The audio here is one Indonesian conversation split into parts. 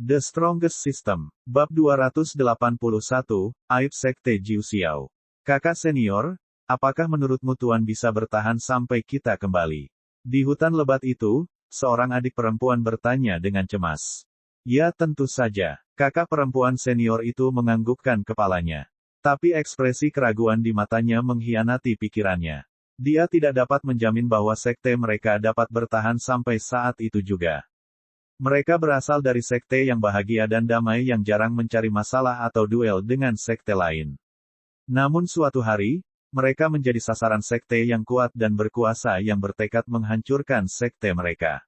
The Strongest System, Bab 281, Aib Sekte Jiu Xiao. Kakak senior, apakah menurutmu Tuan bisa bertahan sampai kita kembali? Di hutan lebat itu, seorang adik perempuan bertanya dengan cemas. Ya tentu saja, kakak perempuan senior itu menganggukkan kepalanya. Tapi ekspresi keraguan di matanya mengkhianati pikirannya. Dia tidak dapat menjamin bahwa sekte mereka dapat bertahan sampai saat itu juga. Mereka berasal dari sekte yang bahagia dan damai yang jarang mencari masalah atau duel dengan sekte lain. Namun suatu hari, mereka menjadi sasaran sekte yang kuat dan berkuasa yang bertekad menghancurkan sekte mereka.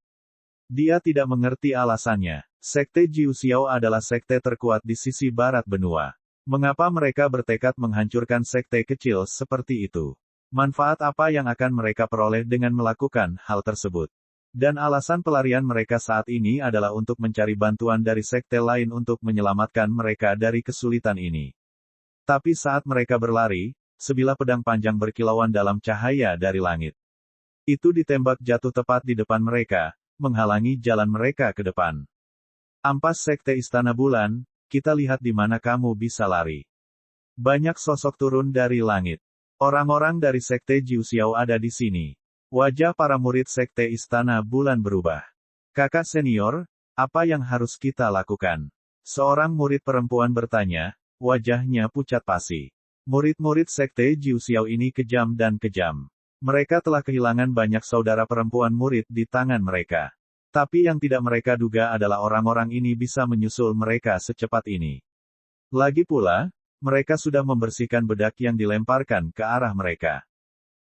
Dia tidak mengerti alasannya. Sekte Jiu Xiao adalah sekte terkuat di sisi barat benua. Mengapa mereka bertekad menghancurkan sekte kecil seperti itu? Manfaat apa yang akan mereka peroleh dengan melakukan hal tersebut? Dan alasan pelarian mereka saat ini adalah untuk mencari bantuan dari sekte lain untuk menyelamatkan mereka dari kesulitan ini. Tapi saat mereka berlari, sebilah pedang panjang berkilauan dalam cahaya dari langit. Itu ditembak jatuh tepat di depan mereka, menghalangi jalan mereka ke depan. Ampas Sekte Istana Bulan, kita lihat di mana kamu bisa lari. Banyak sosok turun dari langit. Orang-orang dari Sekte Jiu Xiao ada di sini. Wajah para murid Sekte Istana Bulan berubah. Kakak senior, apa yang harus kita lakukan? Seorang murid perempuan bertanya, wajahnya pucat pasi. Murid-murid Sekte Jiu Xiao ini kejam dan kejam. Mereka telah kehilangan banyak saudara perempuan murid di tangan mereka. Tapi yang tidak mereka duga adalah orang-orang ini bisa menyusul mereka secepat ini. Lagi pula, mereka sudah membersihkan bedak yang dilemparkan ke arah mereka.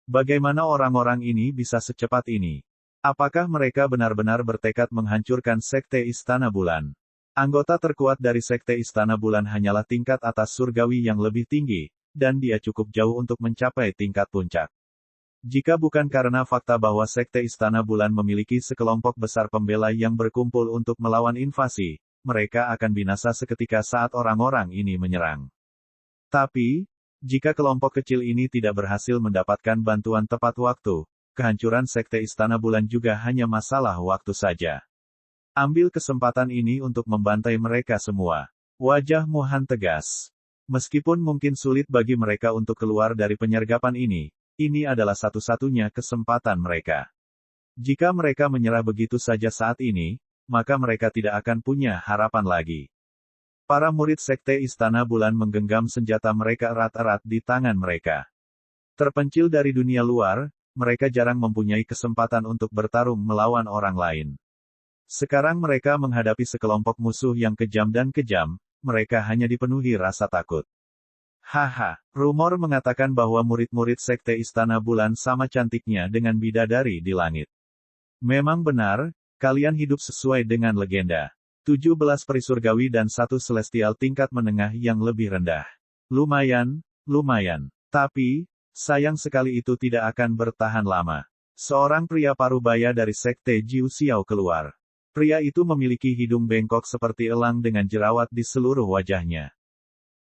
Bagaimana orang-orang ini bisa secepat ini? Apakah mereka benar-benar bertekad menghancurkan Sekte Istana Bulan? Anggota terkuat dari Sekte Istana Bulan hanyalah tingkat atas surgawi yang lebih tinggi, dan dia cukup jauh untuk mencapai tingkat puncak. Jika bukan karena fakta bahwa Sekte Istana Bulan memiliki sekelompok besar pembela yang berkumpul untuk melawan invasi, mereka akan binasa seketika saat orang-orang ini menyerang. Tapi, jika kelompok kecil ini tidak berhasil mendapatkan bantuan tepat waktu, kehancuran Sekte Istana Bulan juga hanya masalah waktu saja. Ambil kesempatan ini untuk membantai mereka semua. Wajah Mohan tegas. Meskipun mungkin sulit bagi mereka untuk keluar dari penyergapan ini adalah satu-satunya kesempatan mereka. Jika mereka menyerah begitu saja saat ini, maka mereka tidak akan punya harapan lagi. Para murid Sekte Istana Bulan menggenggam senjata mereka erat-erat di tangan mereka. Terpencil dari dunia luar, mereka jarang mempunyai kesempatan untuk bertarung melawan orang lain. Sekarang mereka menghadapi sekelompok musuh yang kejam dan kejam, mereka hanya dipenuhi rasa takut. Haha, rumor mengatakan bahwa murid-murid Sekte Istana Bulan sama cantiknya dengan bidadari di langit. Memang benar, kalian hidup sesuai dengan legenda. 17 perisurgawi dan 1 celestial tingkat menengah yang lebih rendah. Lumayan. Tapi, sayang sekali itu tidak akan bertahan lama. Seorang pria parubaya dari Sekte Jiu Xiao keluar. Pria itu memiliki hidung bengkok seperti elang dengan jerawat di seluruh wajahnya.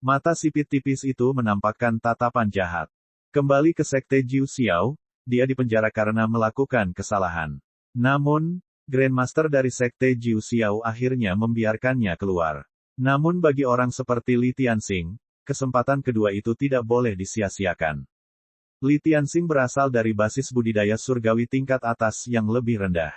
Mata sipit tipis itu menampakkan tatapan jahat. Kembali ke Sekte Jiu Xiao, dia dipenjara karena melakukan kesalahan. Namun, Grandmaster dari Sekte Jiu Xiao akhirnya membiarkannya keluar. Namun bagi orang seperti Li Tianxing, kesempatan kedua itu tidak boleh disia-siakan. Li Tianxing berasal dari basis budidaya surgawi tingkat atas yang lebih rendah.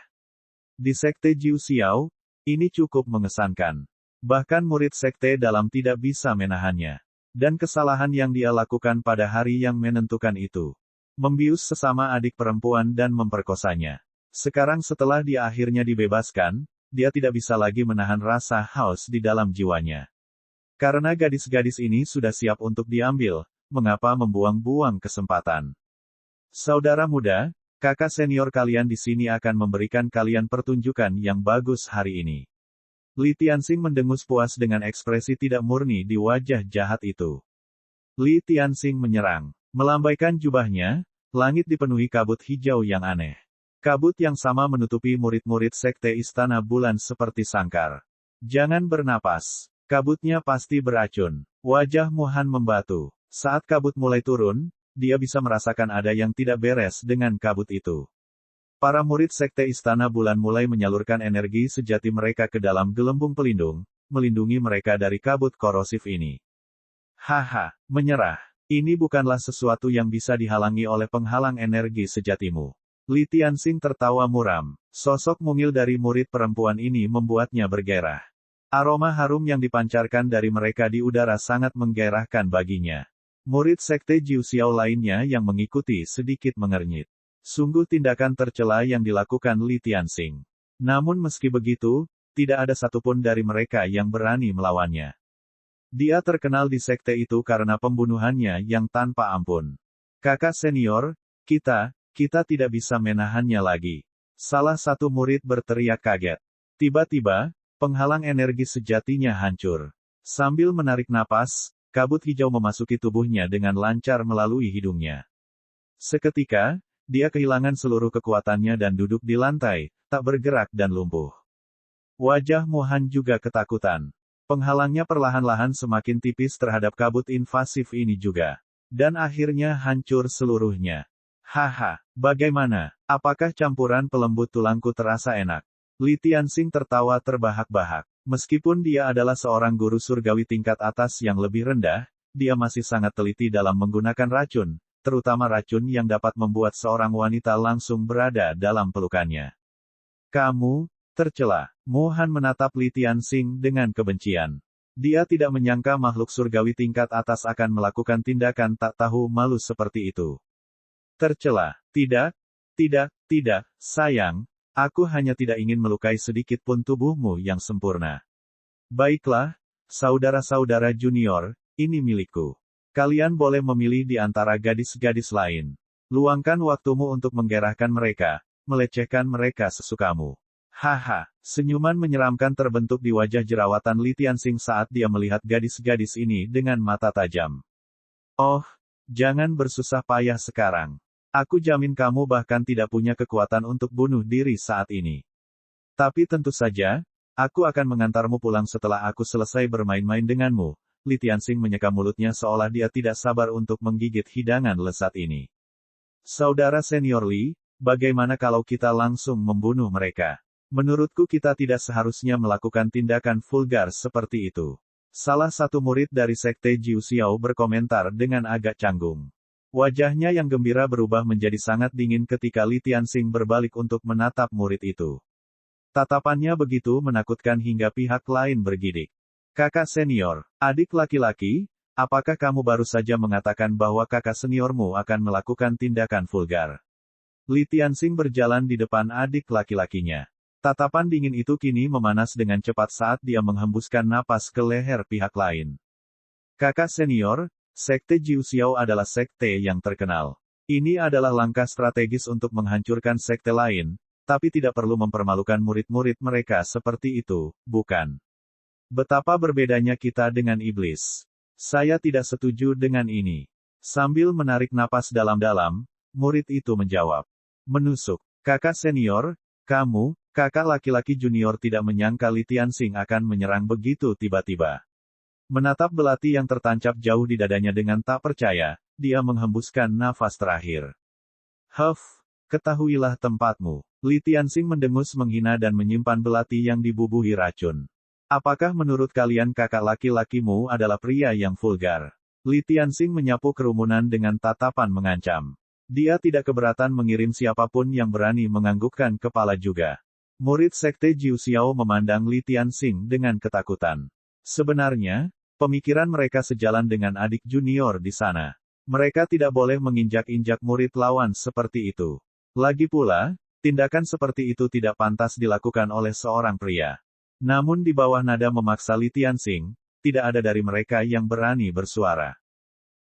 Di Sekte Jiu Xiao, ini cukup mengesankan. Bahkan murid sekte dalam tidak bisa menahannya. Dan kesalahan yang dia lakukan pada hari yang menentukan itu. Membius sesama adik perempuan dan memperkosanya. Sekarang setelah dia akhirnya dibebaskan, dia tidak bisa lagi menahan rasa haus di dalam jiwanya. Karena gadis-gadis ini sudah siap untuk diambil, mengapa membuang-buang kesempatan? Saudara muda, kakak senior kalian di sini akan memberikan kalian pertunjukan yang bagus hari ini. Li Tianxing mendengus puas dengan ekspresi tidak murni di wajah jahat itu. Li Tianxing menyerang. Melambaikan jubahnya, langit dipenuhi kabut hijau yang aneh. Kabut yang sama menutupi murid-murid Sekte Istana Bulan seperti sangkar. Jangan bernapas. Kabutnya pasti beracun. Wajah Mohan membatu. Saat kabut mulai turun, dia bisa merasakan ada yang tidak beres dengan kabut itu. Para murid Sekte Istana Bulan mulai menyalurkan energi sejati mereka ke dalam gelembung pelindung, melindungi mereka dari kabut korosif ini. Haha, menyerah. Ini bukanlah sesuatu yang bisa dihalangi oleh penghalang energi sejatimu. Li Tianxing tertawa muram. Sosok mungil dari murid perempuan ini membuatnya bergairah. Aroma harum yang dipancarkan dari mereka di udara sangat menggairahkan baginya. Murid sekte Jiu Xiao lainnya yang mengikuti sedikit mengernyit. Sungguh tindakan tercela yang dilakukan Li Tianxing. Namun meski begitu, tidak ada satupun dari mereka yang berani melawannya. Dia terkenal di sekte itu karena pembunuhannya yang tanpa ampun. Kakak senior, kita tidak bisa menahannya lagi. Salah satu murid berteriak kaget. Tiba-tiba, penghalang energi sejatinya hancur. Sambil menarik napas, kabut hijau memasuki tubuhnya dengan lancar melalui hidungnya. Seketika, dia kehilangan seluruh kekuatannya dan duduk di lantai, tak bergerak dan lumpuh. Wajah Mohan juga ketakutan. Penghalangnya perlahan-lahan semakin tipis terhadap kabut invasif ini juga. Dan akhirnya hancur seluruhnya. Haha, bagaimana? Apakah campuran pelembut tulangku terasa enak? Li Tianxing tertawa terbahak-bahak. Meskipun dia adalah seorang guru surgawi tingkat atas yang lebih rendah, dia masih sangat teliti dalam menggunakan racun, terutama racun yang dapat membuat seorang wanita langsung berada dalam pelukannya. Kamu tercela. Mohan menatap Li Tianxing dengan kebencian. Dia tidak menyangka makhluk surgawi tingkat atas akan melakukan tindakan tak tahu malu seperti itu. Tercela. Tidak, sayang. Aku hanya tidak ingin melukai sedikit pun tubuhmu yang sempurna. Baiklah, saudara-saudara junior, ini milikku. Kalian boleh memilih di antara gadis-gadis lain. Luangkan waktumu untuk menggairahkan mereka, melecehkan mereka sesukamu. Haha, senyuman menyeramkan terbentuk di wajah jerawatan Li Tianxing saat dia melihat gadis-gadis ini dengan mata tajam. Oh, jangan bersusah payah sekarang. Aku jamin kamu bahkan tidak punya kekuatan untuk bunuh diri saat ini. Tapi tentu saja, aku akan mengantarmu pulang setelah aku selesai bermain-main denganmu. Li Tianxing menyeka mulutnya seolah dia tidak sabar untuk menggigit hidangan lezat ini. Saudara senior Li, bagaimana kalau kita langsung membunuh mereka? Menurutku kita tidak seharusnya melakukan tindakan vulgar seperti itu. Salah satu murid dari sekte Jiu Xiao berkomentar dengan agak canggung. Wajahnya yang gembira berubah menjadi sangat dingin ketika Li Tianxing berbalik untuk menatap murid itu. Tatapannya begitu menakutkan hingga pihak lain bergidik. Kakak senior, adik laki-laki, apakah kamu baru saja mengatakan bahwa kakak seniormu akan melakukan tindakan vulgar? Li Tianxing berjalan di depan adik laki-lakinya. Tatapan dingin itu kini memanas dengan cepat saat dia menghembuskan napas ke leher pihak lain. Kakak senior, sekte Jiu Xiao adalah sekte yang terkenal. Ini adalah langkah strategis untuk menghancurkan sekte lain, tapi tidak perlu mempermalukan murid-murid mereka seperti itu, bukan? Betapa berbedanya kita dengan iblis. Saya tidak setuju dengan ini. Sambil menarik napas dalam-dalam, murid itu menjawab. Menusuk. Kakak senior, kamu, kakak laki-laki junior tidak menyangka Li Tianxing akan menyerang begitu tiba-tiba. Menatap belati yang tertancap jauh di dadanya dengan tak percaya, dia menghembuskan nafas terakhir. Ketahuilah tempatmu. Li Tianxing mendengus menghina dan menyimpan belati yang dibubuhi racun. Apakah menurut kalian kakak laki-lakimu adalah pria yang vulgar? Li Tianxing menyapu kerumunan dengan tatapan mengancam. Dia tidak keberatan mengirim siapapun yang berani menganggukkan kepala juga. Murid sekte Jiu Xiao memandang Li Tianxing dengan ketakutan. Sebenarnya, pemikiran mereka sejalan dengan adik junior di sana. Mereka tidak boleh menginjak-injak murid lawan seperti itu. Lagi pula, tindakan seperti itu tidak pantas dilakukan oleh seorang pria. Namun di bawah nada memaksa Li Tianxing, tidak ada dari mereka yang berani bersuara.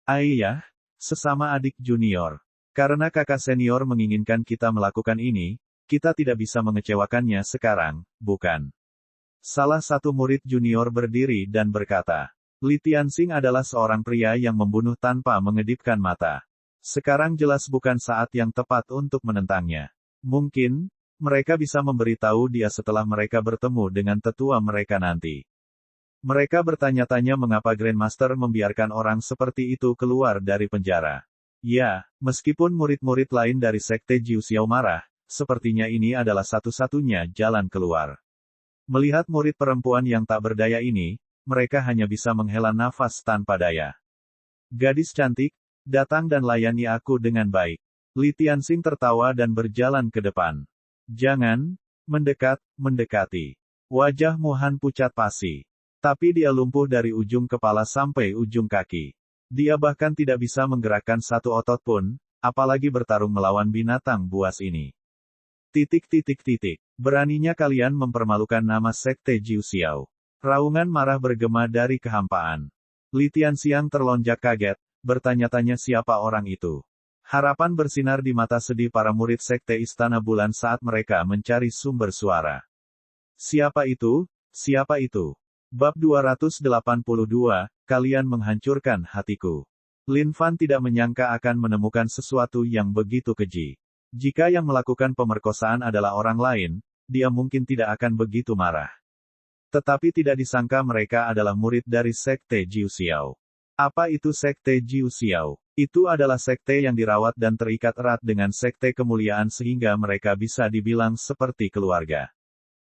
Ayah, sesama adik junior. Karena kakak senior menginginkan kita melakukan ini, kita tidak bisa mengecewakannya sekarang, bukan? Salah satu murid junior berdiri dan berkata, Li Tianxing adalah seorang pria yang membunuh tanpa mengedipkan mata. Sekarang jelas bukan saat yang tepat untuk menentangnya. Mungkin, mereka bisa memberitahu dia setelah mereka bertemu dengan tetua mereka nanti. Mereka bertanya-tanya mengapa Grandmaster membiarkan orang seperti itu keluar dari penjara. Ya, meskipun murid-murid lain dari sekte Jiu Xiao marah, sepertinya ini adalah satu-satunya jalan keluar. Melihat murid perempuan yang tak berdaya ini, mereka hanya bisa menghela nafas tanpa daya. Gadis cantik, datang dan layani aku dengan baik. Li Tianxing tertawa dan berjalan ke depan. Jangan, mendekati. Wajah Mohan pucat pasi. Tapi dia lumpuh dari ujung kepala sampai ujung kaki. Dia bahkan tidak bisa menggerakkan satu otot pun, apalagi bertarung melawan binatang buas ini. Beraninya kalian mempermalukan nama Sekte Jiu Xiao. Raungan marah bergema dari kehampaan. Li Tianxiang terlonjak kaget, bertanya-tanya siapa orang itu. Harapan bersinar di mata sedih para murid Sekte Istana Bulan saat mereka mencari sumber suara. Siapa itu? Siapa itu? Bab 282, kalian menghancurkan hatiku. Lin Fan tidak menyangka akan menemukan sesuatu yang begitu keji. Jika yang melakukan pemerkosaan adalah orang lain, dia mungkin tidak akan begitu marah. Tetapi tidak disangka mereka adalah murid dari Sekte Jiu Xiao. Apa itu Sekte Jiu Xiao? Itu adalah sekte yang dirawat dan terikat erat dengan Sekte Kemuliaan sehingga mereka bisa dibilang seperti keluarga.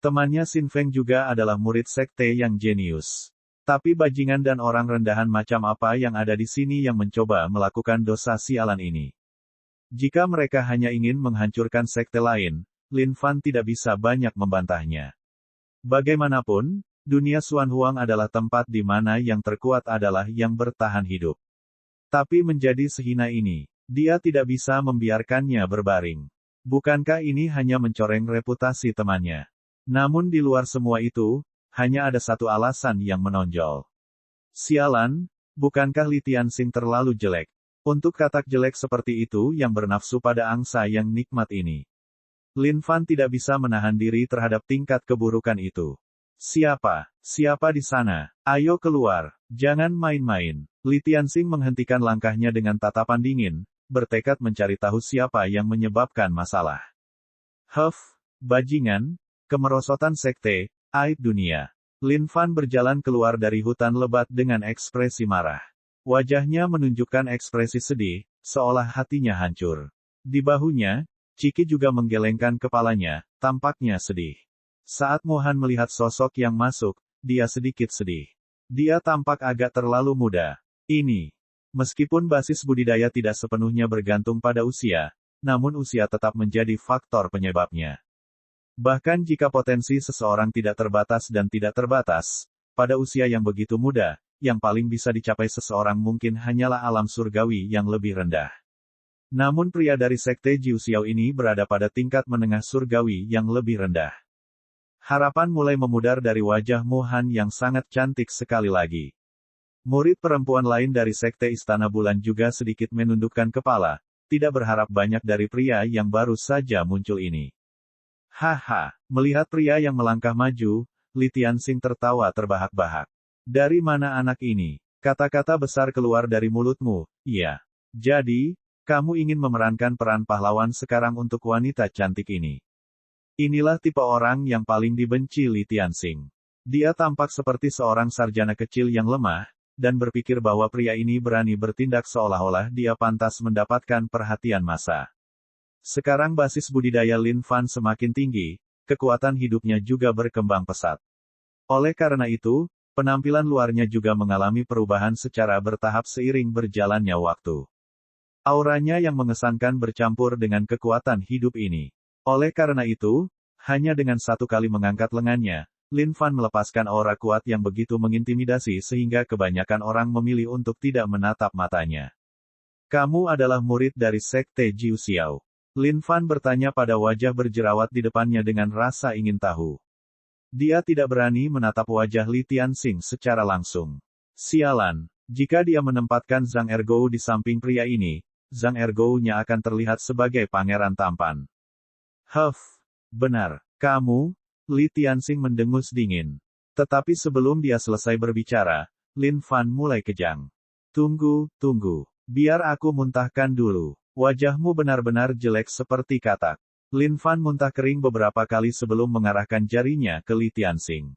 Temannya Xin Feng juga adalah murid sekte yang jenius. Tapi bajingan dan orang rendahan macam apa yang ada di sini yang mencoba melakukan dosa sialan ini? Jika mereka hanya ingin menghancurkan sekte lain, Lin Fan tidak bisa banyak membantahnya. Bagaimanapun, dunia Xuan Huang adalah tempat di mana yang terkuat adalah yang bertahan hidup. Tapi menjadi sehina ini, dia tidak bisa membiarkannya berbaring. Bukankah ini hanya mencoreng reputasi temannya? Namun di luar semua itu, hanya ada satu alasan yang menonjol. Sialan, bukankah Li Tianxing terlalu jelek? Untuk katak jelek seperti itu yang bernafsu pada angsa yang nikmat ini. Lin Fan tidak bisa menahan diri terhadap tingkat keburukan itu. Siapa di sana? Ayo keluar, jangan main-main. Li Tianxing menghentikan langkahnya dengan tatapan dingin, bertekad mencari tahu siapa yang menyebabkan masalah. Bajingan, kemerosotan sekte, aib dunia. Lin Fan berjalan keluar dari hutan lebat dengan ekspresi marah. Wajahnya menunjukkan ekspresi sedih, seolah hatinya hancur. Di bahunya, Ciki juga menggelengkan kepalanya, tampaknya sedih. Saat Mohan melihat sosok yang masuk, dia sedikit sedih. Dia tampak agak terlalu muda. Meskipun basis budidaya tidak sepenuhnya bergantung pada usia, namun usia tetap menjadi faktor penyebabnya. Bahkan jika potensi seseorang tidak terbatas dan tidak terbatas, pada usia yang begitu muda, yang paling bisa dicapai seseorang mungkin hanyalah alam surgawi yang lebih rendah. Namun pria dari Sekte Jiu Xiao ini berada pada tingkat menengah surgawi yang lebih rendah. Harapan mulai memudar dari wajah Mohan yang sangat cantik sekali lagi. Murid perempuan lain dari Sekte Istana Bulan juga sedikit menundukkan kepala, tidak berharap banyak dari pria yang baru saja muncul ini. Melihat pria yang melangkah maju, Li Tianxing tertawa terbahak-bahak. Dari mana anak ini? Kata-kata besar keluar dari mulutmu, iya. Jadi, kamu ingin memerankan peran pahlawan sekarang untuk wanita cantik ini. Inilah tipe orang yang paling dibenci Li Tianxing. Dia tampak seperti seorang sarjana kecil yang lemah, dan berpikir bahwa pria ini berani bertindak seolah-olah dia pantas mendapatkan perhatian massa. Sekarang basis budidaya Lin Fan semakin tinggi, kekuatan hidupnya juga berkembang pesat. Oleh karena itu, penampilan luarnya juga mengalami perubahan secara bertahap seiring berjalannya waktu. Auranya yang mengesankan bercampur dengan kekuatan hidup ini. Oleh karena itu, hanya dengan satu kali mengangkat lengannya, Lin Fan melepaskan aura kuat yang begitu mengintimidasi sehingga kebanyakan orang memilih untuk tidak menatap matanya. Kamu adalah murid dari Sekte Jiu Xiao. Lin Fan bertanya pada wajah berjerawat di depannya dengan rasa ingin tahu. Dia tidak berani menatap wajah Li Tianxing secara langsung. Sialan, jika dia menempatkan Zhang Ergou di samping pria ini, Zhang Ergou-nya akan terlihat sebagai pangeran tampan. Benar, kamu? Li Tianxing mendengus dingin. Tetapi sebelum dia selesai berbicara, Lin Fan mulai kejang. Tunggu, biar aku muntahkan dulu. Wajahmu benar-benar jelek seperti katak. Lin Fan muntah kering beberapa kali sebelum mengarahkan jarinya ke Li Tianxing.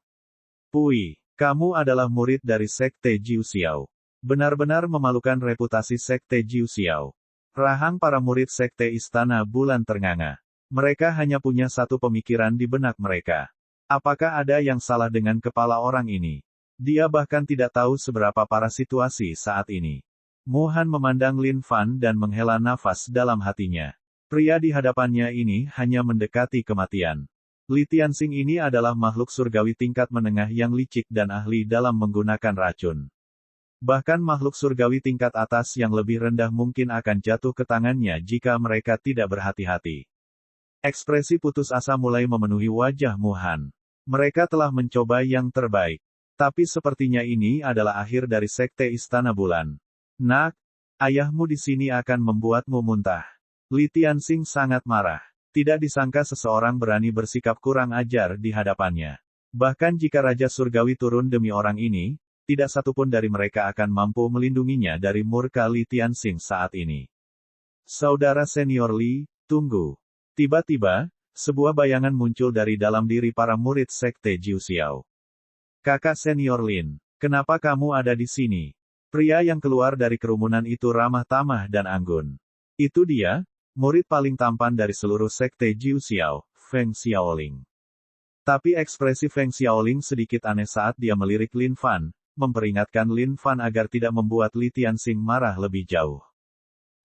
Pui, kamu adalah murid dari Sekte Jiu Xiao. Benar-benar memalukan reputasi Sekte Jiu Xiao. Rahang para murid Sekte Istana Bulan ternganga. Mereka hanya punya satu pemikiran di benak mereka. Apakah ada yang salah dengan kepala orang ini? Dia bahkan tidak tahu seberapa parah situasi saat ini. Mu Han memandang Lin Fan dan menghela nafas dalam hatinya. Pria di hadapannya ini hanya mendekati kematian. Li Tianxing ini adalah makhluk surgawi tingkat menengah yang licik dan ahli dalam menggunakan racun. Bahkan makhluk surgawi tingkat atas yang lebih rendah mungkin akan jatuh ke tangannya jika mereka tidak berhati-hati. Ekspresi putus asa mulai memenuhi wajah Mu Han. Mereka telah mencoba yang terbaik. Tapi sepertinya ini adalah akhir dari Sekte Istana Bulan. Nak, ayahmu di sini akan membuatmu muntah. Li Tianxing sangat marah. Tidak disangka seseorang berani bersikap kurang ajar di hadapannya. Bahkan jika Raja Surgawi turun demi orang ini, tidak satupun dari mereka akan mampu melindunginya dari murka Li Tianxing saat ini. Saudara senior Li, tunggu. Tiba-tiba, sebuah bayangan muncul dari dalam diri para murid Sekte Jiu Xiao. Kakak senior Lin, kenapa kamu ada di sini? Pria yang keluar dari kerumunan itu ramah tamah dan anggun. Itu dia, murid paling tampan dari seluruh Sekte Jiu Xiao, Feng Xiaoling. Tapi ekspresi Feng Xiaoling sedikit aneh saat dia melirik Lin Fan, memperingatkan Lin Fan agar tidak membuat Li Tianxing marah lebih jauh.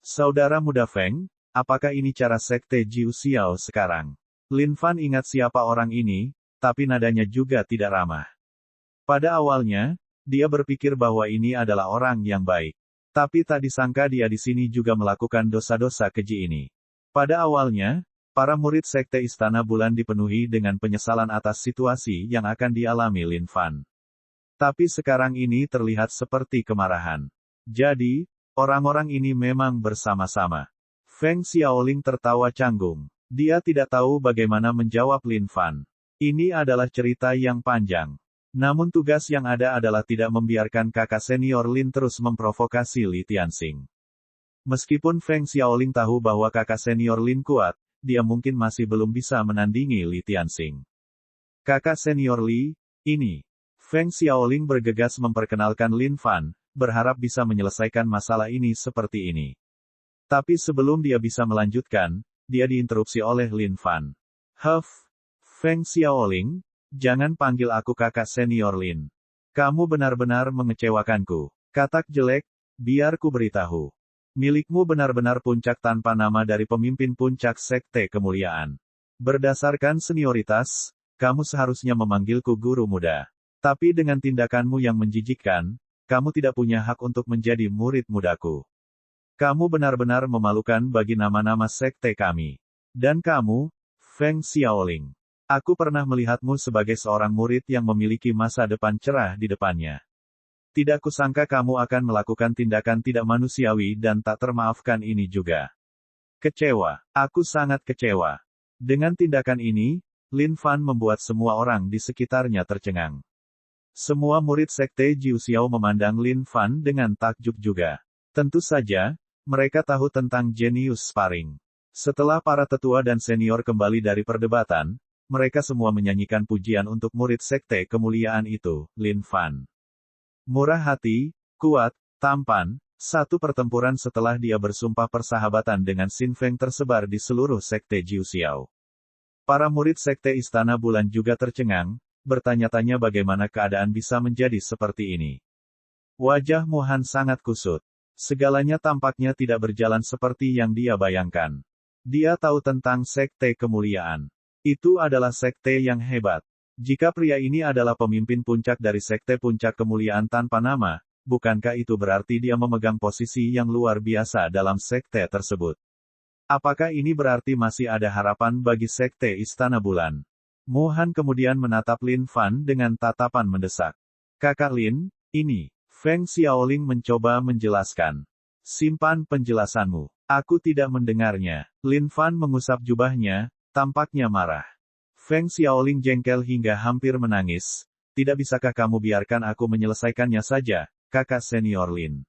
Saudara muda Feng, apakah ini cara Sekte Jiu Xiao sekarang? Lin Fan ingat siapa orang ini, tapi nadanya juga tidak ramah. Pada awalnya, dia berpikir bahwa ini adalah orang yang baik. Tapi tak disangka dia di sini juga melakukan dosa-dosa keji ini. Pada awalnya, para murid Sekte Istana Bulan dipenuhi dengan penyesalan atas situasi yang akan dialami Lin Fan. Tapi sekarang ini terlihat seperti kemarahan. Jadi, orang-orang ini memang bersama-sama. Feng Xiaoling tertawa canggung. Dia tidak tahu bagaimana menjawab Lin Fan. Ini adalah cerita yang panjang. Namun tugas yang ada adalah tidak membiarkan kakak senior Lin terus memprovokasi Li Tianxing. Meskipun Feng Xiaoling tahu bahwa kakak senior Lin kuat, dia mungkin masih belum bisa menandingi Li Tianxing. Kakak senior Li, ini. Feng Xiaoling bergegas memperkenalkan Lin Fan, berharap bisa menyelesaikan masalah ini seperti ini. Tapi sebelum dia bisa melanjutkan, dia diinterupsi oleh Lin Fan. Feng Xiaoling, jangan panggil aku kakak senior Lin. Kamu benar-benar mengecewakanku. Katak jelek, biar ku beritahu. Milikmu benar-benar puncak tanpa nama dari pemimpin puncak Sekte Kemuliaan. Berdasarkan senioritas, kamu seharusnya memanggilku guru muda. Tapi dengan tindakanmu yang menjijikkan, kamu tidak punya hak untuk menjadi murid mudaku. Kamu benar-benar memalukan bagi nama-nama Sekte kami. Dan kamu, Feng Xiaoling. Aku pernah melihatmu sebagai seorang murid yang memiliki masa depan cerah di depannya. Tidak kusangka kamu akan melakukan tindakan tidak manusiawi dan tak termaafkan ini juga. Kecewa. Aku sangat kecewa. Dengan tindakan ini, Lin Fan membuat semua orang di sekitarnya tercengang. Semua murid Sekte Jiu Xiao memandang Lin Fan dengan takjub juga. Tentu saja, mereka tahu tentang jenius sparring. Setelah para tetua dan senior kembali dari perdebatan, mereka semua menyanyikan pujian untuk murid Sekte Kemuliaan itu, Lin Fan. Murah hati, kuat, tampan, satu pertempuran setelah dia bersumpah persahabatan dengan Xin Feng tersebar di seluruh Sekte Jiu Xiao. Para murid Sekte Istana Bulan juga tercengang, bertanya-tanya bagaimana keadaan bisa menjadi seperti ini. Wajah Mu Han sangat kusut. Segalanya tampaknya tidak berjalan seperti yang dia bayangkan. Dia tahu tentang Sekte Kemuliaan. Itu adalah sekte yang hebat. Jika pria ini adalah pemimpin puncak dari Sekte Puncak Kemuliaan tanpa nama, bukankah itu berarti dia memegang posisi yang luar biasa dalam sekte tersebut? Apakah ini berarti masih ada harapan bagi Sekte Istana Bulan? Mu Han kemudian menatap Lin Fan dengan tatapan mendesak. Kakak Lin, ini. Feng Xiaoling mencoba menjelaskan. Simpan penjelasanmu. Aku tidak mendengarnya. Lin Fan mengusap jubahnya, tampaknya marah. Feng Xiaoling jengkel hingga hampir menangis. Tidak bisakah kamu biarkan aku menyelesaikannya saja, kakak senior Lin?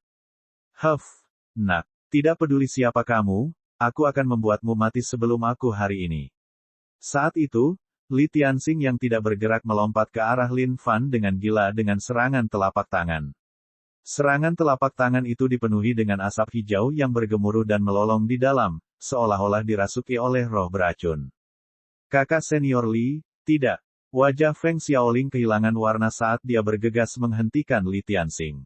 Nak. Tidak peduli siapa kamu, aku akan membuatmu mati sebelum aku hari ini. Saat itu, Li Tianxing yang tidak bergerak melompat ke arah Lin Fan dengan gila dengan serangan telapak tangan. Serangan telapak tangan itu dipenuhi dengan asap hijau yang bergemuruh dan melolong di dalam, seolah-olah dirasuki oleh roh beracun. Kakak senior Li, tidak. Wajah Feng Xiaoling kehilangan warna saat dia bergegas menghentikan Li Tianxing.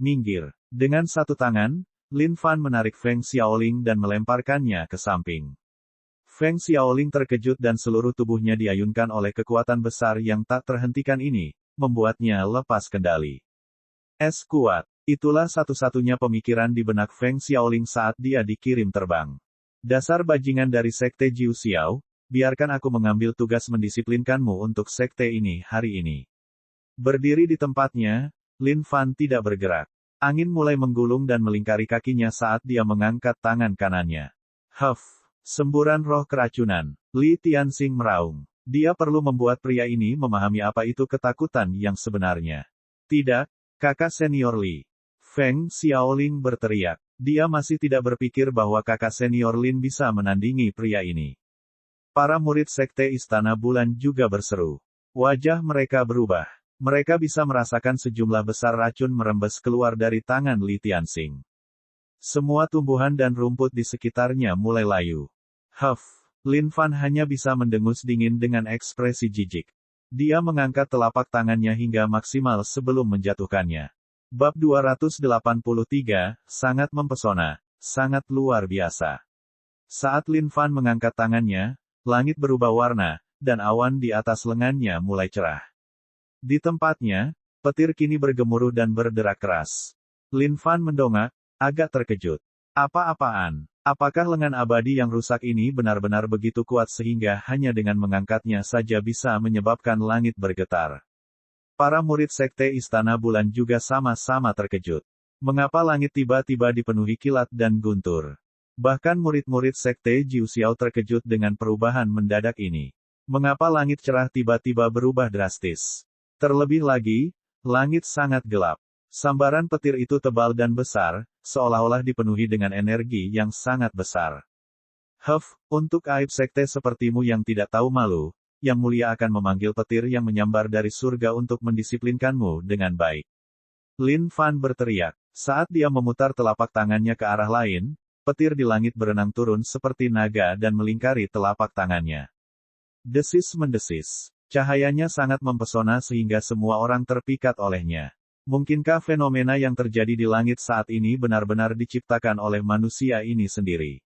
Minggir. Dengan satu tangan, Lin Fan menarik Feng Xiaoling dan melemparkannya ke samping. Feng Xiaoling terkejut dan seluruh tubuhnya diayunkan oleh kekuatan besar yang tak terhentikan ini, membuatnya lepas kendali. Es kuat. Itulah satu-satunya pemikiran di benak Feng Xiaoling saat dia dikirim terbang. Dasar bajingan dari Sekte Jiu Xiao, biarkan aku mengambil tugas mendisiplinkanmu untuk sekte ini hari ini. Berdiri di tempatnya, Lin Fan tidak bergerak. Angin mulai menggulung dan melingkari kakinya saat dia mengangkat tangan kanannya. Semburan roh keracunan. Li Tianxing meraung. Dia perlu membuat pria ini memahami apa itu ketakutan yang sebenarnya. Tidak, kakak senior Li. Feng Xiaoling berteriak. Dia masih tidak berpikir bahwa kakak senior Lin bisa menandingi pria ini. Para murid Sekte Istana Bulan juga berseru. Wajah mereka berubah. Mereka bisa merasakan sejumlah besar racun merembes keluar dari tangan Li Tianxing. Semua tumbuhan dan rumput di sekitarnya mulai layu. Lin Fan hanya bisa mendengus dingin dengan ekspresi jijik. Dia mengangkat telapak tangannya hingga maksimal sebelum menjatuhkannya. Bab 283, sangat mempesona, sangat luar biasa. Saat Lin Fan mengangkat tangannya, langit berubah warna, dan awan di atas lengannya mulai cerah. Di tempatnya, petir kini bergemuruh dan berderak keras. Lin Fan mendongak, agak terkejut. Apa-apaan? Apakah lengan abadi yang rusak ini benar-benar begitu kuat sehingga hanya dengan mengangkatnya saja bisa menyebabkan langit bergetar? Para murid Sekte Istana Bulan juga sama-sama terkejut. Mengapa langit tiba-tiba dipenuhi kilat dan guntur? Bahkan murid-murid Sekte Jiu Xiao terkejut dengan perubahan mendadak ini. Mengapa langit cerah tiba-tiba berubah drastis? Terlebih lagi, langit sangat gelap. Sambaran petir itu tebal dan besar, seolah-olah dipenuhi dengan energi yang sangat besar. Untuk aib sekte sepertimu yang tidak tahu malu, Yang Mulia akan memanggil petir yang menyambar dari surga untuk mendisiplinkanmu dengan baik. Lin Fan berteriak. Saat dia memutar telapak tangannya ke arah lain, petir di langit berenang turun seperti naga dan melingkari telapak tangannya. Desis-mendesis. Cahayanya sangat mempesona sehingga semua orang terpikat olehnya. Mungkinkah fenomena yang terjadi di langit saat ini benar-benar diciptakan oleh manusia ini sendiri?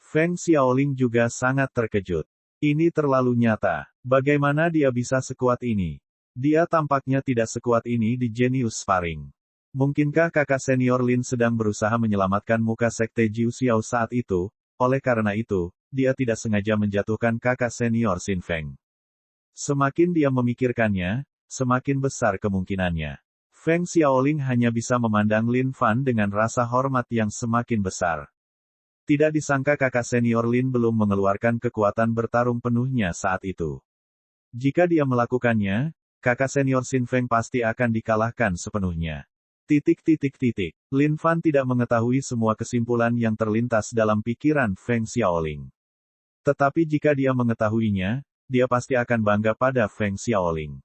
Feng Xiaoling juga sangat terkejut. Ini terlalu nyata. Bagaimana dia bisa sekuat ini? Dia tampaknya tidak sekuat ini di Genius Sparring. Mungkinkah kakak senior Lin sedang berusaha menyelamatkan muka Sekte Jiu Xiao saat itu, oleh karena itu, dia tidak sengaja menjatuhkan kakak senior Xin Feng. Semakin dia memikirkannya, semakin besar kemungkinannya. Feng Xiaoling hanya bisa memandang Lin Fan dengan rasa hormat yang semakin besar. Tidak disangka kakak senior Lin belum mengeluarkan kekuatan bertarung penuhnya saat itu. Jika dia melakukannya, kakak senior Xin Feng pasti akan dikalahkan sepenuhnya. Lin Fan tidak mengetahui semua kesimpulan yang terlintas dalam pikiran Feng Xiaoling. Tetapi jika dia mengetahuinya, dia pasti akan bangga pada Feng Xiaoling.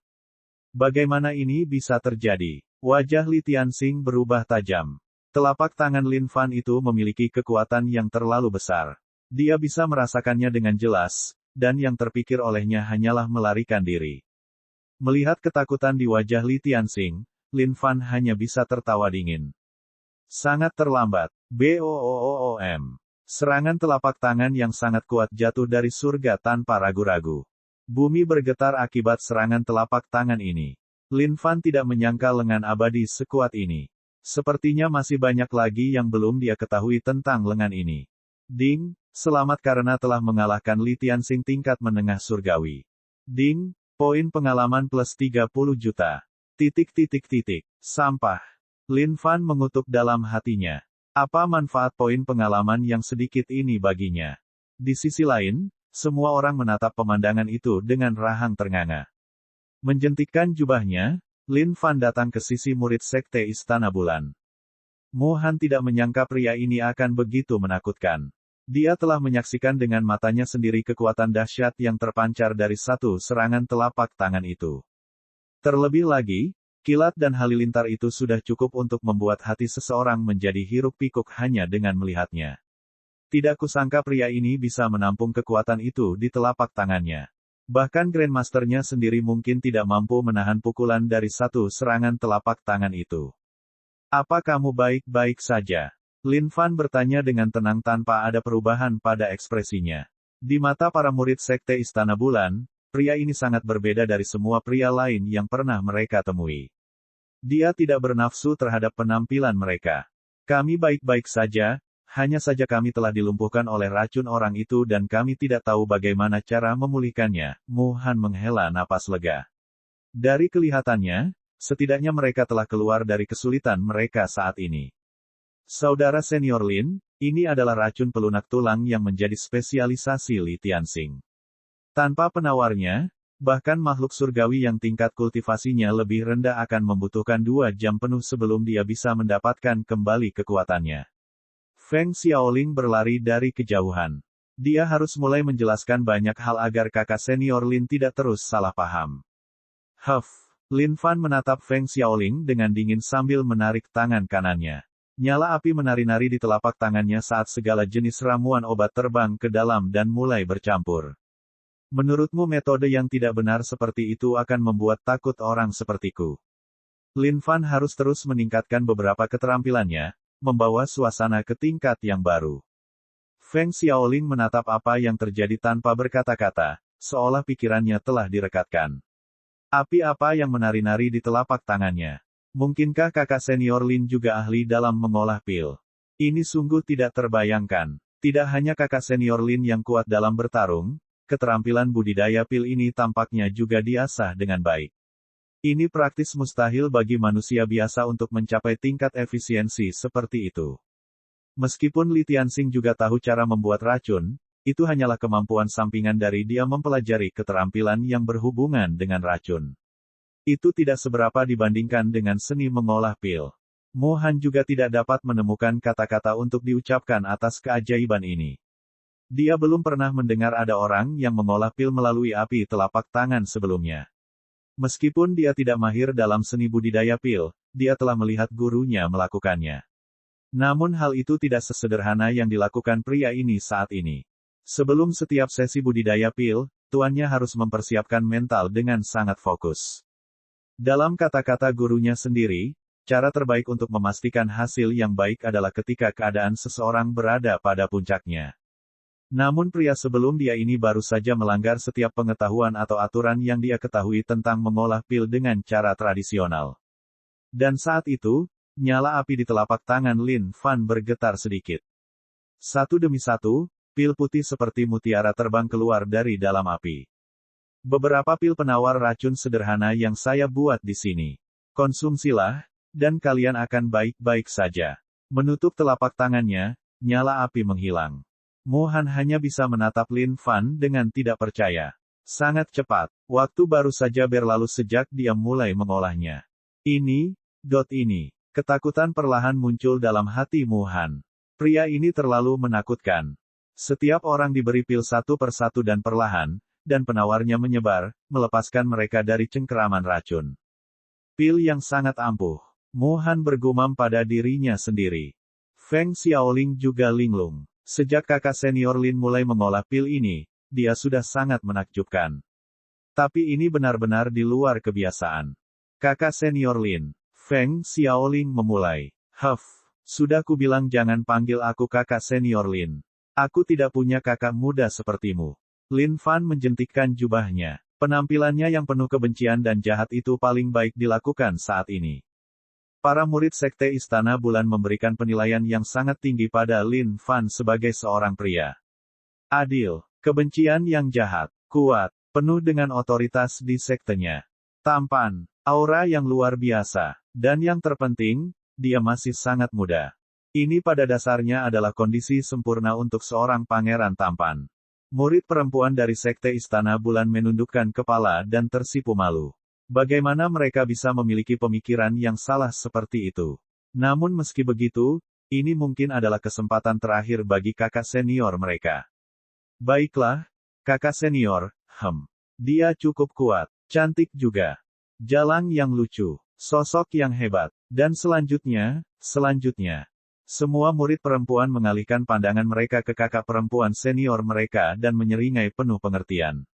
Bagaimana ini bisa terjadi? Wajah Li Tianxing berubah tajam. Telapak tangan Lin Fan itu memiliki kekuatan yang terlalu besar. Dia bisa merasakannya dengan jelas, dan yang terpikir olehnya hanyalah melarikan diri. Melihat ketakutan di wajah Li Tianxing, Lin Fan hanya bisa tertawa dingin. Sangat terlambat. Boom. Serangan telapak tangan yang sangat kuat jatuh dari surga tanpa ragu-ragu. Bumi bergetar akibat serangan telapak tangan ini. Lin Fan tidak menyangka lengan abadi sekuat ini. Sepertinya masih banyak lagi yang belum dia ketahui tentang lengan ini. Ding, selamat karena telah mengalahkan Li Tianxing tingkat menengah surgawi. Ding, poin pengalaman plus 30 juta. Sampah. Lin Fan mengutuk dalam hatinya. Apa manfaat poin pengalaman yang sedikit ini baginya? Di sisi lain, semua orang menatap pemandangan itu dengan rahang ternganga. Menjentikkan jubahnya, Lin Fan datang ke sisi murid Sekte Istana Bulan. Mo Han tidak menyangka pria ini akan begitu menakutkan. Dia telah menyaksikan dengan matanya sendiri kekuatan dahsyat yang terpancar dari satu serangan telapak tangan itu. Terlebih lagi, kilat dan halilintar itu sudah cukup untuk membuat hati seseorang menjadi hiruk-pikuk hanya dengan melihatnya. Tidak kusangka pria ini bisa menampung kekuatan itu di telapak tangannya. Bahkan Grandmasternya sendiri mungkin tidak mampu menahan pukulan dari satu serangan telapak tangan itu. Apa kamu baik-baik saja? Lin Fan bertanya dengan tenang tanpa ada perubahan pada ekspresinya. Di mata para murid Sekte Istana Bulan, pria ini sangat berbeda dari semua pria lain yang pernah mereka temui. Dia tidak bernafsu terhadap penampilan mereka. Kami baik-baik saja, hanya saja kami telah dilumpuhkan oleh racun orang itu dan kami tidak tahu bagaimana cara memulihkannya. Mu Han menghela napas lega. Dari kelihatannya, setidaknya mereka telah keluar dari kesulitan mereka saat ini. Saudara senior Lin, ini adalah racun pelunak tulang yang menjadi spesialisasi Li Tianxing. Tanpa penawarnya, bahkan makhluk surgawi yang tingkat kultivasinya lebih rendah akan membutuhkan 2 jam penuh sebelum dia bisa mendapatkan kembali kekuatannya. Feng Xiaoling berlari dari kejauhan. Dia harus mulai menjelaskan banyak hal agar kakak senior Lin tidak terus salah paham. Lin Fan menatap Feng Xiaoling dengan dingin sambil menarik tangan kanannya. Nyala api menari-nari di telapak tangannya saat segala jenis ramuan obat terbang ke dalam dan mulai bercampur. Menurutmu metode yang tidak benar seperti itu akan membuat takut orang sepertiku? Lin Fan harus terus meningkatkan beberapa keterampilannya, membawa suasana ke tingkat yang baru. Feng Xiaoling menatap apa yang terjadi tanpa berkata-kata, seolah pikirannya telah direkatkan. Api apa yang menari-nari di telapak tangannya? Mungkinkah kakak senior Lin juga ahli dalam mengolah pil? Ini sungguh tidak terbayangkan. Tidak hanya kakak senior Lin yang kuat dalam bertarung, keterampilan budidaya pil ini tampaknya juga diasah dengan baik. Ini praktis mustahil bagi manusia biasa untuk mencapai tingkat efisiensi seperti itu. Meskipun Li Tianxing juga tahu cara membuat racun, itu hanyalah kemampuan sampingan dari dia mempelajari keterampilan yang berhubungan dengan racun. Itu tidak seberapa dibandingkan dengan seni mengolah pil. Mu Han juga tidak dapat menemukan kata-kata untuk diucapkan atas keajaiban ini. Dia belum pernah mendengar ada orang yang mengolah pil melalui api telapak tangan sebelumnya. Meskipun dia tidak mahir dalam seni budidaya pil, dia telah melihat gurunya melakukannya. Namun hal itu tidak sesederhana yang dilakukan pria ini saat ini. Sebelum setiap sesi budidaya pil, tuannya harus mempersiapkan mental dengan sangat fokus. Dalam kata-kata gurunya sendiri, cara terbaik untuk memastikan hasil yang baik adalah ketika keadaan seseorang berada pada puncaknya. Namun pria sebelum dia ini baru saja melanggar setiap pengetahuan atau aturan yang dia ketahui tentang mengolah pil dengan cara tradisional. Dan saat itu, nyala api di telapak tangan Lin Fan bergetar sedikit. Satu demi satu, pil putih seperti mutiara terbang keluar dari dalam api. Beberapa pil penawar racun sederhana yang saya buat di sini. Konsumsilah, dan kalian akan baik-baik saja. Menutup telapak tangannya, nyala api menghilang. Mu Han hanya bisa menatap Lin Fan dengan tidak percaya. Sangat cepat, waktu baru saja berlalu sejak dia mulai mengolahnya. Ini. Ketakutan perlahan muncul dalam hati Mu Han. Pria ini terlalu menakutkan. Setiap orang diberi pil satu persatu dan perlahan, dan penawarnya menyebar, melepaskan mereka dari cengkeraman racun. Pil yang sangat ampuh. Mu Han bergumam pada dirinya sendiri. Feng Xiaoling juga linglung. Sejak kakak senior Lin mulai mengolah pil ini, dia sudah sangat menakjubkan. Tapi ini benar-benar di luar kebiasaan. Kakak senior Lin. Feng Xiaoling memulai. Sudah kubilang jangan panggil aku kakak senior Lin. Aku tidak punya kakak muda sepertimu. Lin Fan menjentikkan jubahnya. Penampilannya yang penuh kebencian dan jahat itu paling baik dilakukan saat ini. Para murid Sekte Istana Bulan memberikan penilaian yang sangat tinggi pada Lin Fan sebagai seorang pria adil, kebencian yang jahat, kuat, penuh dengan otoritas di sektenya. Tampan, aura yang luar biasa, dan yang terpenting, dia masih sangat muda. Ini pada dasarnya adalah kondisi sempurna untuk seorang pangeran tampan. Murid perempuan dari Sekte Istana Bulan menundukkan kepala dan tersipu malu. Bagaimana mereka bisa memiliki pemikiran yang salah seperti itu? Namun meski begitu, ini mungkin adalah kesempatan terakhir bagi kakak senior mereka. Baiklah, kakak senior, dia cukup kuat, cantik juga. Jalan yang lucu, sosok yang hebat, dan selanjutnya. Semua murid perempuan mengalihkan pandangan mereka ke kakak perempuan senior mereka dan menyeringai penuh pengertian.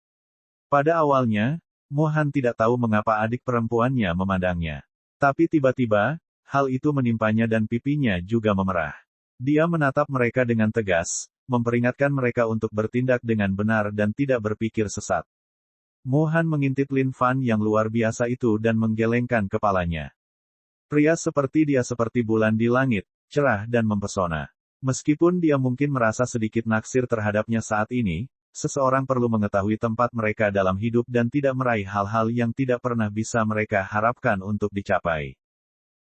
Pada awalnya, Mo Han tidak tahu mengapa adik perempuannya memandangnya. Tapi tiba-tiba, hal itu menimpanya dan pipinya juga memerah. Dia menatap mereka dengan tegas, memperingatkan mereka untuk bertindak dengan benar dan tidak berpikir sesat. Mo Han mengintip Lin Fan yang luar biasa itu dan menggelengkan kepalanya. Pria seperti dia seperti bulan di langit, cerah dan mempesona. Meskipun dia mungkin merasa sedikit naksir terhadapnya saat ini, seseorang perlu mengetahui tempat mereka dalam hidup dan tidak meraih hal-hal yang tidak pernah bisa mereka harapkan untuk dicapai.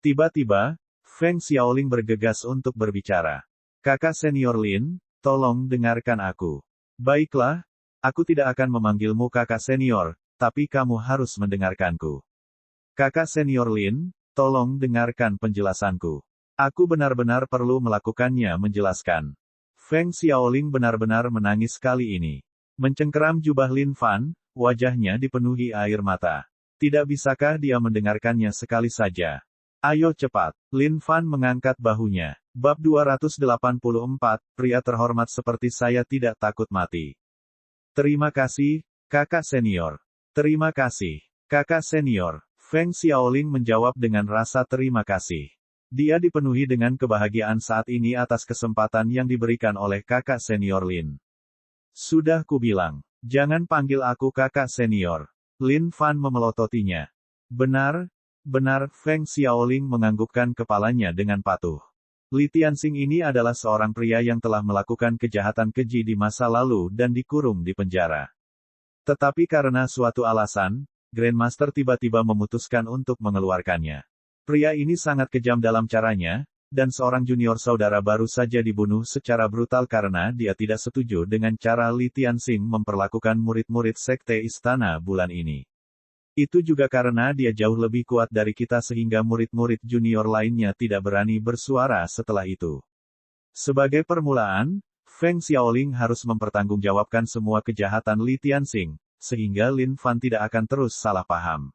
Tiba-tiba, Feng Xiaoling bergegas untuk berbicara. Kakak senior Lin, tolong dengarkan aku. Baiklah, aku tidak akan memanggilmu kakak senior, tapi kamu harus mendengarkanku. Kakak senior Lin, tolong dengarkan penjelasanku. Aku benar-benar perlu melakukannya menjelaskan. Feng Xiaoling benar-benar menangis kali ini. Mencengkeram jubah Lin Fan, wajahnya dipenuhi air mata. Tidak bisakah dia mendengarkannya sekali saja? Ayo cepat. Lin Fan mengangkat bahunya. Bab 284, pria terhormat seperti saya tidak takut mati. Terima kasih, kakak senior. Terima kasih, kakak senior. Feng Xiaoling menjawab dengan rasa terima kasih. Dia dipenuhi dengan kebahagiaan saat ini atas kesempatan yang diberikan oleh kakak senior Lin. Sudah kubilang, jangan panggil aku kakak senior. Lin Fan memelototinya. Benar, benar, Feng Xiaoling menganggukkan kepalanya dengan patuh. Li Tianxing ini adalah seorang pria yang telah melakukan kejahatan keji di masa lalu dan dikurung di penjara. Tetapi karena suatu alasan, Grandmaster tiba-tiba memutuskan untuk mengeluarkannya. Pria ini sangat kejam dalam caranya, dan seorang junior saudara baru saja dibunuh secara brutal karena dia tidak setuju dengan cara Li Tianxing memperlakukan murid-murid Sekte Istana Bulan ini. Itu juga karena dia jauh lebih kuat dari kita sehingga murid-murid junior lainnya tidak berani bersuara setelah itu. Sebagai permulaan, Feng Xiaoling harus mempertanggungjawabkan semua kejahatan Li Tianxing, sehingga Lin Fan tidak akan terus salah paham.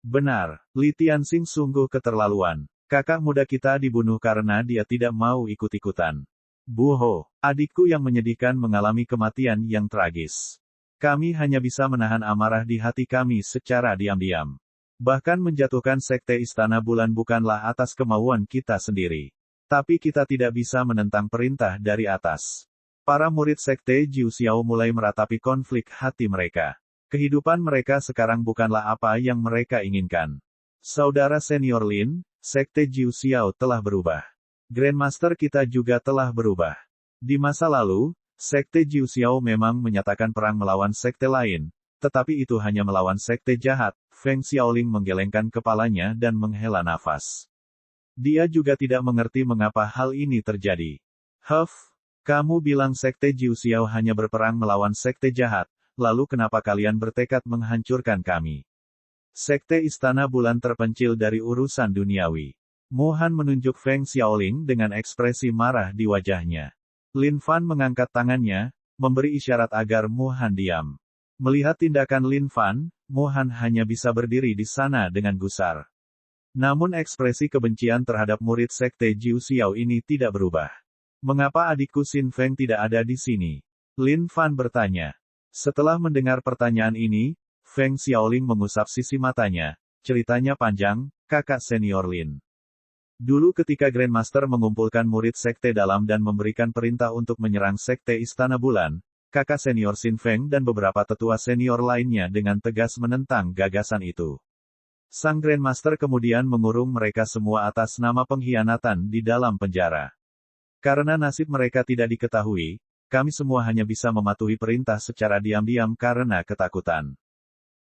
Benar, Li Tianxing sungguh keterlaluan. Kakak muda kita dibunuh karena dia tidak mau ikut-ikutan. Bu Ho, adikku yang menyedihkan mengalami kematian yang tragis. Kami hanya bisa menahan amarah di hati kami secara diam-diam. Bahkan menjatuhkan Sekte Istana Bulan bukanlah atas kemauan kita sendiri. Tapi kita tidak bisa menentang perintah dari atas. Para murid Sekte Jiu Xiao mulai meratapi konflik hati mereka. Kehidupan mereka sekarang bukanlah apa yang mereka inginkan. Saudara senior Lin, Sekte Jiu Xiao telah berubah. Grandmaster kita juga telah berubah. Di masa lalu, Sekte Jiu Xiao memang menyatakan perang melawan sekte lain, tetapi itu hanya melawan sekte jahat. Feng Xiaoling menggelengkan kepalanya dan menghela nafas. Dia juga tidak mengerti mengapa hal ini terjadi. Kamu bilang Sekte Jiu Xiao hanya berperang melawan sekte jahat. Lalu kenapa kalian bertekad menghancurkan kami? Sekte Istana Bulan terpencil dari urusan duniawi. Mo Han menunjuk Feng Xiaoling dengan ekspresi marah di wajahnya. Lin Fan mengangkat tangannya, memberi isyarat agar Mo Han diam. Melihat tindakan Lin Fan, Mo Han hanya bisa berdiri di sana dengan gusar. Namun ekspresi kebencian terhadap murid Sekte Jiu Xiao ini tidak berubah. Mengapa adikku Xin Feng tidak ada di sini? Lin Fan bertanya. Setelah mendengar pertanyaan ini, Feng Xiaoling mengusap sisi matanya. Ceritanya panjang, kakak senior Lin. Dulu ketika Grandmaster mengumpulkan murid sekte dalam dan memberikan perintah untuk menyerang Sekte Istana Bulan, kakak senior Xin Feng dan beberapa tetua senior lainnya dengan tegas menentang gagasan itu. Sang Grandmaster kemudian mengurung mereka semua atas nama pengkhianatan di dalam penjara. Karena nasib mereka tidak diketahui, kami semua hanya bisa mematuhi perintah secara diam-diam karena ketakutan.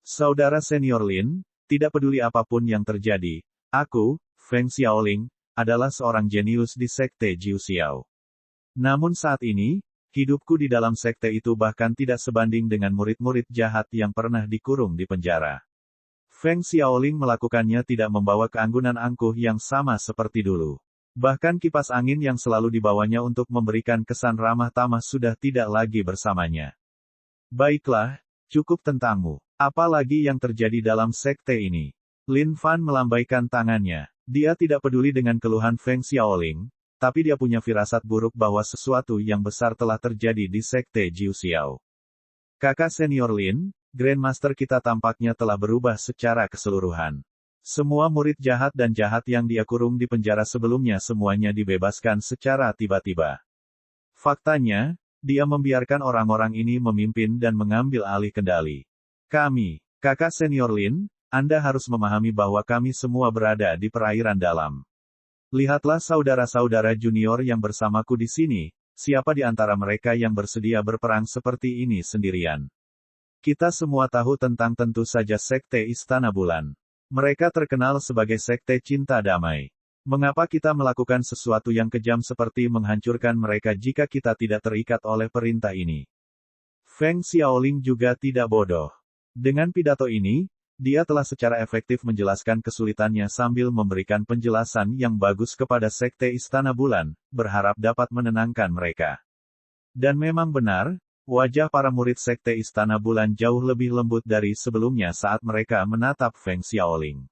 Saudara senior Lin, tidak peduli apapun yang terjadi, aku, Feng Xiaoling, adalah seorang jenius di Sekte Jiu Xiao. Namun saat ini, hidupku di dalam sekte itu bahkan tidak sebanding dengan murid-murid jahat yang pernah dikurung di penjara. Feng Xiaoling melakukannya tidak membawa keanggunan angkuh yang sama seperti dulu. Bahkan kipas angin yang selalu dibawanya untuk memberikan kesan ramah tamah sudah tidak lagi bersamanya. Baiklah, cukup tentangmu. Apa lagi yang terjadi dalam sekte ini? Lin Fan melambaikan tangannya. Dia tidak peduli dengan keluhan Feng Xiaoling, tapi dia punya firasat buruk bahwa sesuatu yang besar telah terjadi di Sekte Jiu Xiao. Kakak senior Lin, Grandmaster kita tampaknya telah berubah secara keseluruhan. Semua murid jahat dan jahat yang dia kurung di penjara sebelumnya semuanya dibebaskan secara tiba-tiba. Faktanya, dia membiarkan orang-orang ini memimpin dan mengambil alih kendali. Kami, kakak senior Lin, Anda harus memahami bahwa kami semua berada di perairan dalam. Lihatlah saudara-saudara junior yang bersamaku di sini, siapa di antara mereka yang bersedia berperang seperti ini sendirian? Kita semua tahu tentang tentu saja Sekte Istana Bulan. Mereka terkenal sebagai Sekte Cinta Damai. Mengapa kita melakukan sesuatu yang kejam seperti menghancurkan mereka jika kita tidak terikat oleh perintah ini? Feng Xiaoling juga tidak bodoh. Dengan pidato ini, dia telah secara efektif menjelaskan kesulitannya sambil memberikan penjelasan yang bagus kepada Sekte Istana Bulan, berharap dapat menenangkan mereka. Dan memang benar, wajah para murid Sekte Istana Bulan jauh lebih lembut dari sebelumnya saat mereka menatap Feng Xiaoling.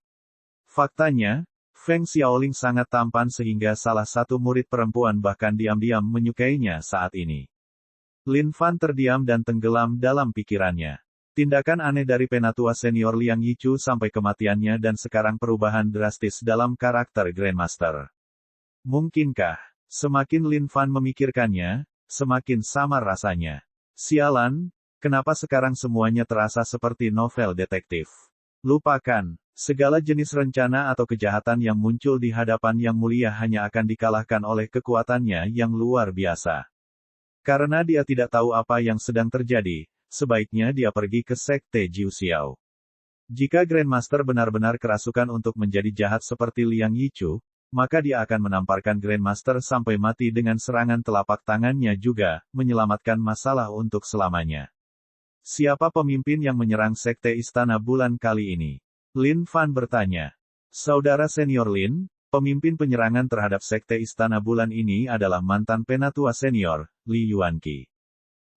Faktanya, Feng Xiaoling sangat tampan sehingga salah satu murid perempuan bahkan diam-diam menyukainya saat ini. Lin Fan terdiam dan tenggelam dalam pikirannya. Tindakan aneh dari penatua senior Liang Yichu sampai kematiannya dan sekarang perubahan drastis dalam karakter Grandmaster. Mungkinkah, semakin Lin Fan memikirkannya, semakin samar rasanya. Sialan, kenapa sekarang semuanya terasa seperti novel detektif? Lupakan, segala jenis rencana atau kejahatan yang muncul di hadapan Yang Mulia hanya akan dikalahkan oleh kekuatannya yang luar biasa. Karena dia tidak tahu apa yang sedang terjadi, sebaiknya dia pergi ke Sekte Jiu Xiao. Jika Grandmaster benar-benar kerasukan untuk menjadi jahat seperti Liang Yichu, maka dia akan menamparkan Grandmaster sampai mati dengan serangan telapak tangannya juga, menyelamatkan masalah untuk selamanya. Siapa pemimpin yang menyerang Sekte Istana Bulan kali ini? Lin Fan bertanya. Saudara senior Lin, pemimpin penyerangan terhadap Sekte Istana Bulan ini adalah mantan penatua senior, Li Yuanqi.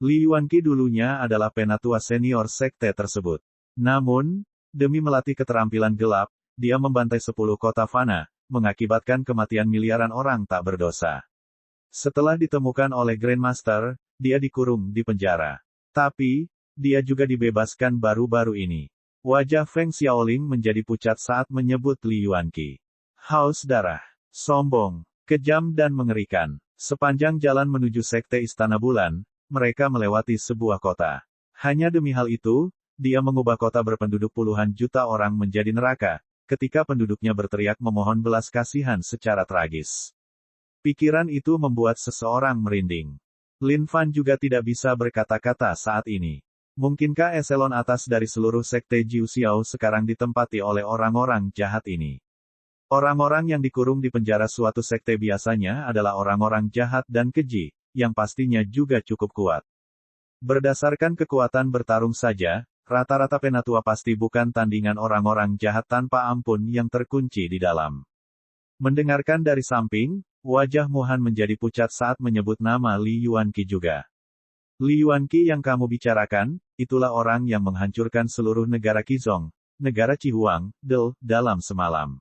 Li Yuanqi dulunya adalah penatua senior sekte tersebut. Namun, demi melatih keterampilan gelap, dia membantai 10 kota fana, mengakibatkan kematian miliaran orang tak berdosa. Setelah ditemukan oleh Grandmaster, dia dikurung di penjara. Tapi, dia juga dibebaskan baru-baru ini. Wajah Feng Xiaoling menjadi pucat saat menyebut Li Yuanqi. Haus darah, sombong, kejam dan mengerikan. Sepanjang jalan menuju Sekte Istana Bulan, mereka melewati sebuah kota. Hanya demi hal itu, dia mengubah kota berpenduduk puluhan juta orang menjadi neraka, ketika penduduknya berteriak memohon belas kasihan secara tragis. Pikiran itu membuat seseorang merinding. Lin Fan juga tidak bisa berkata-kata saat ini. Mungkinkah eselon atas dari seluruh Sekte Jiu Xiao sekarang ditempati oleh orang-orang jahat ini? Orang-orang yang dikurung di penjara suatu sekte biasanya adalah orang-orang jahat dan keji, yang pastinya juga cukup kuat. Berdasarkan kekuatan bertarung saja, rata-rata penatua pasti bukan tandingan orang-orang jahat tanpa ampun yang terkunci di dalam. Mendengarkan dari samping, wajah Mohan menjadi pucat saat menyebut nama Li Yuanqi juga. Li Yuanqi yang kamu bicarakan, itulah orang yang menghancurkan seluruh negara Qizong, negara Cihuang, dalam semalam.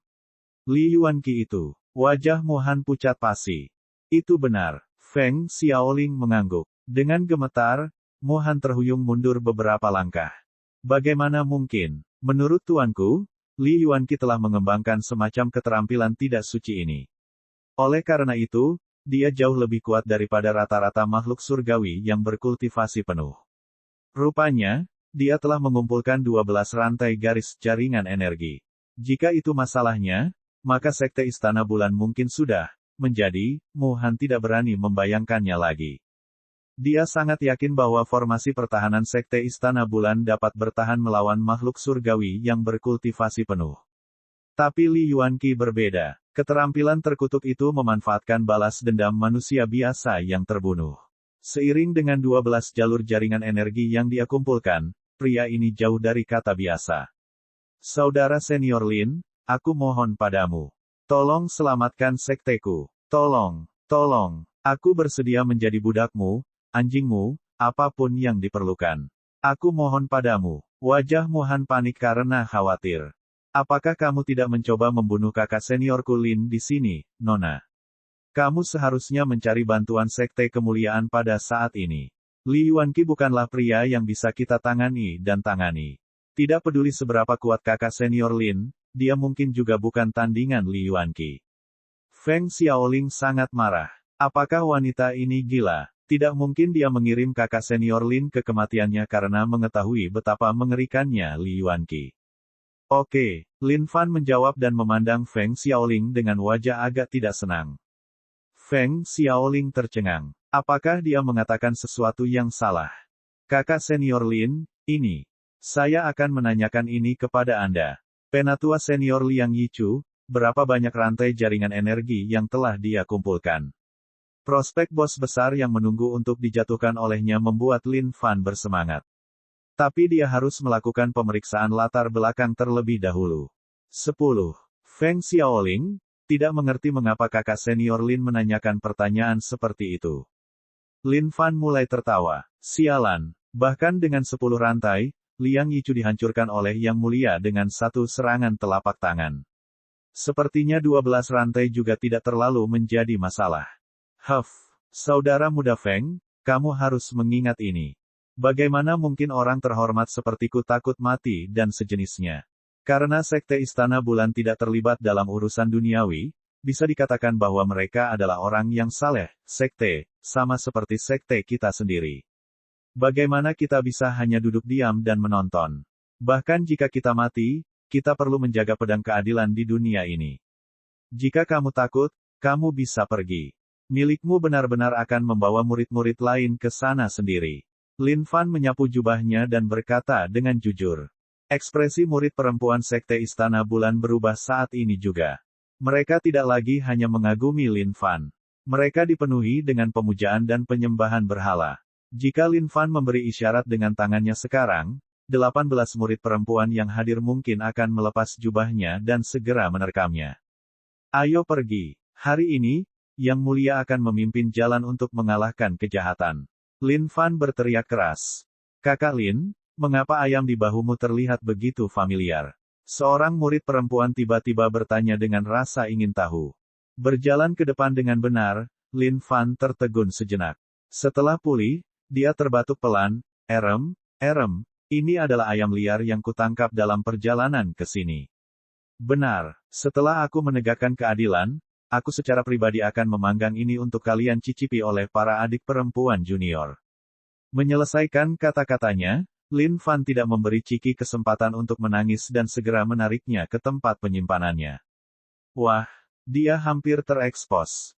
Li Yuanqi itu, wajah Mohan pucat pasi. Itu benar, Feng Xiaoling mengangguk. Dengan gemetar, Mohan terhuyung mundur beberapa langkah. Bagaimana mungkin? Menurut tuanku, Li Yuanqi telah mengembangkan semacam keterampilan tidak suci ini. Oleh karena itu, dia jauh lebih kuat daripada rata-rata makhluk surgawi yang berkultivasi penuh. Rupanya, dia telah mengumpulkan 12 rantai garis jaringan energi. Jika itu masalahnya, maka Sekte Istana Bulan mungkin sudah menjadi, Mohan tidak berani membayangkannya lagi. Dia sangat yakin bahwa formasi pertahanan Sekte Istana Bulan dapat bertahan melawan makhluk surgawi yang berkultivasi penuh. Tapi Li Yuanqi berbeda. Keterampilan terkutuk itu memanfaatkan balas dendam manusia biasa yang terbunuh. Seiring dengan 12 jalur jaringan energi yang dia kumpulkan, pria ini jauh dari kata biasa. Saudara senior Lin, aku mohon padamu. Tolong selamatkan sekteku. Tolong, aku bersedia menjadi budakmu, anjingmu, apapun yang diperlukan. Aku mohon padamu. Wajah Mohan panik karena khawatir. Apakah kamu tidak mencoba membunuh kakak seniorku Lin di sini, Nona? Kamu seharusnya mencari bantuan Sekte Kemuliaan pada saat ini. Li Yuanqi bukanlah pria yang bisa kita tangani dan tangani. Tidak peduli seberapa kuat kakak senior Lin, dia mungkin juga bukan tandingan Li Yuanqi. Feng Xiaoling sangat marah. Apakah wanita ini gila? Tidak mungkin dia mengirim kakak senior Lin ke kematiannya karena mengetahui betapa mengerikannya Li Yuanqi. Oke, Lin Fan menjawab dan memandang Feng Xiaoling dengan wajah agak tidak senang. Feng Xiaoling tercengang. Apakah dia mengatakan sesuatu yang salah? Kakak senior Lin, ini. Saya akan menanyakan ini kepada Anda. Penatua senior Liang Yichu, berapa banyak rantai jaringan energi yang telah dia kumpulkan? Prospek bos besar yang menunggu untuk dijatuhkan olehnya membuat Lin Fan bersemangat. Tapi dia harus melakukan pemeriksaan latar belakang terlebih dahulu. 10. Feng Xiaoling, tidak mengerti mengapa kakak senior Lin menanyakan pertanyaan seperti itu. Lin Fan mulai tertawa. Sialan, bahkan dengan 10 rantai, Liang Yichu dihancurkan oleh Yang Mulia dengan satu serangan telapak tangan. Sepertinya 12 rantai juga tidak terlalu menjadi masalah. Saudara muda Feng, kamu harus mengingat ini. Bagaimana mungkin orang terhormat sepertiku takut mati dan sejenisnya? Karena Sekte Istana Bulan tidak terlibat dalam urusan duniawi, bisa dikatakan bahwa mereka adalah orang yang saleh, sekte, sama seperti sekte kita sendiri. Bagaimana kita bisa hanya duduk diam dan menonton? Bahkan jika kita mati, kita perlu menjaga pedang keadilan di dunia ini. Jika kamu takut, kamu bisa pergi. Milikmu benar-benar akan membawa murid-murid lain ke sana sendiri. Lin Fan menyapu jubahnya dan berkata dengan jujur. Ekspresi murid perempuan Sekte Istana Bulan berubah saat ini juga. Mereka tidak lagi hanya mengagumi Lin Fan. Mereka dipenuhi dengan pemujaan dan penyembahan berhala. Jika Lin Fan memberi isyarat dengan tangannya sekarang, 18 murid perempuan yang hadir mungkin akan melepas jubahnya dan segera menerkamnya. Ayo pergi. Hari ini, Yang Mulia akan memimpin jalan untuk mengalahkan kejahatan. Lin Fan berteriak keras. Kakak Lin, mengapa ayam di bahumu terlihat begitu familiar? Seorang murid perempuan tiba-tiba bertanya dengan rasa ingin tahu. Berjalan ke depan dengan benar, Lin Fan tertegun sejenak. Setelah pulih, dia terbatuk pelan, Erem, ini adalah ayam liar yang kutangkap dalam perjalanan ke sini. Benar, setelah aku menegakkan keadilan, aku secara pribadi akan memanggang ini untuk kalian cicipi oleh para adik perempuan junior. Menyelesaikan kata-katanya, Lin Fan tidak memberi Ciki kesempatan untuk menangis dan segera menariknya ke tempat penyimpanannya. Wah, dia hampir terekspos.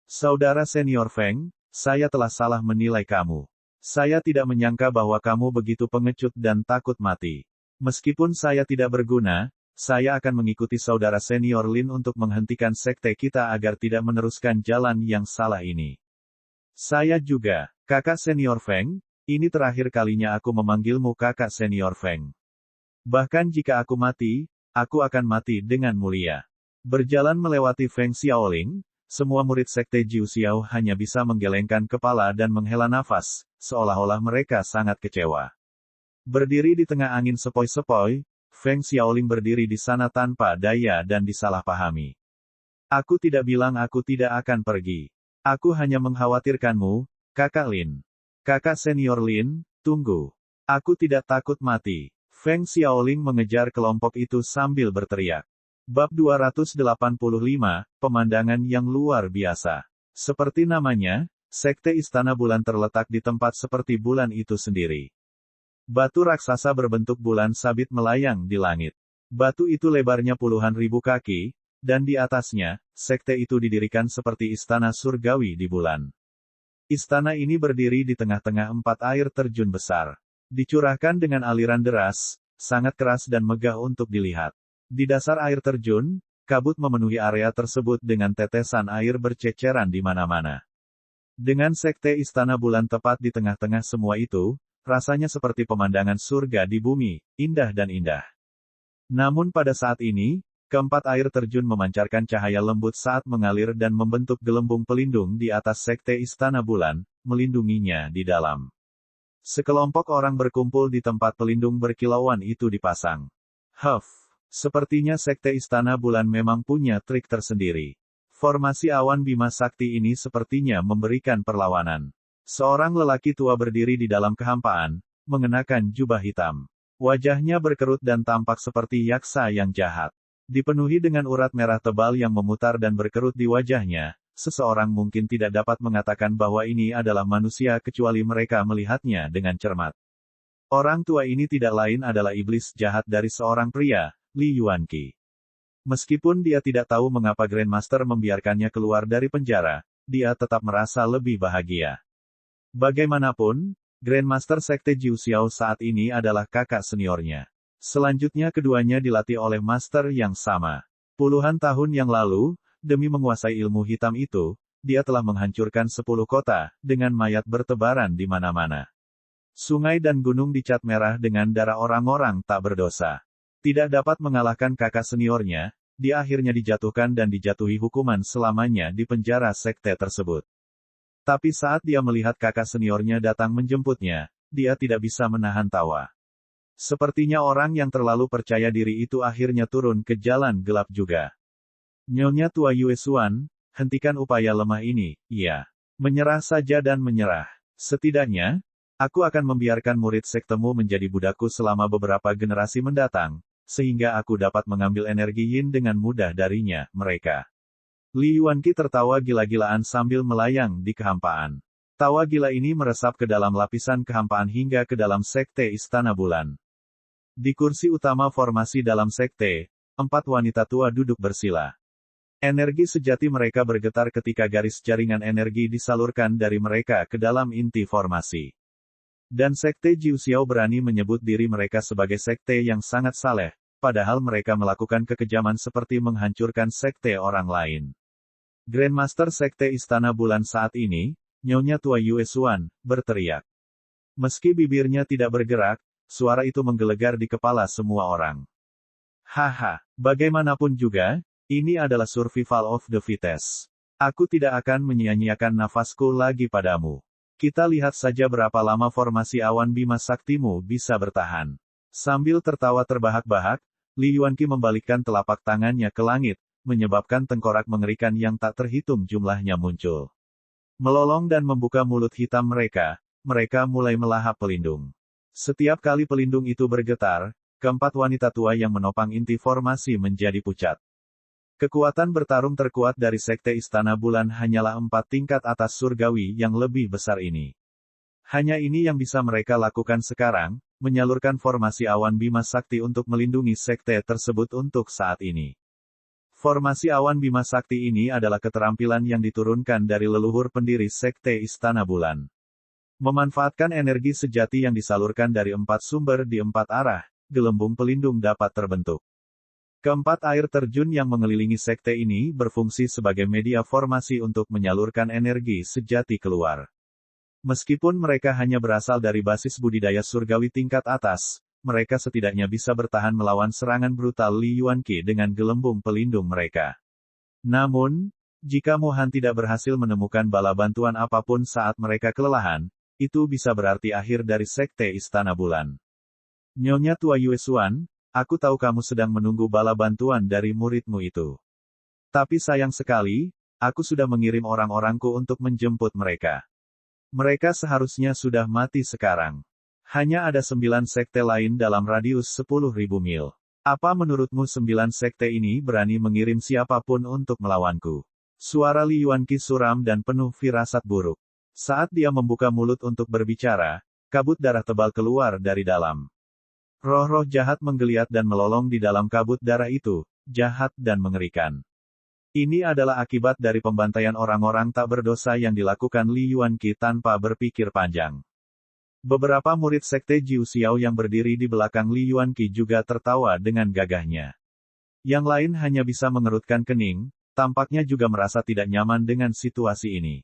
Saudara senior Feng, saya telah salah menilai kamu. Saya tidak menyangka bahwa kamu begitu pengecut dan takut mati. Meskipun saya tidak berguna, saya akan mengikuti saudara senior Lin untuk menghentikan sekte kita agar tidak meneruskan jalan yang salah ini. Saya juga, kakak senior Feng. Ini terakhir kalinya aku memanggilmu kakak senior Feng. Bahkan jika aku mati, aku akan mati dengan mulia. Berjalan melewati Feng Xiaoling, semua murid sekte Jiu Xiao hanya bisa menggelengkan kepala dan menghela nafas, seolah-olah mereka sangat kecewa. Berdiri di tengah angin sepoi-sepoi, Feng Xiaoling berdiri di sana tanpa daya dan disalahpahami. Aku tidak bilang aku tidak akan pergi. Aku hanya mengkhawatirkanmu, kakak Lin. Kakak senior Lin, tunggu. Aku tidak takut mati. Feng Xiaoling mengejar kelompok itu sambil berteriak. Bab 285, Pemandangan yang luar biasa. Seperti namanya, Sekte Istana Bulan terletak di tempat seperti bulan itu sendiri. Batu raksasa berbentuk bulan sabit melayang di langit. Batu itu lebarnya puluhan ribu kaki, dan di atasnya, sekte itu didirikan seperti istana surgawi di bulan. Istana ini berdiri di tengah-tengah 4 air terjun besar. Dicurahkan dengan aliran deras, sangat keras dan megah untuk dilihat. Di dasar air terjun, kabut memenuhi area tersebut dengan tetesan air berceceran di mana-mana. Dengan sekte Istana Bulan tepat di tengah-tengah semua itu, rasanya seperti pemandangan surga di bumi, indah dan indah. Namun pada saat ini, keempat air terjun memancarkan cahaya lembut saat mengalir dan membentuk gelembung pelindung di atas sekte Istana Bulan, melindunginya di dalam. Sekelompok orang berkumpul di tempat pelindung berkilauan itu dipasang. Sepertinya sekte Istana Bulan memang punya trik tersendiri. Formasi awan Bima Sakti ini sepertinya memberikan perlawanan. Seorang lelaki tua berdiri di dalam kehampaan, mengenakan jubah hitam. Wajahnya berkerut dan tampak seperti yaksa yang jahat. Dipenuhi dengan urat merah tebal yang memutar dan berkerut di wajahnya, seseorang mungkin tidak dapat mengatakan bahwa ini adalah manusia kecuali mereka melihatnya dengan cermat. Orang tua ini tidak lain adalah iblis jahat dari seorang pria, Li Yuanqi. Meskipun dia tidak tahu mengapa Grandmaster membiarkannya keluar dari penjara, dia tetap merasa lebih bahagia. Bagaimanapun, Grandmaster Sekte Jiu Xiao saat ini adalah kakak seniornya. Selanjutnya keduanya dilatih oleh master yang sama. Puluhan tahun yang lalu, demi menguasai ilmu hitam itu, dia telah menghancurkan 10 kota, dengan mayat bertebaran di mana-mana. Sungai dan gunung dicat merah dengan darah orang-orang tak berdosa. Tidak dapat mengalahkan kakak seniornya, dia akhirnya dijatuhkan dan dijatuhi hukuman selamanya di penjara sekte tersebut. Tapi saat dia melihat kakak seniornya datang menjemputnya, dia tidak bisa menahan tawa. Sepertinya orang yang terlalu percaya diri itu akhirnya turun ke jalan gelap juga. Nyonya tua Yue Xuan, hentikan upaya lemah ini, iya. Menyerah saja dan menyerah. Setidaknya, aku akan membiarkan murid sektemu menjadi budakku selama beberapa generasi mendatang, sehingga aku dapat mengambil energi yin dengan mudah darinya, mereka. Li Yuanqi tertawa gila-gilaan sambil melayang di kehampaan. Tawa gila ini meresap ke dalam lapisan kehampaan hingga ke dalam sekte Istana Bulan. Di kursi utama formasi dalam sekte, 4 wanita tua duduk bersila. Energi sejati mereka bergetar ketika garis jaringan energi disalurkan dari mereka ke dalam inti formasi. Dan sekte Jiu Xiao berani menyebut diri mereka sebagai sekte yang sangat saleh, padahal mereka melakukan kekejaman seperti menghancurkan sekte orang lain. Grandmaster Sekte Istana Bulan saat ini, Nyonya tua Yue Xuan, berteriak. Meski bibirnya tidak bergerak, suara itu menggelegar di kepala semua orang. Haha, bagaimanapun juga, ini adalah survival of the fittest. Aku tidak akan menyia-nyiakan nafasku lagi padamu. Kita lihat saja berapa lama formasi awan Bima Saktimu bisa bertahan. Sambil tertawa terbahak-bahak, Li Yuanqi membalikkan telapak tangannya ke langit, menyebabkan tengkorak mengerikan yang tak terhitung jumlahnya muncul. Melolong dan membuka mulut hitam mereka, mereka mulai melahap pelindung. Setiap kali pelindung itu bergetar, keempat wanita tua yang menopang inti formasi menjadi pucat. Kekuatan bertarung terkuat dari Sekte Istana Bulan hanyalah 4 tingkat atas surgawi yang lebih besar ini. Hanya ini yang bisa mereka lakukan sekarang, menyalurkan formasi awan Bima Sakti untuk melindungi sekte tersebut untuk saat ini. Formasi awan Bima Sakti ini adalah keterampilan yang diturunkan dari leluhur pendiri Sekte Istana Bulan. Memanfaatkan energi sejati yang disalurkan dari 4 sumber di 4 arah, gelembung pelindung dapat terbentuk. Keempat air terjun yang mengelilingi sekte ini berfungsi sebagai media formasi untuk menyalurkan energi sejati keluar. Meskipun mereka hanya berasal dari basis budidaya surgawi tingkat atas, mereka setidaknya bisa bertahan melawan serangan brutal Li Yuanqi dengan gelembung pelindung mereka. Namun, jika Mohan tidak berhasil menemukan bala bantuan apapun saat mereka kelelahan, itu bisa berarti akhir dari Sekte Istana Bulan. Nyonya tua Yue Xuan, aku tahu kamu sedang menunggu bala bantuan dari muridmu itu. Tapi sayang sekali, aku sudah mengirim orang-orangku untuk menjemput mereka. Mereka seharusnya sudah mati sekarang. Hanya ada 9 sekte lain dalam radius 10.000 mil. Apa menurutmu 9 sekte ini berani mengirim siapapun untuk melawanku? Suara Li Yuanqi suram dan penuh firasat buruk. Saat dia membuka mulut untuk berbicara, kabut darah tebal keluar dari dalam. Roh-roh jahat menggeliat dan melolong di dalam kabut darah itu, jahat dan mengerikan. Ini adalah akibat dari pembantaian orang-orang tak berdosa yang dilakukan Li Yuanqi tanpa berpikir panjang. Beberapa murid Sekte Jiu Xiao yang berdiri di belakang Li Yuanqi juga tertawa dengan gagahnya. Yang lain hanya bisa mengerutkan kening, tampaknya juga merasa tidak nyaman dengan situasi ini.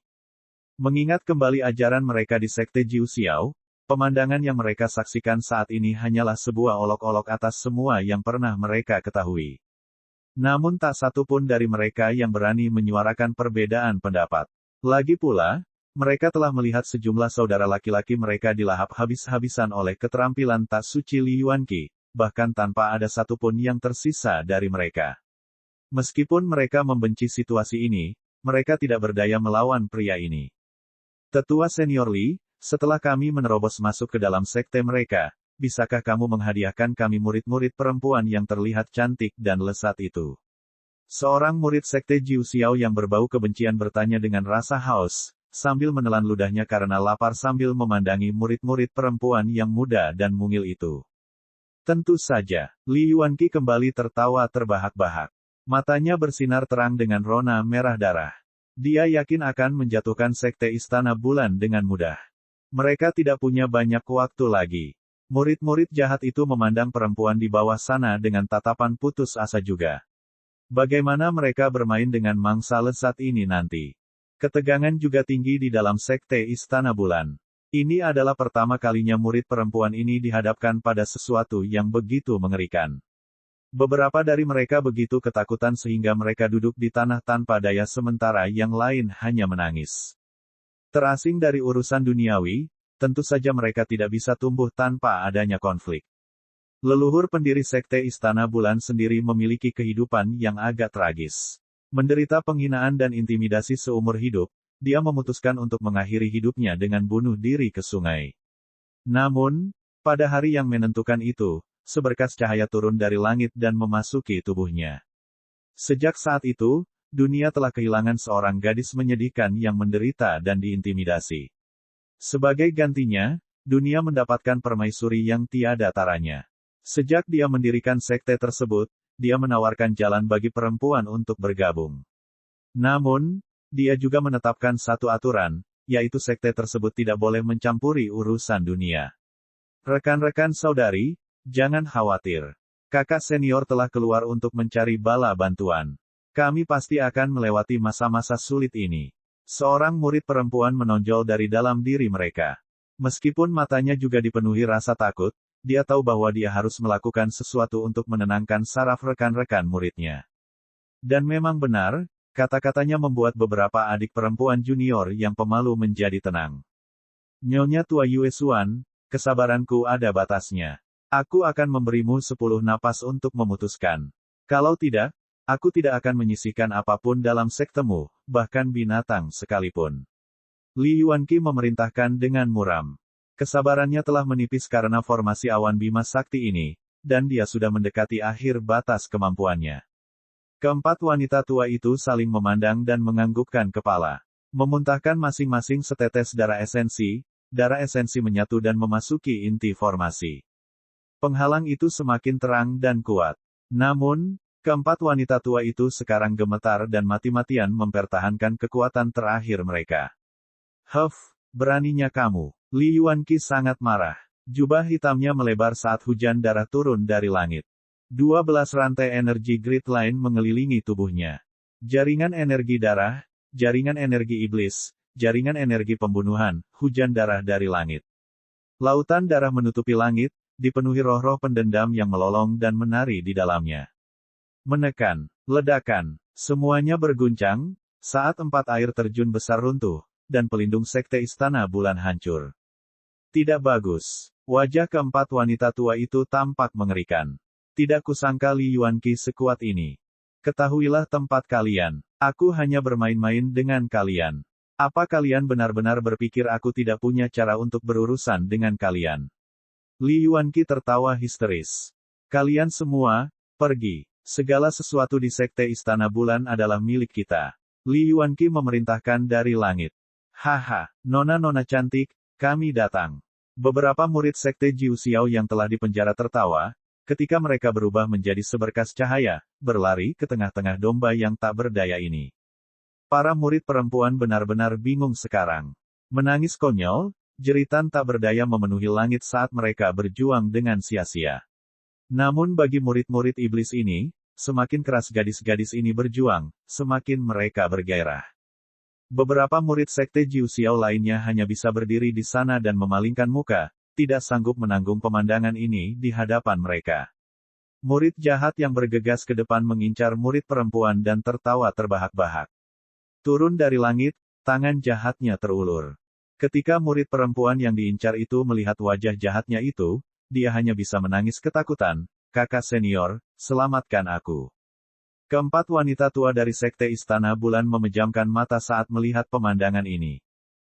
Mengingat kembali ajaran mereka di Sekte Jiu Xiao, pemandangan yang mereka saksikan saat ini hanyalah sebuah olok-olok atas semua yang pernah mereka ketahui. Namun tak satu pun dari mereka yang berani menyuarakan perbedaan pendapat. Lagi pula, mereka telah melihat sejumlah saudara laki-laki mereka dilahap habis-habisan oleh keterampilan tak suci Li Yuanqi, bahkan tanpa ada satupun yang tersisa dari mereka. Meskipun mereka membenci situasi ini, mereka tidak berdaya melawan pria ini. Tetua senior Li, setelah kami menerobos masuk ke dalam sekte mereka, bisakah kamu menghadiahkan kami murid-murid perempuan yang terlihat cantik dan lesat itu? Seorang murid sekte Jiu Xiao yang berbau kebencian bertanya dengan rasa haus, sambil menelan ludahnya karena lapar sambil memandangi murid-murid perempuan yang muda dan mungil itu. Tentu saja, Li Yuanqi kembali tertawa terbahak-bahak. Matanya bersinar terang dengan rona merah darah. Dia yakin akan menjatuhkan sekte Istana Bulan dengan mudah. Mereka tidak punya banyak waktu lagi. Murid-murid jahat itu memandang perempuan di bawah sana dengan tatapan putus asa juga. Bagaimana mereka bermain dengan mangsa lesat ini nanti? Ketegangan juga tinggi di dalam sekte Istana Bulan. Ini adalah pertama kalinya murid perempuan ini dihadapkan pada sesuatu yang begitu mengerikan. Beberapa dari mereka begitu ketakutan sehingga mereka duduk di tanah tanpa daya sementara yang lain hanya menangis. Terasing dari urusan duniawi, tentu saja mereka tidak bisa tumbuh tanpa adanya konflik. Leluhur pendiri sekte Istana Bulan sendiri memiliki kehidupan yang agak tragis. Menderita penghinaan dan intimidasi seumur hidup, dia memutuskan untuk mengakhiri hidupnya dengan bunuh diri ke sungai. Namun, pada hari yang menentukan itu, seberkas cahaya turun dari langit dan memasuki tubuhnya. Sejak saat itu, dunia telah kehilangan seorang gadis menyedihkan yang menderita dan diintimidasi. Sebagai gantinya, dunia mendapatkan permaisuri yang tiada taranya. Sejak dia mendirikan sekte tersebut, dia menawarkan jalan bagi perempuan untuk bergabung. Namun, dia juga menetapkan satu aturan, yaitu sekte tersebut tidak boleh mencampuri urusan dunia. Rekan-rekan saudari, jangan khawatir. Kakak senior telah keluar untuk mencari bala bantuan. Kami pasti akan melewati masa-masa sulit ini. Seorang murid perempuan menonjol dari dalam diri mereka. Meskipun matanya juga dipenuhi rasa takut, dia tahu bahwa dia harus melakukan sesuatu untuk menenangkan saraf rekan-rekan muridnya. Dan memang benar, kata-katanya membuat beberapa adik perempuan junior yang pemalu menjadi tenang. Nyonya Tua Yue Xuan, kesabaranku ada batasnya. Aku akan memberimu 10 napas untuk memutuskan. Kalau tidak, aku tidak akan menyisihkan apapun dalam sektemu, bahkan binatang sekalipun. Li Yuanqi memerintahkan dengan muram. Kesabarannya telah menipis karena formasi awan Bima Sakti ini, dan dia sudah mendekati akhir batas kemampuannya. Keempat wanita tua itu saling memandang dan menganggukkan kepala. Memuntahkan masing-masing setetes darah esensi menyatu dan memasuki inti formasi. Penghalang itu semakin terang dan kuat. Namun, keempat wanita tua itu sekarang gemetar dan mati-matian mempertahankan kekuatan terakhir mereka. Beraninya kamu. Li Yuanqi sangat marah. Jubah hitamnya melebar saat hujan darah turun dari langit. 12 rantai energi grid line mengelilingi tubuhnya. Jaringan energi darah, jaringan energi iblis, jaringan energi pembunuhan, hujan darah dari langit. Lautan darah menutupi langit, dipenuhi roh-roh pendendam yang melolong dan menari di dalamnya. Menekan, ledakan, semuanya berguncang, saat 4 air terjun besar runtuh, dan pelindung sekte Istana Bulan hancur. Tidak bagus. Wajah keempat wanita tua itu tampak mengerikan. Tidak kusangka Li Yuanqi sekuat ini. Ketahuilah tempat kalian. Aku hanya bermain-main dengan kalian. Apa kalian benar-benar berpikir aku tidak punya cara untuk berurusan dengan kalian? Li Yuanqi tertawa histeris. Kalian semua, pergi. Segala sesuatu di sekte Istana Bulan adalah milik kita. Li Yuanqi memerintahkan dari langit. Haha, nona-nona cantik, kami datang. Beberapa murid sekte Jiu Xiao yang telah dipenjara tertawa, ketika mereka berubah menjadi seberkas cahaya, berlari ke tengah-tengah domba yang tak berdaya ini. Para murid perempuan benar-benar bingung sekarang. Menangis konyol, jeritan tak berdaya memenuhi langit saat mereka berjuang dengan sia-sia. Namun bagi murid-murid iblis ini, semakin keras gadis-gadis ini berjuang, semakin mereka bergairah. Beberapa murid sekte Jiu Xiao lainnya hanya bisa berdiri di sana dan memalingkan muka, tidak sanggup menanggung pemandangan ini di hadapan mereka. Murid jahat yang bergegas ke depan mengincar murid perempuan dan tertawa terbahak-bahak. Turun dari langit, tangan jahatnya terulur. Ketika murid perempuan yang diincar itu melihat wajah jahatnya itu, dia hanya bisa menangis ketakutan. Kakak senior, selamatkan aku. Keempat wanita tua dari sekte Istana Bulan memejamkan mata saat melihat pemandangan ini.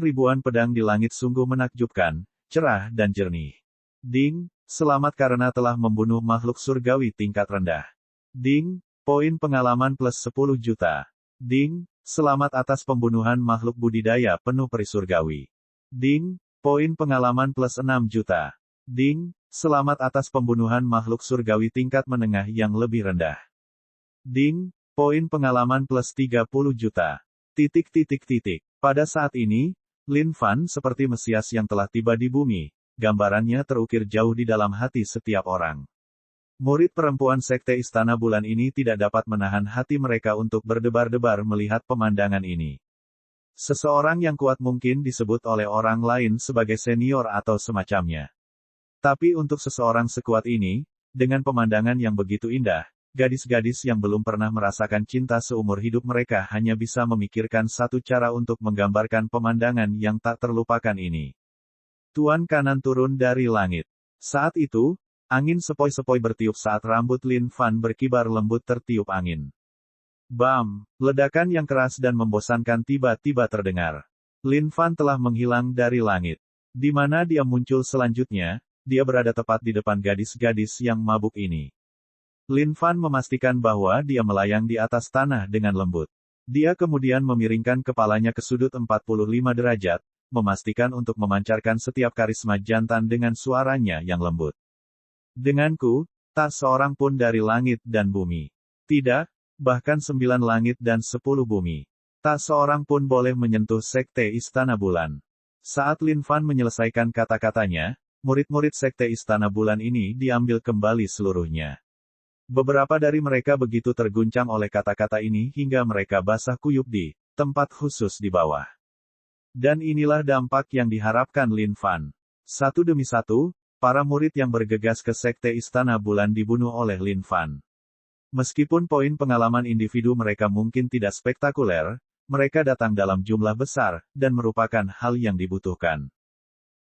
Dengan ribuan pedang di langit sungguh menakjubkan, cerah dan jernih. Ding, selamat karena telah membunuh makhluk surgawi tingkat rendah. Ding, poin pengalaman plus 10 juta. Ding, selamat atas pembunuhan makhluk budidaya penuh peri surgawi. Ding, poin pengalaman plus 6 juta. Ding, selamat atas pembunuhan makhluk surgawi tingkat menengah yang lebih rendah. Ding, poin pengalaman plus 30 juta. Pada saat ini, Lin Fan seperti Mesias yang telah tiba di bumi, gambarannya terukir jauh di dalam hati setiap orang. Murid perempuan Sekte Istana Bulan ini tidak dapat menahan hati mereka untuk berdebar-debar melihat pemandangan ini. Seseorang yang kuat mungkin disebut oleh orang lain sebagai senior atau semacamnya. Tapi untuk seseorang sekuat ini, dengan pemandangan yang begitu indah, gadis-gadis yang belum pernah merasakan cinta seumur hidup mereka hanya bisa memikirkan satu cara untuk menggambarkan pemandangan yang tak terlupakan ini. Tuan kanan turun dari langit. Saat itu, angin sepoi-sepoi bertiup saat rambut Lin Fan berkibar lembut tertiup angin. Bam! Ledakan yang keras dan membosankan tiba-tiba terdengar. Lin Fan telah menghilang dari langit. Di mana dia muncul selanjutnya, dia berada tepat di depan gadis-gadis yang mabuk ini. Lin Fan memastikan bahwa dia melayang di atas tanah dengan lembut. Dia kemudian memiringkan kepalanya ke sudut 45 derajat, memastikan untuk memancarkan setiap karisma jantan dengan suaranya yang lembut. Denganku, tak seorang pun dari langit dan bumi. Tidak, bahkan 9 langit dan 10 bumi. Tak seorang pun boleh menyentuh Sekte Istana Bulan. Saat Lin Fan menyelesaikan kata-katanya, murid-murid Sekte Istana Bulan ini diambil kembali seluruhnya. Beberapa dari mereka begitu terguncang oleh kata-kata ini hingga mereka basah kuyup di tempat khusus di bawah. Dan inilah dampak yang diharapkan Lin Fan. Satu demi satu, para murid yang bergegas ke Sekte Istana Bulan dibunuh oleh Lin Fan. Meskipun poin pengalaman individu mereka mungkin tidak spektakuler, mereka datang dalam jumlah besar, dan merupakan hal yang dibutuhkan.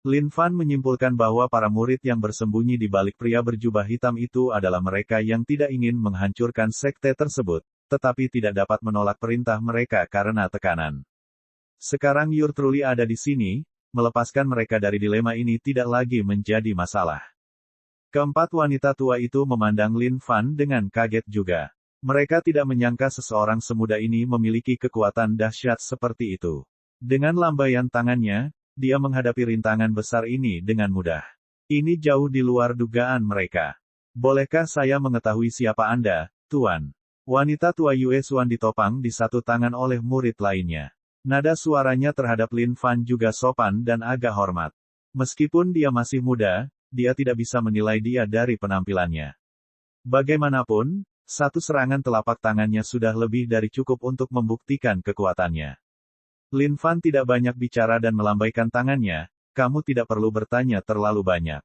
Lin Fan menyimpulkan bahwa para murid yang bersembunyi di balik pria berjubah hitam itu adalah mereka yang tidak ingin menghancurkan sekte tersebut, tetapi tidak dapat menolak perintah mereka karena tekanan. Sekarang Your Truly ada di sini, melepaskan mereka dari dilema ini tidak lagi menjadi masalah. Keempat wanita tua itu memandang Lin Fan dengan kaget juga. Mereka tidak menyangka seseorang semuda ini memiliki kekuatan dahsyat seperti itu. Dengan lambaian tangannya, dia menghadapi rintangan besar ini dengan mudah. Ini jauh di luar dugaan mereka. Bolehkah saya mengetahui siapa Anda, Tuan? Wanita tua Yue Xuan ditopang di satu tangan oleh murid lainnya. Nada suaranya terhadap Lin Fan juga sopan dan agak hormat. Meskipun dia masih muda, dia tidak bisa menilai dia dari penampilannya. Bagaimanapun, satu serangan telapak tangannya sudah lebih dari cukup untuk membuktikan kekuatannya. Lin Fan tidak banyak bicara dan melambaikan tangannya, kamu tidak perlu bertanya terlalu banyak.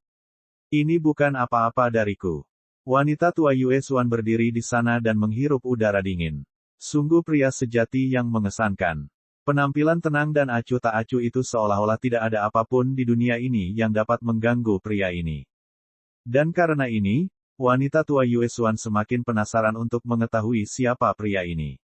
Ini bukan apa-apa dariku. Wanita tua Yue Xuan berdiri di sana dan menghirup udara dingin. Sungguh pria sejati yang mengesankan. Penampilan tenang dan acuh tak acuh itu seolah-olah tidak ada apapun di dunia ini yang dapat mengganggu pria ini. Dan karena ini, wanita tua Yue Xuan semakin penasaran untuk mengetahui siapa pria ini.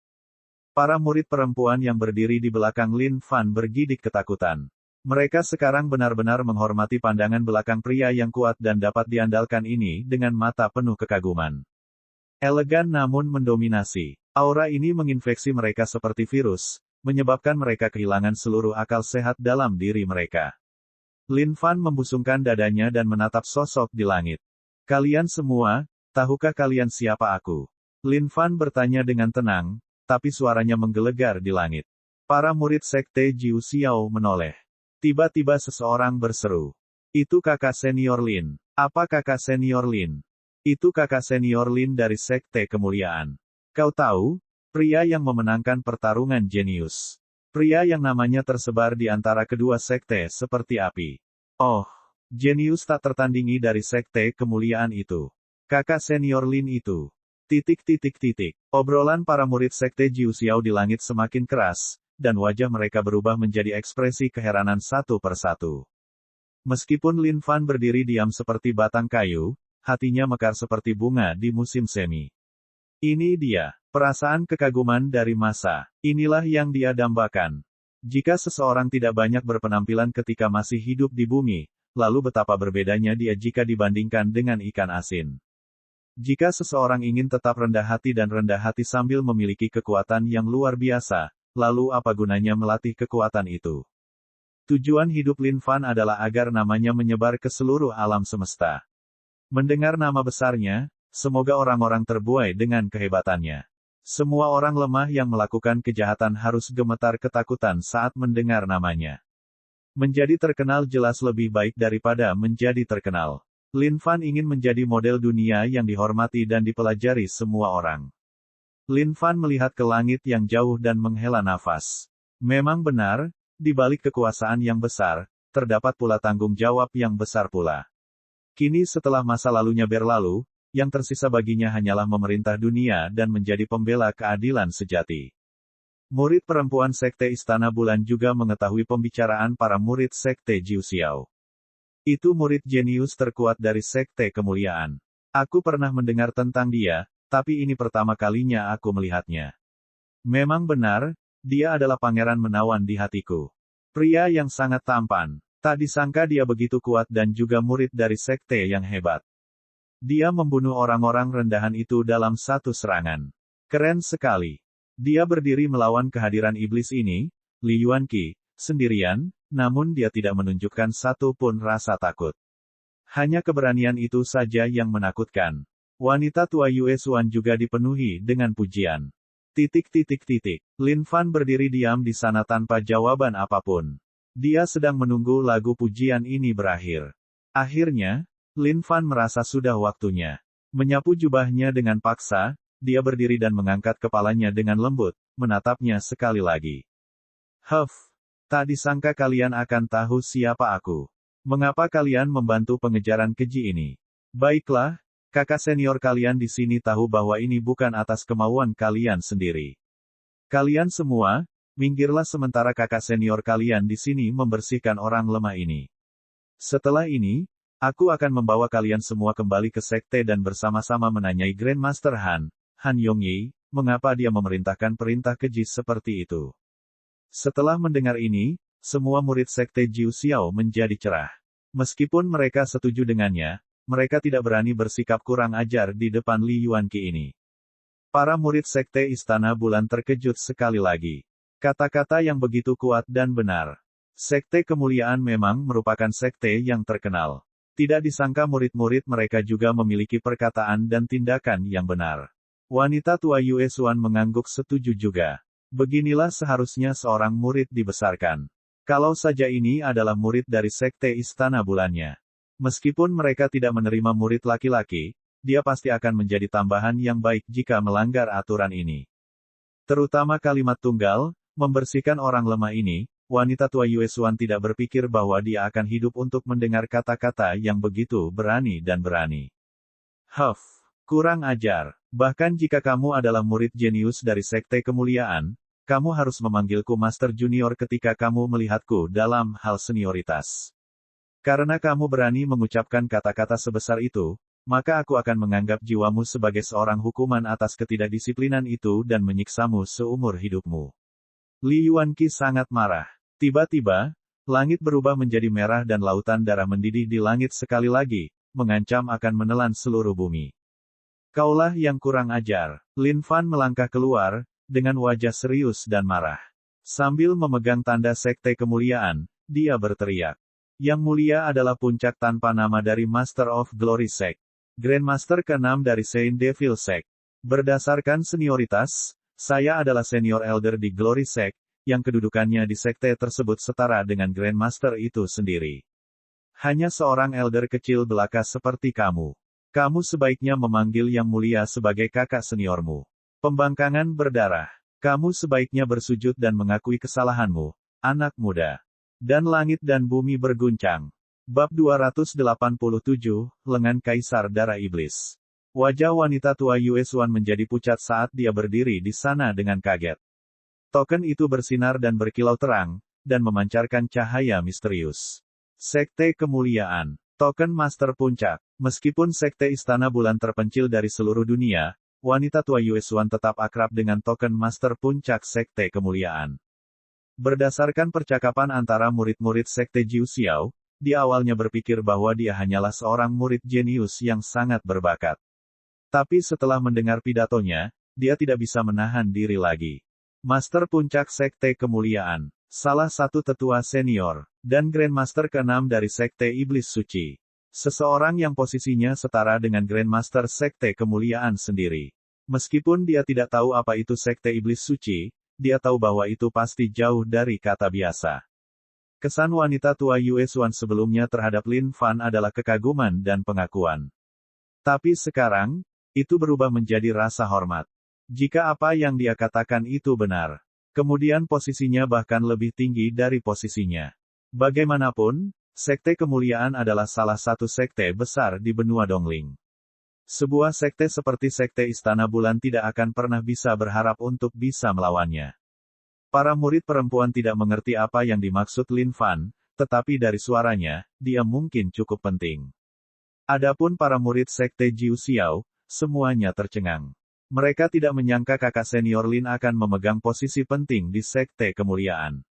Para murid perempuan yang berdiri di belakang Lin Fan bergidik ketakutan. Mereka sekarang benar-benar menghormati pandangan belakang pria yang kuat dan dapat diandalkan ini dengan mata penuh kekaguman. Elegan namun mendominasi. Aura ini menginfeksi mereka seperti virus, menyebabkan mereka kehilangan seluruh akal sehat dalam diri mereka. Lin Fan membusungkan dadanya dan menatap sosok di langit. Kalian semua, tahukah kalian siapa aku? Lin Fan bertanya dengan tenang, tapi suaranya menggelegar di langit. Para murid sekte Jiu Xiao menoleh. Tiba-tiba seseorang berseru. Itu kakak senior Lin. Apa kakak senior Lin? Itu kakak senior Lin dari sekte kemuliaan. Kau tahu? Pria yang memenangkan pertarungan jenius. Pria yang namanya tersebar di antara kedua sekte seperti api. Oh, jenius tak tertandingi dari sekte kemuliaan itu. Kakak senior Lin itu. Obrolan para murid sekte Jiu Xiao di langit semakin keras, dan wajah mereka berubah menjadi ekspresi keheranan satu persatu. Meskipun Lin Fan berdiri diam seperti batang kayu, hatinya mekar seperti bunga di musim semi. Ini dia, perasaan kekaguman dari masa. Inilah yang dia dambakan. Jika seseorang tidak banyak berpenampilan ketika masih hidup di bumi, lalu betapa berbedanya dia jika dibandingkan dengan ikan asin. Jika seseorang ingin tetap rendah hati dan rendah hati sambil memiliki kekuatan yang luar biasa, lalu apa gunanya melatih kekuatan itu? Tujuan hidup Lin Fan adalah agar namanya menyebar ke seluruh alam semesta. Mendengar nama besarnya, semoga orang-orang terbuai dengan kehebatannya. Semua orang lemah yang melakukan kejahatan harus gemetar ketakutan saat mendengar namanya. Menjadi terkenal jelas lebih baik daripada menjadi terkenal. Lin Fan ingin menjadi model dunia yang dihormati dan dipelajari semua orang. Lin Fan melihat ke langit yang jauh dan menghela nafas. Memang benar, di balik kekuasaan yang besar, terdapat pula tanggung jawab yang besar pula. Kini setelah masa lalunya berlalu, yang tersisa baginya hanyalah memerintah dunia dan menjadi pembela keadilan sejati. Murid perempuan Sekte Istana Bulan juga mengetahui pembicaraan para murid Sekte Jiu Xiao. Itu murid jenius terkuat dari Sekte Kemuliaan. Aku pernah mendengar tentang dia, tapi ini pertama kalinya aku melihatnya. Memang benar, dia adalah pangeran menawan di hatiku. Pria yang sangat tampan. Tak disangka dia begitu kuat dan juga murid dari sekte yang hebat. Dia membunuh orang-orang rendahan itu dalam satu serangan. Keren sekali. Dia berdiri melawan kehadiran iblis ini, Li Yuanqi, sendirian, namun dia tidak menunjukkan satu pun rasa takut. Hanya keberanian itu saja yang menakutkan. Wanita tua Yue Xuan juga dipenuhi dengan pujian. Lin Fan berdiri diam di sana tanpa jawaban apapun. Dia sedang menunggu lagu pujian ini berakhir. Akhirnya, Lin Fan merasa sudah waktunya. Menyapu jubahnya dengan paksa, dia berdiri dan mengangkat kepalanya dengan lembut, menatapnya sekali lagi. Huff, tak disangka kalian akan tahu siapa aku. Mengapa kalian membantu pengejaran keji ini? Baiklah, kakak senior kalian di sini tahu bahwa ini bukan atas kemauan kalian sendiri. Kalian semua, minggirlah sementara kakak senior kalian di sini membersihkan orang lemah ini. Setelah ini, aku akan membawa kalian semua kembali ke sekte dan bersama-sama menanyai Grandmaster Han Yongyi, mengapa dia memerintahkan perintah keji seperti itu. Setelah mendengar ini, semua murid Sekte Jiu Xiao menjadi cerah. Meskipun mereka setuju dengannya, mereka tidak berani bersikap kurang ajar di depan Li Yuanqi ini. Para murid Sekte Istana Bulan terkejut sekali lagi. Kata-kata yang begitu kuat dan benar. Sekte Kemuliaan memang merupakan sekte yang terkenal. Tidak disangka murid-murid mereka juga memiliki perkataan dan tindakan yang benar. Wanita tua Yue Xuan mengangguk setuju juga. Beginilah seharusnya seorang murid dibesarkan. Kalau saja ini adalah murid dari Sekte Istana Bulannya. Meskipun mereka tidak menerima murid laki-laki, dia pasti akan menjadi tambahan yang baik jika melanggar aturan ini. Terutama kalimat tunggal, membersihkan orang lemah ini, wanita tua Yue Xuan tidak berpikir bahwa dia akan hidup untuk mendengar kata-kata yang begitu berani dan berani. Kurang ajar. Bahkan jika kamu adalah murid jenius dari Sekte Kemuliaan, kamu harus memanggilku Master Junior ketika kamu melihatku dalam hal senioritas. Karena kamu berani mengucapkan kata-kata sebesar itu, maka aku akan menganggap jiwamu sebagai seorang hukuman atas ketidakdisiplinan itu dan menyiksamu seumur hidupmu. Li Yuanqi sangat marah. Tiba-tiba, langit berubah menjadi merah dan lautan darah mendidih di langit sekali lagi, mengancam akan menelan seluruh bumi. Kaulah yang kurang ajar. Lin Fan melangkah keluar, dengan wajah serius dan marah. Sambil memegang tanda Sekte Kemuliaan, dia berteriak. Yang mulia adalah puncak tanpa nama dari Master of Glory Sect. Grandmaster ke-6 dari Saint Devil Sect. Berdasarkan senioritas, saya adalah senior elder di Glory Sect, yang kedudukannya di sekte tersebut setara dengan Grandmaster itu sendiri. Hanya seorang elder kecil belaka seperti kamu. Kamu sebaiknya memanggil Yang Mulia sebagai kakak seniormu. Pembangkangan berdarah. Kamu sebaiknya bersujud dan mengakui kesalahanmu, anak muda. Dan langit dan bumi berguncang. Bab 287, Lengan Kaisar Darah Iblis. Wajah wanita tua Yue Xuan menjadi pucat saat dia berdiri di sana dengan kaget. Token itu bersinar dan berkilau terang, dan memancarkan cahaya misterius. Sekte Kemuliaan. Token Master Puncak. Meskipun Sekte Istana Bulan terpencil dari seluruh dunia, wanita tua Yue Xuan tetap akrab dengan token Master Puncak Sekte Kemuliaan. Berdasarkan percakapan antara murid-murid Sekte Jiu Xiao, dia awalnya berpikir bahwa dia hanyalah seorang murid jenius yang sangat berbakat. Tapi setelah mendengar pidatonya, dia tidak bisa menahan diri lagi. Master Puncak Sekte Kemuliaan, salah satu tetua senior, dan Grandmaster ke-6 dari Sekte Iblis Suci. Seseorang yang posisinya setara dengan Grandmaster Sekte Kemuliaan sendiri. Meskipun dia tidak tahu apa itu Sekte Iblis Suci, dia tahu bahwa itu pasti jauh dari kata biasa. Kesan wanita tua Yue Xuan sebelumnya terhadap Lin Fan adalah kekaguman dan pengakuan. Tapi sekarang, itu berubah menjadi rasa hormat. Jika apa yang dia katakan itu benar, kemudian posisinya bahkan lebih tinggi dari posisinya. Bagaimanapun, Sekte Kemuliaan adalah salah satu sekte besar di benua Dongling. Sebuah sekte seperti Sekte Istana Bulan tidak akan pernah bisa berharap untuk bisa melawannya. Para murid perempuan tidak mengerti apa yang dimaksud Lin Fan, tetapi dari suaranya, dia mungkin cukup penting. Adapun para murid Sekte Jiu Xiao, semuanya tercengang. Mereka tidak menyangka kakak senior Lin akan memegang posisi penting di Sekte Kemuliaan.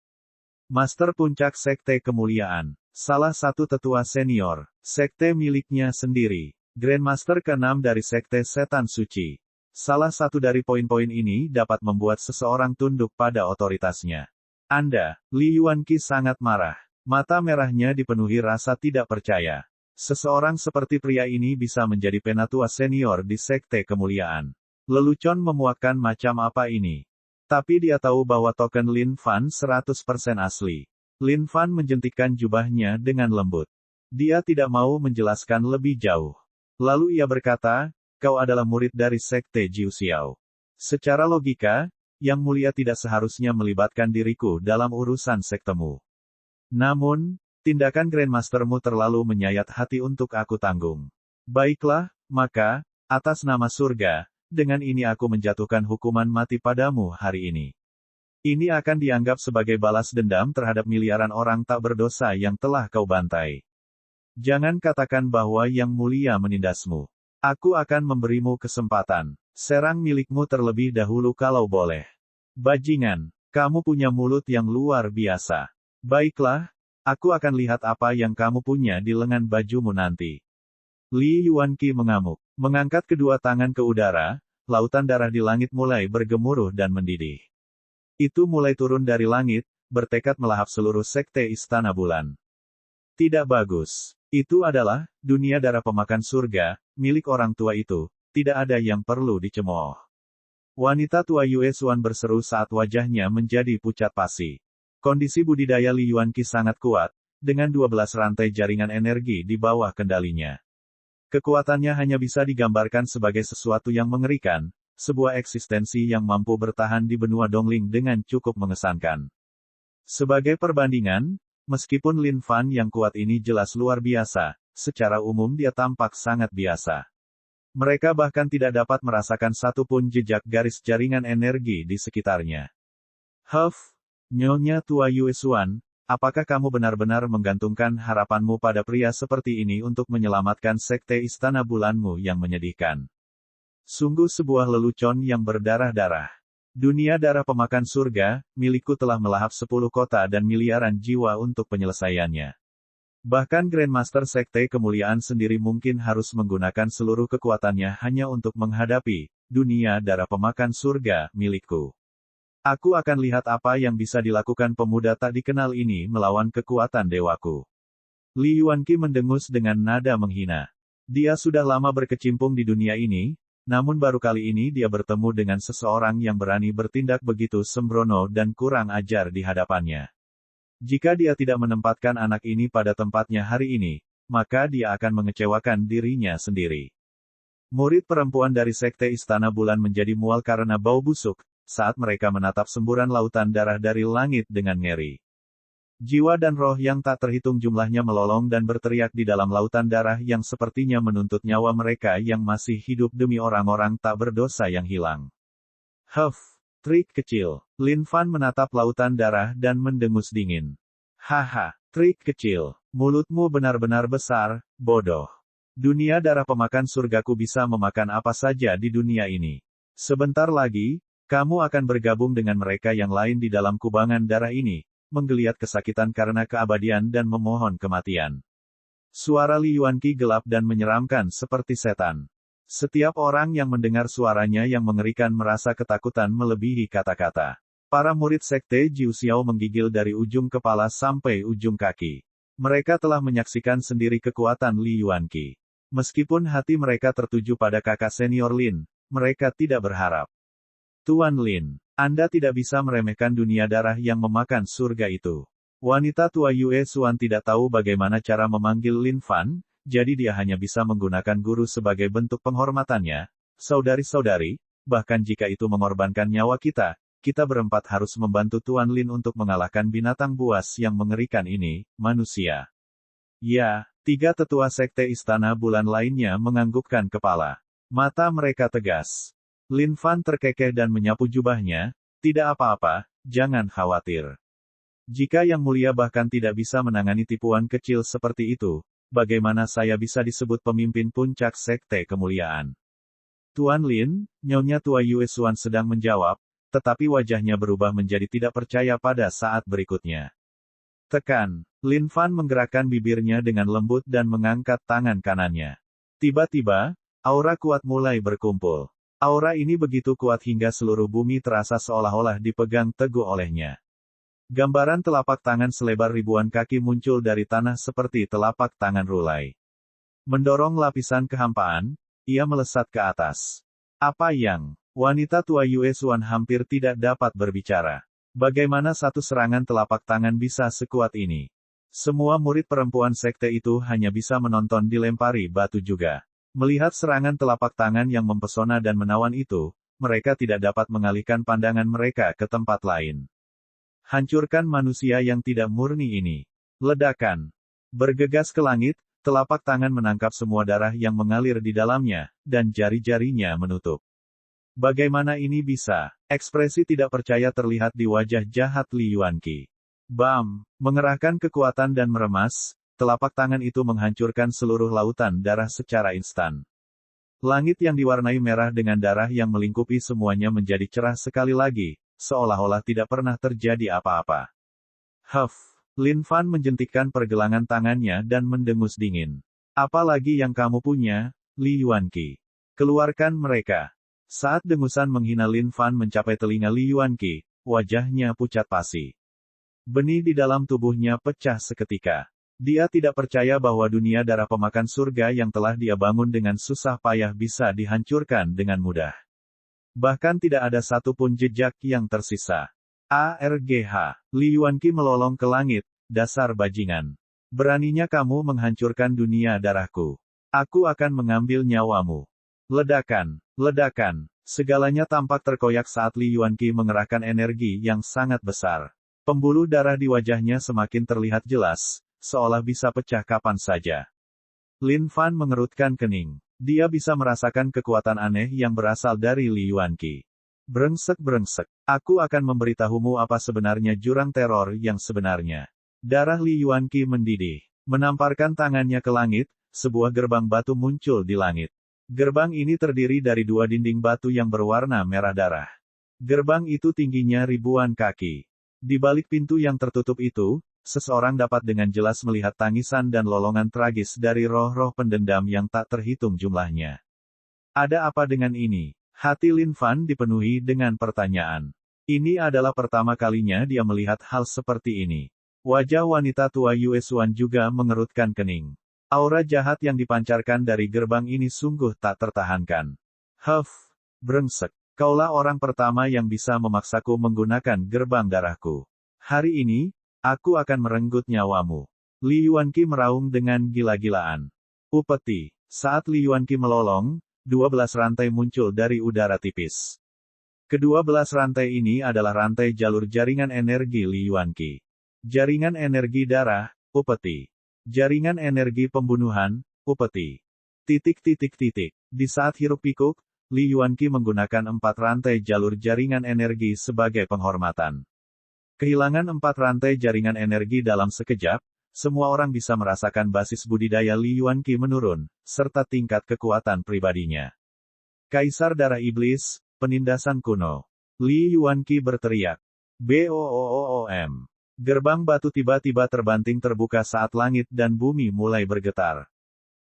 Master Puncak Sekte Kemuliaan. Salah satu tetua senior, sekte miliknya sendiri, Grandmaster ke-6 dari Sekte Setan Suci. Salah satu dari poin-poin ini dapat membuat seseorang tunduk pada otoritasnya. Anda, Li Yuanqi sangat marah. Mata merahnya dipenuhi rasa tidak percaya. Seseorang seperti pria ini bisa menjadi penatua senior di Sekte Kemuliaan. Lelucon memuakkan macam apa ini? Tapi dia tahu bahwa token Lin Fan 100% asli. Lin Fan menjentikkan jubahnya dengan lembut. Dia tidak mau menjelaskan lebih jauh. Lalu ia berkata, kau adalah murid dari Sekte Jiu Xiao. Secara logika, Yang Mulia tidak seharusnya melibatkan diriku dalam urusan sektemu. Namun, tindakan Grandmastermu terlalu menyayat hati untuk aku tanggung. Baiklah, maka, atas nama surga, dengan ini aku menjatuhkan hukuman mati padamu hari ini. Ini akan dianggap sebagai balas dendam terhadap miliaran orang tak berdosa yang telah kau bantai. Jangan katakan bahwa Yang Mulia menindasmu. Aku akan memberimu kesempatan. Serang milikmu terlebih dahulu kalau boleh. Bajingan, kamu punya mulut yang luar biasa. Baiklah, aku akan lihat apa yang kamu punya di lengan bajumu nanti. Li Yuanqi mengamuk. Mengangkat kedua tangan ke udara, lautan darah di langit mulai bergemuruh dan mendidih. Itu mulai turun dari langit, bertekad melahap seluruh sekte Istana Bulan. Tidak bagus. Itu adalah dunia darah pemakan surga, milik orang tua itu. Tidak ada yang perlu dicemooh. Wanita tua Yue Xuan berseru saat wajahnya menjadi pucat pasi. Kondisi budidaya Li Yuanqi sangat kuat, dengan 12 rantai jaringan energi di bawah kendalinya. Kekuatannya hanya bisa digambarkan sebagai sesuatu yang mengerikan, sebuah eksistensi yang mampu bertahan di benua Dongling dengan cukup mengesankan. Sebagai perbandingan, meskipun Lin Fan yang kuat ini jelas luar biasa, secara umum dia tampak sangat biasa. Mereka bahkan tidak dapat merasakan satupun jejak garis jaringan energi di sekitarnya. Nyonya tua Yue Xuan, apakah kamu benar-benar menggantungkan harapanmu pada pria seperti ini untuk menyelamatkan sekte Istana Bulanmu yang menyedihkan? Sungguh sebuah lelucon yang berdarah-darah. Dunia darah pemakan surga, milikku telah melahap 10 kota dan miliaran jiwa untuk penyelesaiannya. Bahkan Grandmaster Sekte Kemuliaan sendiri mungkin harus menggunakan seluruh kekuatannya hanya untuk menghadapi dunia darah pemakan surga, milikku. Aku akan lihat apa yang bisa dilakukan pemuda tak dikenal ini melawan kekuatan dewaku. Li Yuanqi mendengus dengan nada menghina. Dia sudah lama berkecimpung di dunia ini, namun baru kali ini dia bertemu dengan seseorang yang berani bertindak begitu sembrono dan kurang ajar di hadapannya. Jika dia tidak menempatkan anak ini pada tempatnya hari ini, maka dia akan mengecewakan dirinya sendiri. Murid perempuan dari Sekte Istana Bulan menjadi mual karena bau busuk, saat mereka menatap semburan lautan darah dari langit dengan ngeri. Jiwa dan roh yang tak terhitung jumlahnya melolong dan berteriak di dalam lautan darah yang sepertinya menuntut nyawa mereka yang masih hidup demi orang-orang tak berdosa yang hilang. Trik kecil. Lin Fan menatap lautan darah dan mendengus dingin. Haha, trik kecil. Mulutmu benar-benar besar, bodoh. Dunia darah pemakan surgaku bisa memakan apa saja di dunia ini. Sebentar lagi, kamu akan bergabung dengan mereka yang lain di dalam kubangan darah ini, menggeliat kesakitan karena keabadian dan memohon kematian. Suara Li Yuanqi gelap dan menyeramkan seperti setan. Setiap orang yang mendengar suaranya yang mengerikan merasa ketakutan melebihi kata-kata. Para murid Sekte Jiu Xiao menggigil dari ujung kepala sampai ujung kaki. Mereka telah menyaksikan sendiri kekuatan Li Yuanqi. Meskipun hati mereka tertuju pada kakak senior Lin, mereka tidak berharap. Tuan Lin, Anda tidak bisa meremehkan dunia darah yang memakan surga itu. Wanita tua Yue Xuan tidak tahu bagaimana cara memanggil Lin Fan, jadi dia hanya bisa menggunakan guru sebagai bentuk penghormatannya. Saudari-saudari, bahkan jika itu mengorbankan nyawa kita, kita berempat harus membantu Tuan Lin untuk mengalahkan binatang buas yang mengerikan ini, manusia. Ya, 3 tetua Sekte Istana Bulan lainnya menganggukkan kepala. Mata mereka tegas. Lin Fan terkekeh dan menyapu jubahnya, tidak apa-apa, jangan khawatir. Jika Yang Mulia bahkan tidak bisa menangani tipuan kecil seperti itu, bagaimana saya bisa disebut pemimpin puncak Sekte Kemuliaan? Tuan Lin, Nyonya tua Yue Xuan sedang menjawab, tetapi wajahnya berubah menjadi tidak percaya pada saat berikutnya. Tekan. Lin Fan menggerakkan bibirnya dengan lembut dan mengangkat tangan kanannya. Tiba-tiba, aura kuat mulai berkumpul. Aura ini begitu kuat hingga seluruh bumi terasa seolah-olah dipegang teguh olehnya. Gambaran telapak tangan selebar ribuan kaki muncul dari tanah seperti telapak tangan rulai. Mendorong lapisan kehampaan, ia melesat ke atas. Apa yang? Wanita tua Yue Xuan hampir tidak dapat berbicara. Bagaimana satu serangan telapak tangan bisa sekuat ini? Semua murid perempuan sekte itu hanya bisa menonton dilempari batu juga. Melihat serangan telapak tangan yang mempesona dan menawan itu, mereka tidak dapat mengalihkan pandangan mereka ke tempat lain. Hancurkan manusia yang tidak murni ini. Ledakan. Bergegas ke langit, telapak tangan menangkap semua darah yang mengalir di dalamnya, dan jari-jarinya menutup. Bagaimana ini bisa? Ekspresi tidak percaya terlihat di wajah jahat Li Yuanqi. Bam! Mengerahkan kekuatan dan meremas, telapak tangan itu menghancurkan seluruh lautan darah secara instan. Langit yang diwarnai merah dengan darah yang melingkupi semuanya menjadi cerah sekali lagi, seolah-olah tidak pernah terjadi apa-apa. Lin Fan menjentikkan pergelangan tangannya dan mendengus dingin. Apa lagi yang kamu punya, Li Yuanqi? Keluarkan mereka. Saat dengusan menghina Lin Fan mencapai telinga Li Yuanqi, wajahnya pucat pasi. Benih di dalam tubuhnya pecah seketika. Dia tidak percaya bahwa dunia darah pemakan surga yang telah dia bangun dengan susah payah bisa dihancurkan dengan mudah. Bahkan tidak ada satupun jejak yang tersisa. ARGH. Li Yuanqi melolong ke langit, dasar bajingan. Beraninya kamu menghancurkan dunia darahku. Aku akan mengambil nyawamu. Ledakan, ledakan. Segalanya tampak terkoyak saat Li Yuanqi mengerahkan energi yang sangat besar. Pembuluh darah di wajahnya semakin terlihat jelas, seolah bisa pecah kapan saja. Lin Fan mengerutkan kening. Dia bisa merasakan kekuatan aneh yang berasal dari Li Yuanqi. Brengsek-brengsek. Aku akan memberitahumu apa sebenarnya jurang teror yang sebenarnya. Darah Li Yuanqi mendidih. Menamparkan tangannya ke langit, sebuah gerbang batu muncul di langit. Gerbang ini terdiri dari dua dinding batu yang berwarna merah darah. Gerbang itu tingginya ribuan kaki. Di balik pintu yang tertutup itu, seseorang dapat dengan jelas melihat tangisan dan lolongan tragis dari roh-roh pendendam yang tak terhitung jumlahnya. Ada apa dengan ini? Hati Lin Fan dipenuhi dengan pertanyaan. Ini adalah pertama kalinya dia melihat hal seperti ini. Wajah wanita tua Yue Xuan juga mengerutkan kening. Aura jahat yang dipancarkan dari gerbang ini sungguh tak tertahankan. Huff, brengsek. Kaulah orang pertama yang bisa memaksaku menggunakan gerbang darahku. Hari ini, aku akan merenggut nyawamu. Li Yuanqi meraung dengan gila-gilaan. Upeti. Saat Li Yuanqi melolong, 12 rantai muncul dari udara tipis. Kedua belas rantai ini adalah rantai jalur jaringan energi Li Yuanqi. Jaringan energi darah, upeti. Jaringan energi pembunuhan, upeti. Titik. Di saat hiruk-pikuk, Li Yuanqi menggunakan 4 rantai jalur jaringan energi sebagai penghormatan. Kehilangan 4 rantai jaringan energi dalam sekejap, semua orang bisa merasakan basis budidaya Li Yuanqi menurun, serta tingkat kekuatan pribadinya. Kaisar Darah Iblis, penindasan kuno. Li Yuanqi berteriak. BOOOM. Gerbang batu tiba-tiba terbanting terbuka saat langit dan bumi mulai bergetar.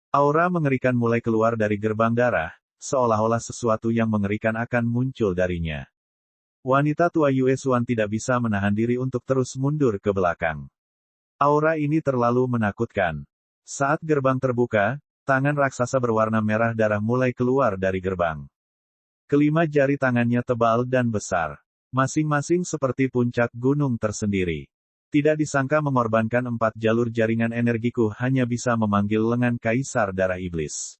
Aura mengerikan mulai keluar dari gerbang darah, seolah-olah sesuatu yang mengerikan akan muncul darinya. Wanita tua Yue Xuan tidak bisa menahan diri untuk terus mundur ke belakang. Aura ini terlalu menakutkan. Saat gerbang terbuka, tangan raksasa berwarna merah darah mulai keluar dari gerbang. Kelima jari tangannya tebal dan besar. Masing-masing seperti puncak gunung tersendiri. Tidak disangka mengorbankan 4 jalur jaringan energiku hanya bisa memanggil lengan Kaisar Darah Iblis.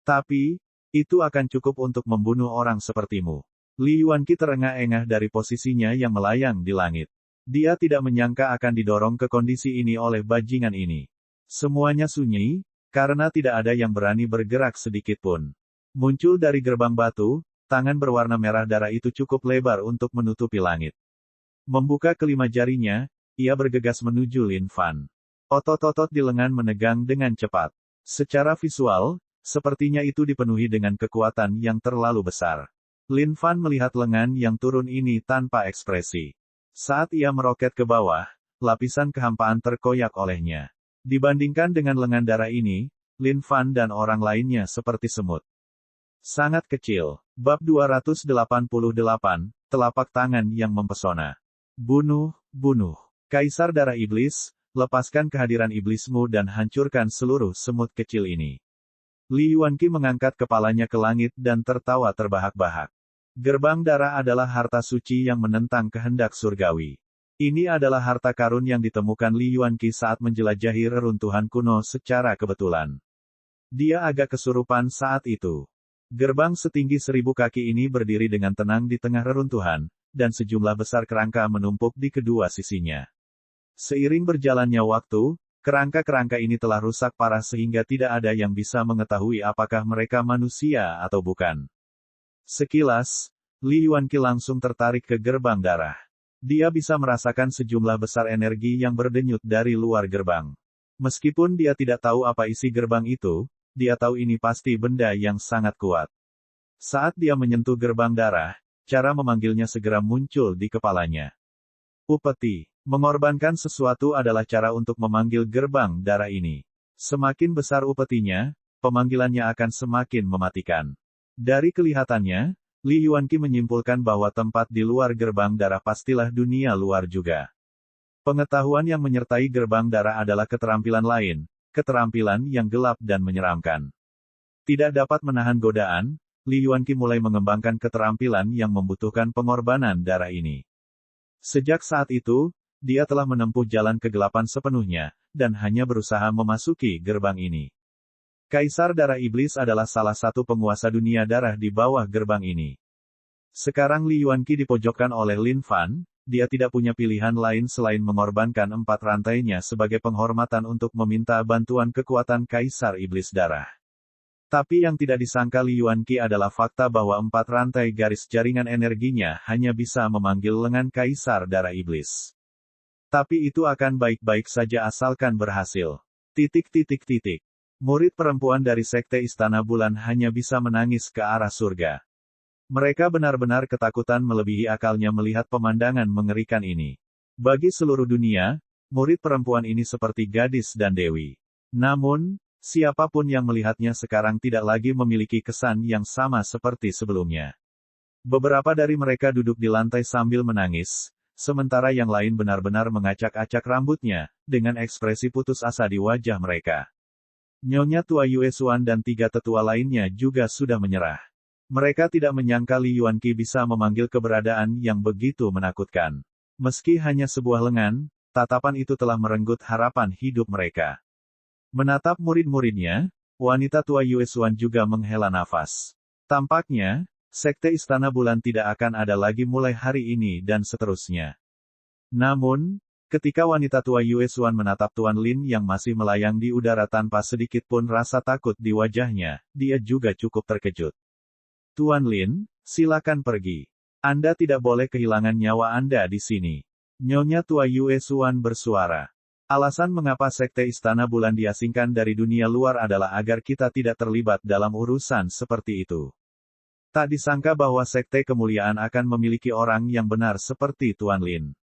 Tapi, itu akan cukup untuk membunuh orang sepertimu. Li Yuanqi terengah-engah dari posisinya yang melayang di langit. Dia tidak menyangka akan didorong ke kondisi ini oleh bajingan ini. Semuanya sunyi, karena tidak ada yang berani bergerak sedikit pun. Muncul dari gerbang batu, tangan berwarna merah darah itu cukup lebar untuk menutupi langit. Membuka kelima jarinya, ia bergegas menuju Lin Fan. Otot-otot di lengan menegang dengan cepat. Secara visual, sepertinya itu dipenuhi dengan kekuatan yang terlalu besar. Lin Fan melihat lengan yang turun ini tanpa ekspresi. Saat ia meroket ke bawah, lapisan kehampaan terkoyak olehnya. Dibandingkan dengan lengan darah ini, Lin Fan dan orang lainnya seperti semut. Sangat kecil. Bab 288, Telapak Tangan yang Mempesona. Bunuh. Kaisar Darah Iblis, lepaskan kehadiran iblismu dan hancurkan seluruh semut kecil ini. Li Yuanqi mengangkat kepalanya ke langit dan tertawa terbahak-bahak. Gerbang darah adalah harta suci yang menentang kehendak surgawi. Ini adalah harta karun yang ditemukan Li Yuanqi saat menjelajahi reruntuhan kuno secara kebetulan. Dia agak kesurupan saat itu. Gerbang setinggi 1000 kaki ini berdiri dengan tenang di tengah reruntuhan, dan sejumlah besar kerangka menumpuk di kedua sisinya. Seiring berjalannya waktu, kerangka-kerangka ini telah rusak parah sehingga tidak ada yang bisa mengetahui apakah mereka manusia atau bukan. Sekilas, Li Yuanqi langsung tertarik ke gerbang darah. Dia bisa merasakan sejumlah besar energi yang berdenyut dari luar gerbang. Meskipun dia tidak tahu apa isi gerbang itu, dia tahu ini pasti benda yang sangat kuat. Saat dia menyentuh gerbang darah, cara memanggilnya segera muncul di kepalanya. Upeti. Mengorbankan sesuatu adalah cara untuk memanggil gerbang darah ini. Semakin besar upetinya, pemanggilannya akan semakin mematikan. Dari kelihatannya, Li Yuanqi menyimpulkan bahwa tempat di luar gerbang darah pastilah dunia luar juga. Pengetahuan yang menyertai gerbang darah adalah keterampilan lain, keterampilan yang gelap dan menyeramkan. Tidak dapat menahan godaan, Li Yuanqi mulai mengembangkan keterampilan yang membutuhkan pengorbanan darah ini. Sejak saat itu, dia telah menempuh jalan kegelapan sepenuhnya, dan hanya berusaha memasuki gerbang ini. Kaisar Darah Iblis adalah salah satu penguasa dunia darah di bawah gerbang ini. Sekarang Li Yuanqi dipojokkan oleh Lin Fan, dia tidak punya pilihan lain selain mengorbankan 4 rantainya sebagai penghormatan untuk meminta bantuan kekuatan Kaisar Iblis Darah. Tapi yang tidak disangka Li Yuanqi adalah fakta bahwa 4 rantai garis jaringan energinya hanya bisa memanggil lengan Kaisar Darah Iblis. Tapi itu akan baik-baik saja asalkan berhasil. Murid perempuan dari Sekte Istana Bulan hanya bisa menangis ke arah surga. Mereka benar-benar ketakutan melebihi akalnya melihat pemandangan mengerikan ini. Bagi seluruh dunia, murid perempuan ini seperti gadis dan dewi. Namun, siapapun yang melihatnya sekarang tidak lagi memiliki kesan yang sama seperti sebelumnya. Beberapa dari mereka duduk di lantai sambil menangis, sementara yang lain benar-benar mengacak-acak rambutnya, dengan ekspresi putus asa di wajah mereka. Nyonya Tua Yue Xuan dan 3 tetua lainnya juga sudah menyerah. Mereka tidak menyangka Li Yuanqi bisa memanggil keberadaan yang begitu menakutkan. Meski hanya sebuah lengan, tatapan itu telah merenggut harapan hidup mereka. Menatap murid-muridnya, wanita Tua Yue Xuan juga menghela nafas. Tampaknya, Sekte Istana Bulan tidak akan ada lagi mulai hari ini dan seterusnya. Namun, ketika wanita Tua Yue Xuan menatap Tuan Lin yang masih melayang di udara tanpa sedikit pun rasa takut di wajahnya, dia juga cukup terkejut. Tuan Lin, silakan pergi. Anda tidak boleh kehilangan nyawa Anda di sini. Nyonya Tua Yue Xuan bersuara. Alasan mengapa Sekte Istana Bulan diasingkan dari dunia luar adalah agar kita tidak terlibat dalam urusan seperti itu. Tak disangka bahwa Sekte Kemuliaan akan memiliki orang yang benar seperti Tuan Lin.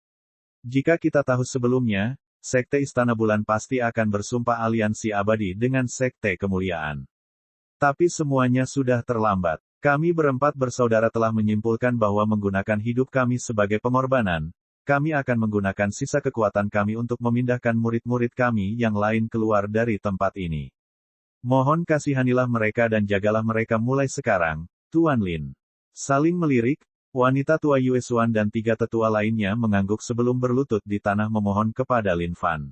Jika kita tahu sebelumnya, Sekte Istana Bulan pasti akan bersumpah aliansi abadi dengan Sekte Kemuliaan. Tapi semuanya sudah terlambat. Kami berempat bersaudara telah menyimpulkan bahwa menggunakan hidup kami sebagai pengorbanan, kami akan menggunakan sisa kekuatan kami untuk memindahkan murid-murid kami yang lain keluar dari tempat ini. Mohon kasihanilah mereka dan jagalah mereka mulai sekarang, Tuan Lin. Saling melirik, wanita Tua Yue Xuan dan 3 tetua lainnya mengangguk sebelum berlutut di tanah memohon kepada Lin Fan.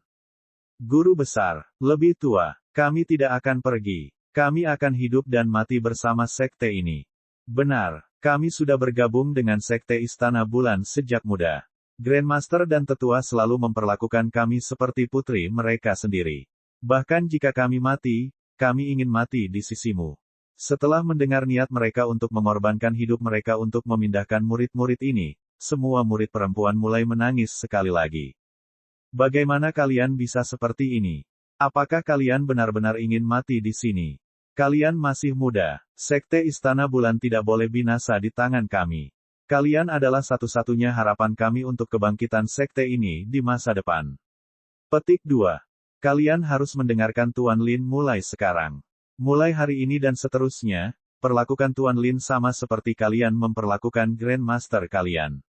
Guru besar, lebih tua, kami tidak akan pergi. Kami akan hidup dan mati bersama sekte ini. Benar, kami sudah bergabung dengan Sekte Istana Bulan sejak muda. Grandmaster dan tetua selalu memperlakukan kami seperti putri mereka sendiri. Bahkan jika kami mati, kami ingin mati di sisimu. Setelah mendengar niat mereka untuk mengorbankan hidup mereka untuk memindahkan murid-murid ini, semua murid perempuan mulai menangis sekali lagi. Bagaimana kalian bisa seperti ini? Apakah kalian benar-benar ingin mati di sini? Kalian masih muda. Sekte Istana Bulan tidak boleh binasa di tangan kami. Kalian adalah satu-satunya harapan kami untuk kebangkitan sekte ini di masa depan. Petik 2. Kalian harus mendengarkan Tuan Lin mulai sekarang. Mulai hari ini dan seterusnya, perlakukan Tuan Lin sama seperti kalian memperlakukan Grandmaster kalian.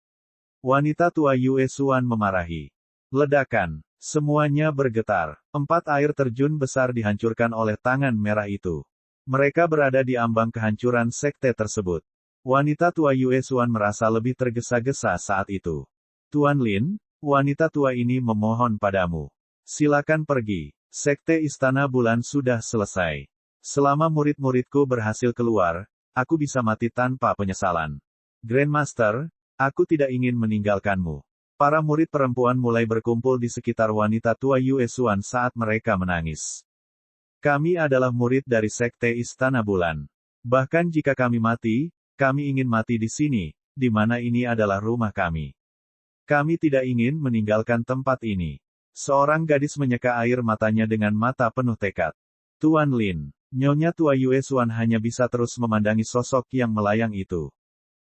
Wanita Tua Yue Xuan memarahi. Ledakan. Semuanya bergetar. 4 air terjun besar dihancurkan oleh tangan merah itu. Mereka berada di ambang kehancuran sekte tersebut. Wanita Tua Yue Xuan merasa lebih tergesa-gesa saat itu. Tuan Lin, wanita tua ini memohon padamu. Silakan pergi. Sekte Istana Bulan sudah selesai. Selama murid-muridku berhasil keluar, aku bisa mati tanpa penyesalan. Grandmaster, aku tidak ingin meninggalkanmu. Para murid perempuan mulai berkumpul di sekitar wanita Tua Yue Xuan saat mereka menangis. Kami adalah murid dari Sekte Istana Bulan. Bahkan jika kami mati, kami ingin mati di sini, di mana ini adalah rumah kami. Kami tidak ingin meninggalkan tempat ini. Seorang gadis menyeka air matanya dengan mata penuh tekad. Tuan Lin, Nyonya Tua Yue Xuan hanya bisa terus memandangi sosok yang melayang itu.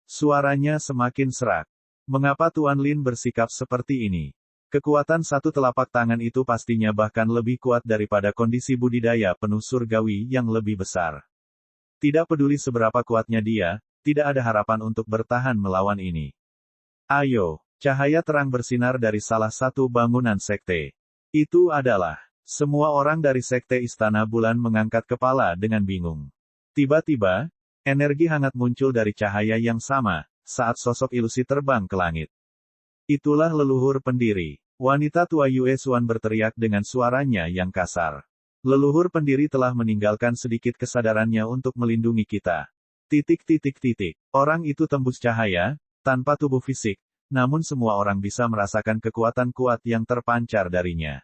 Suaranya semakin serak. Mengapa Tuan Lin bersikap seperti ini? Kekuatan satu telapak tangan itu pastinya bahkan lebih kuat daripada kondisi budidaya penuh surgawi yang lebih besar. Tidak peduli seberapa kuatnya dia, tidak ada harapan untuk bertahan melawan ini. Ayo, cahaya terang bersinar dari salah satu bangunan sekte. Itu adalah, semua orang dari sekte Istana Bulan mengangkat kepala dengan bingung. Tiba-tiba, energi hangat muncul dari cahaya yang sama, saat sosok ilusi terbang ke langit. Itulah leluhur pendiri. Wanita tua Yue Xuan berteriak dengan suaranya yang kasar. Leluhur pendiri telah meninggalkan sedikit kesadarannya untuk melindungi kita. Orang itu tembus cahaya, tanpa tubuh fisik, namun semua orang bisa merasakan kekuatan kuat yang terpancar darinya.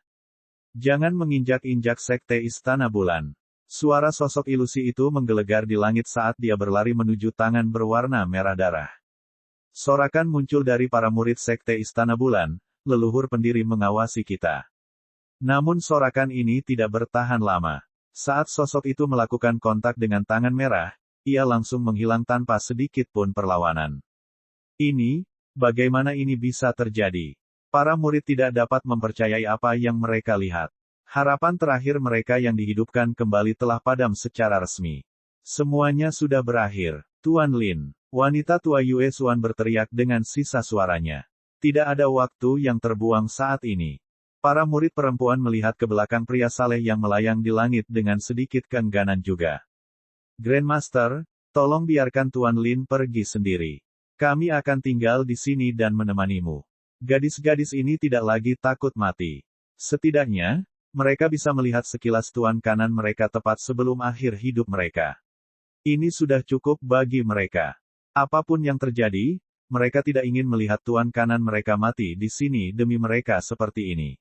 Jangan menginjak-injak sekte Istana Bulan. Suara sosok ilusi itu menggelegar di langit saat dia berlari menuju tangan berwarna merah darah. Sorakan muncul dari para murid sekte Istana Bulan, leluhur pendiri mengawasi kita. Namun sorakan ini tidak bertahan lama. Saat sosok itu melakukan kontak dengan tangan merah, ia langsung menghilang tanpa sedikit pun perlawanan. Bagaimana ini bisa terjadi? Para murid tidak dapat mempercayai apa yang mereka lihat. Harapan terakhir mereka yang dihidupkan kembali telah padam secara resmi. Semuanya sudah berakhir. Tuan Lin. Wanita tua Yue Xuan berteriak dengan sisa suaranya. Tidak ada waktu yang terbuang saat ini. Para murid perempuan melihat ke belakang pria saleh yang melayang di langit dengan sedikit keengganan juga. Grandmaster, tolong biarkan Tuan Lin pergi sendiri. Kami akan tinggal di sini dan menemanimu. Gadis-gadis ini tidak lagi takut mati. Setidaknya, mereka bisa melihat sekilas tuan kanan mereka tepat sebelum akhir hidup mereka. Ini sudah cukup bagi mereka. Apapun yang terjadi, mereka tidak ingin melihat tuan kanan mereka mati di sini demi mereka seperti ini.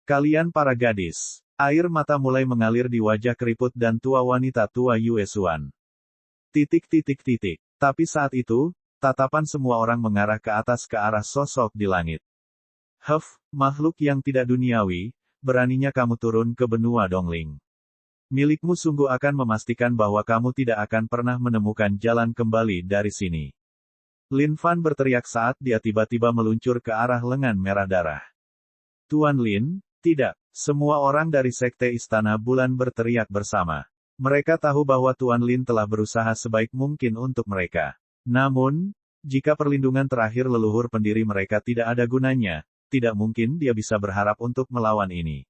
Kalian para gadis. Air mata mulai mengalir di wajah keriput dan tua wanita tua Yue Xuan. Tapi saat itu, tatapan semua orang mengarah ke atas ke arah sosok di langit. Makhluk yang tidak duniawi, beraninya kamu turun ke benua Dongling. Milikmu sungguh akan memastikan bahwa kamu tidak akan pernah menemukan jalan kembali dari sini. Lin Fan berteriak saat dia tiba-tiba meluncur ke arah lengan merah darah. Tuan Lin, tidak. Semua orang dari sekte Istana Bulan berteriak bersama. Mereka tahu bahwa Tuan Lin telah berusaha sebaik mungkin untuk mereka. Namun, jika perlindungan terakhir leluhur pendiri mereka tidak ada gunanya, tidak mungkin dia bisa berharap untuk melawan ini.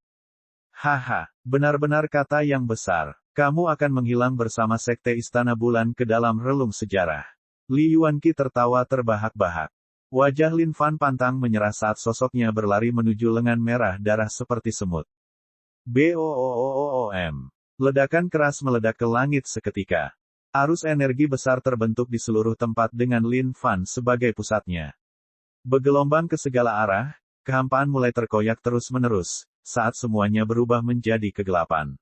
Haha, benar-benar kata yang besar. Kamu akan menghilang bersama sekte Istana Bulan ke dalam relung sejarah. Li Yuanqi tertawa terbahak-bahak. Wajah Lin Fan pantang menyerah saat sosoknya berlari menuju lengan merah darah seperti semut. Boom. Ledakan keras meledak ke langit seketika. Arus energi besar terbentuk di seluruh tempat dengan Lin Fan sebagai pusatnya. Bergelombang ke segala arah, kehampaan mulai terkoyak terus-menerus, saat semuanya berubah menjadi kegelapan.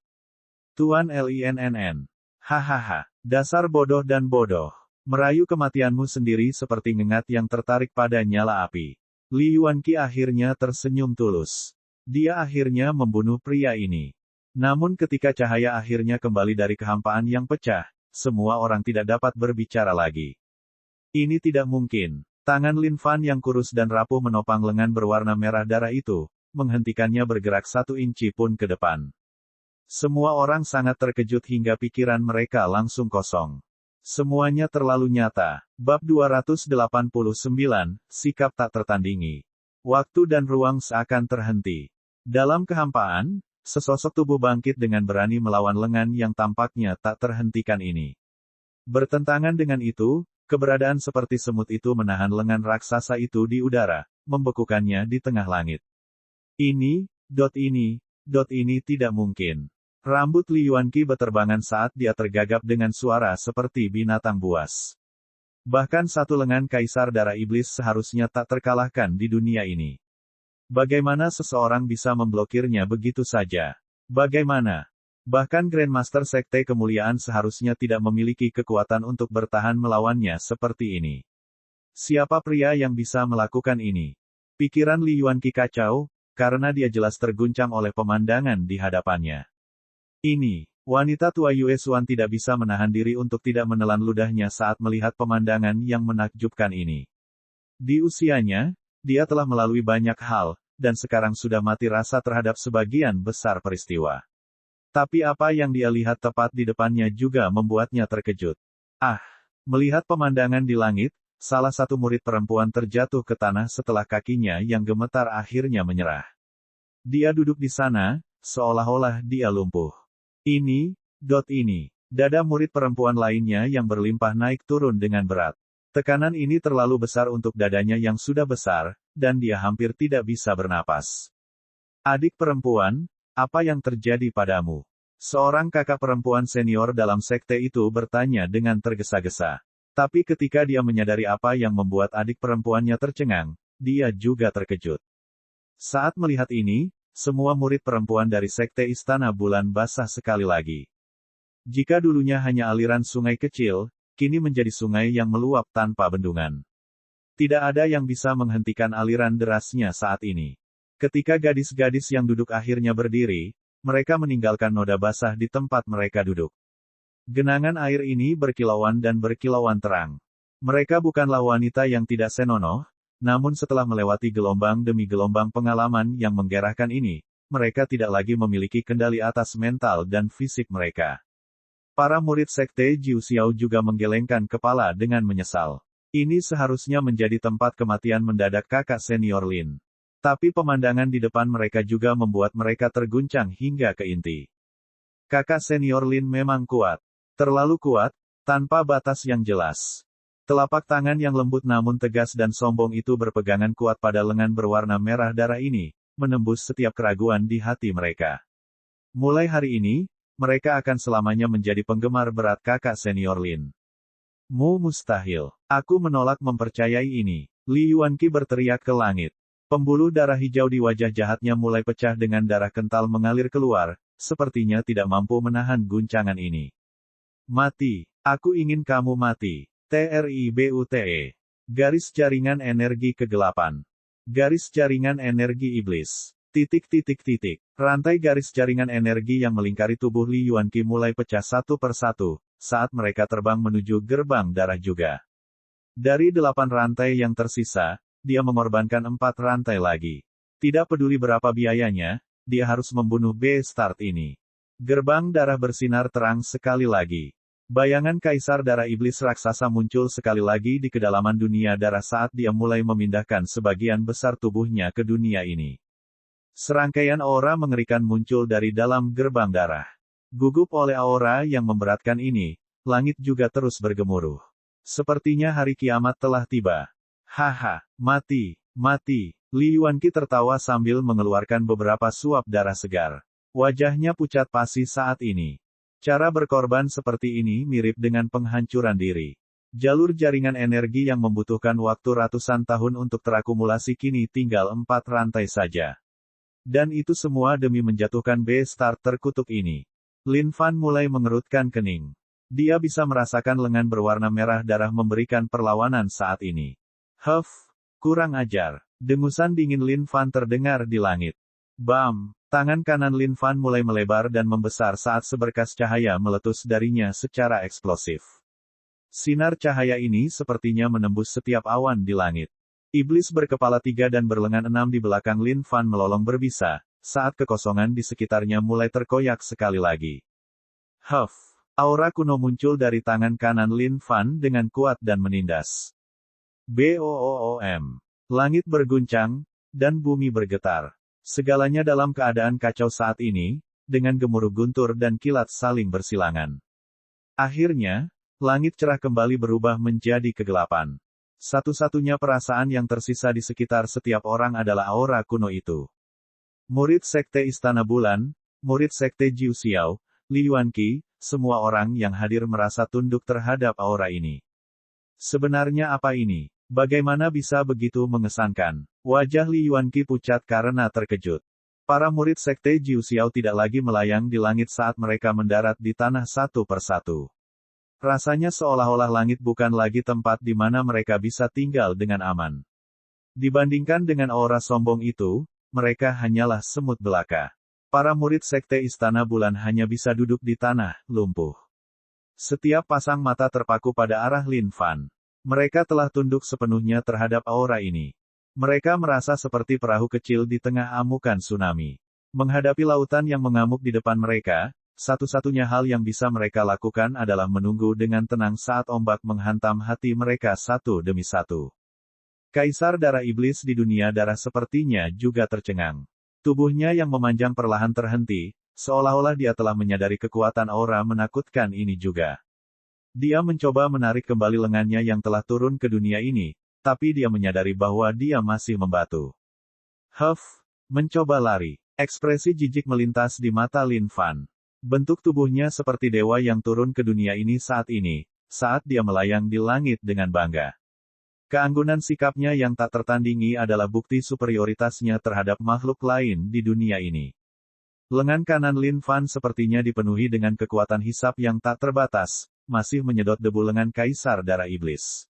Tuan Linnn. Hahaha, dasar bodoh dan bodoh. Merayu kematianmu sendiri seperti ngengat yang tertarik pada nyala api. Li Yuanqi akhirnya tersenyum tulus. Dia akhirnya membunuh pria ini. Namun ketika cahaya akhirnya kembali dari kehampaan yang pecah, semua orang tidak dapat berbicara lagi. Ini tidak mungkin. Tangan Lin Fan yang kurus dan rapuh menopang lengan berwarna merah darah itu, menghentikannya bergerak 1 inci pun ke depan. Semua orang sangat terkejut hingga pikiran mereka langsung kosong. Semuanya terlalu nyata. Bab 289, Sikap Tak Tertandingi. Waktu dan ruang seakan terhenti. Dalam kehampaan, sesosok tubuh bangkit dengan berani melawan lengan yang tampaknya tak terhentikan ini. Bertentangan dengan itu, keberadaan seperti semut itu menahan lengan raksasa itu di udara, membekukannya di tengah langit. Ini tidak mungkin. Rambut Li Yuanqi beterbangan saat dia tergagap dengan suara seperti binatang buas. Bahkan satu lengan kaisar darah iblis seharusnya tak terkalahkan di dunia ini. Bagaimana seseorang bisa memblokirnya begitu saja? Bagaimana? Bahkan Grandmaster Sekte Kemuliaan seharusnya tidak memiliki kekuatan untuk bertahan melawannya seperti ini. Siapa pria yang bisa melakukan ini? Pikiran Li Yuanqi kacau, karena dia jelas terguncang oleh pemandangan di hadapannya. Wanita tua Yue Xuan tidak bisa menahan diri untuk tidak menelan ludahnya saat melihat pemandangan yang menakjubkan ini. Di usianya, dia telah melalui banyak hal, dan sekarang sudah mati rasa terhadap sebagian besar peristiwa. Tapi apa yang dia lihat tepat di depannya juga membuatnya terkejut. Melihat pemandangan di langit, salah satu murid perempuan terjatuh ke tanah setelah kakinya yang gemetar akhirnya menyerah. Dia duduk di sana, seolah-olah dia lumpuh. Ini. Dada murid perempuan lainnya yang berlimpah naik turun dengan berat. Tekanan ini terlalu besar untuk dadanya yang sudah besar, dan dia hampir tidak bisa bernapas. Adik perempuan, apa yang terjadi padamu? Seorang kakak perempuan senior dalam sekte itu bertanya dengan tergesa-gesa. Tapi ketika dia menyadari apa yang membuat adik perempuannya tercengang, dia juga terkejut. Saat melihat ini, semua murid perempuan dari sekte Istana Bulan basah sekali lagi. Jika dulunya hanya aliran sungai kecil, kini menjadi sungai yang meluap tanpa bendungan. Tidak ada yang bisa menghentikan aliran derasnya saat ini. Ketika gadis-gadis yang duduk akhirnya berdiri, mereka meninggalkan noda basah di tempat mereka duduk. Genangan air ini berkilauan dan berkilauan terang. Mereka bukanlah wanita yang tidak senonoh, namun setelah melewati gelombang demi gelombang pengalaman yang menggerahkan ini, mereka tidak lagi memiliki kendali atas mental dan fisik mereka. Para murid sekte Jiu Xiao juga menggelengkan kepala dengan menyesal. Ini seharusnya menjadi tempat kematian mendadak kakak senior Lin. Tapi pemandangan di depan mereka juga membuat mereka terguncang hingga ke inti. Kakak senior Lin memang kuat. Terlalu kuat, tanpa batas yang jelas. Telapak tangan yang lembut namun tegas dan sombong itu berpegangan kuat pada lengan berwarna merah darah ini, menembus setiap keraguan di hati mereka. Mulai hari ini, mereka akan selamanya menjadi penggemar berat kakak senior Lin. Mustahil. Aku menolak mempercayai ini. Li Yuanqi berteriak ke langit. Pembuluh darah hijau di wajah jahatnya mulai pecah dengan darah kental mengalir keluar, sepertinya tidak mampu menahan guncangan ini. Mati. Aku ingin kamu mati. TRIBUTE. Garis jaringan energi kegelapan. Garis jaringan energi iblis. Rantai garis jaringan energi yang melingkari tubuh Li Yuanqi mulai pecah satu persatu, saat mereka terbang menuju gerbang darah juga. Dari 8 rantai yang tersisa, dia mengorbankan 4 rantai lagi. Tidak peduli berapa biayanya, dia harus membunuh Beastars ini. Gerbang darah bersinar terang sekali lagi. Bayangan Kaisar Darah Iblis Raksasa muncul sekali lagi di kedalaman dunia darah saat dia mulai memindahkan sebagian besar tubuhnya ke dunia ini. Serangkaian aura mengerikan muncul dari dalam gerbang darah. Gugup oleh aura yang memberatkan ini, langit juga terus bergemuruh. Sepertinya hari kiamat telah tiba. Haha, mati. Li Yuanqi tertawa sambil mengeluarkan beberapa suap darah segar. Wajahnya pucat pasi saat ini. Cara berkorban seperti ini mirip dengan penghancuran diri. Jalur jaringan energi yang membutuhkan waktu ratusan tahun untuk terakumulasi kini tinggal 4 rantai saja. Dan itu semua demi menjatuhkan Beastars terkutuk ini. Lin Fan mulai mengerutkan kening. Dia bisa merasakan lengan berwarna merah darah memberikan perlawanan saat ini. Kurang ajar. Dengusan dingin Lin Fan terdengar di langit. Bam! Tangan kanan Lin Fan mulai melebar dan membesar saat seberkas cahaya meletus darinya secara eksplosif. Sinar cahaya ini sepertinya menembus setiap awan di langit. Iblis berkepala 3 dan berlengan 6 di belakang Lin Fan melolong berbisa, saat kekosongan di sekitarnya mulai terkoyak sekali lagi. Aura kuno muncul dari tangan kanan Lin Fan dengan kuat dan menindas. Boom! Langit berguncang, dan bumi bergetar. Segalanya dalam keadaan kacau saat ini, dengan gemuruh guntur dan kilat saling bersilangan. Akhirnya, langit cerah kembali berubah menjadi kegelapan. Satu-satunya perasaan yang tersisa di sekitar setiap orang adalah aura kuno itu. Murid Sekte Istana Bulan, murid Sekte Jiu Xiao, Li Yuanqi, semua orang yang hadir merasa tunduk terhadap aura ini. Sebenarnya apa ini? Bagaimana bisa begitu mengesankan? Wajah Li Yuanqi pucat karena terkejut. Para murid Sekte Jiu Xiao tidak lagi melayang di langit saat mereka mendarat di tanah satu persatu. Rasanya seolah-olah langit bukan lagi tempat di mana mereka bisa tinggal dengan aman. Dibandingkan dengan aura sombong itu, mereka hanyalah semut belaka. Para murid Sekte Istana Bulan hanya bisa duduk di tanah, lumpuh. Setiap pasang mata terpaku pada arah Lin Fan. Mereka telah tunduk sepenuhnya terhadap aura ini. Mereka merasa seperti perahu kecil di tengah amukan tsunami. Menghadapi lautan yang mengamuk di depan mereka, satu-satunya hal yang bisa mereka lakukan adalah menunggu dengan tenang saat ombak menghantam hati mereka satu demi satu. Kaisar darah iblis di dunia darah sepertinya juga tercengang. Tubuhnya yang memanjang perlahan terhenti, seolah-olah dia telah menyadari kekuatan aura menakutkan ini juga. Dia mencoba menarik kembali lengannya yang telah turun ke dunia ini, tapi dia menyadari bahwa dia masih membatu. Huff, mencoba lari. Ekspresi jijik melintas di mata Lin Fan. Bentuk tubuhnya seperti dewa yang turun ke dunia ini saat dia melayang di langit dengan bangga. Keanggunan sikapnya yang tak tertandingi adalah bukti superioritasnya terhadap makhluk lain di dunia ini. Lengan kanan Lin Fan sepertinya dipenuhi dengan kekuatan hisap yang tak terbatas, masih menyedot debu lengan Kaisar Darah Iblis.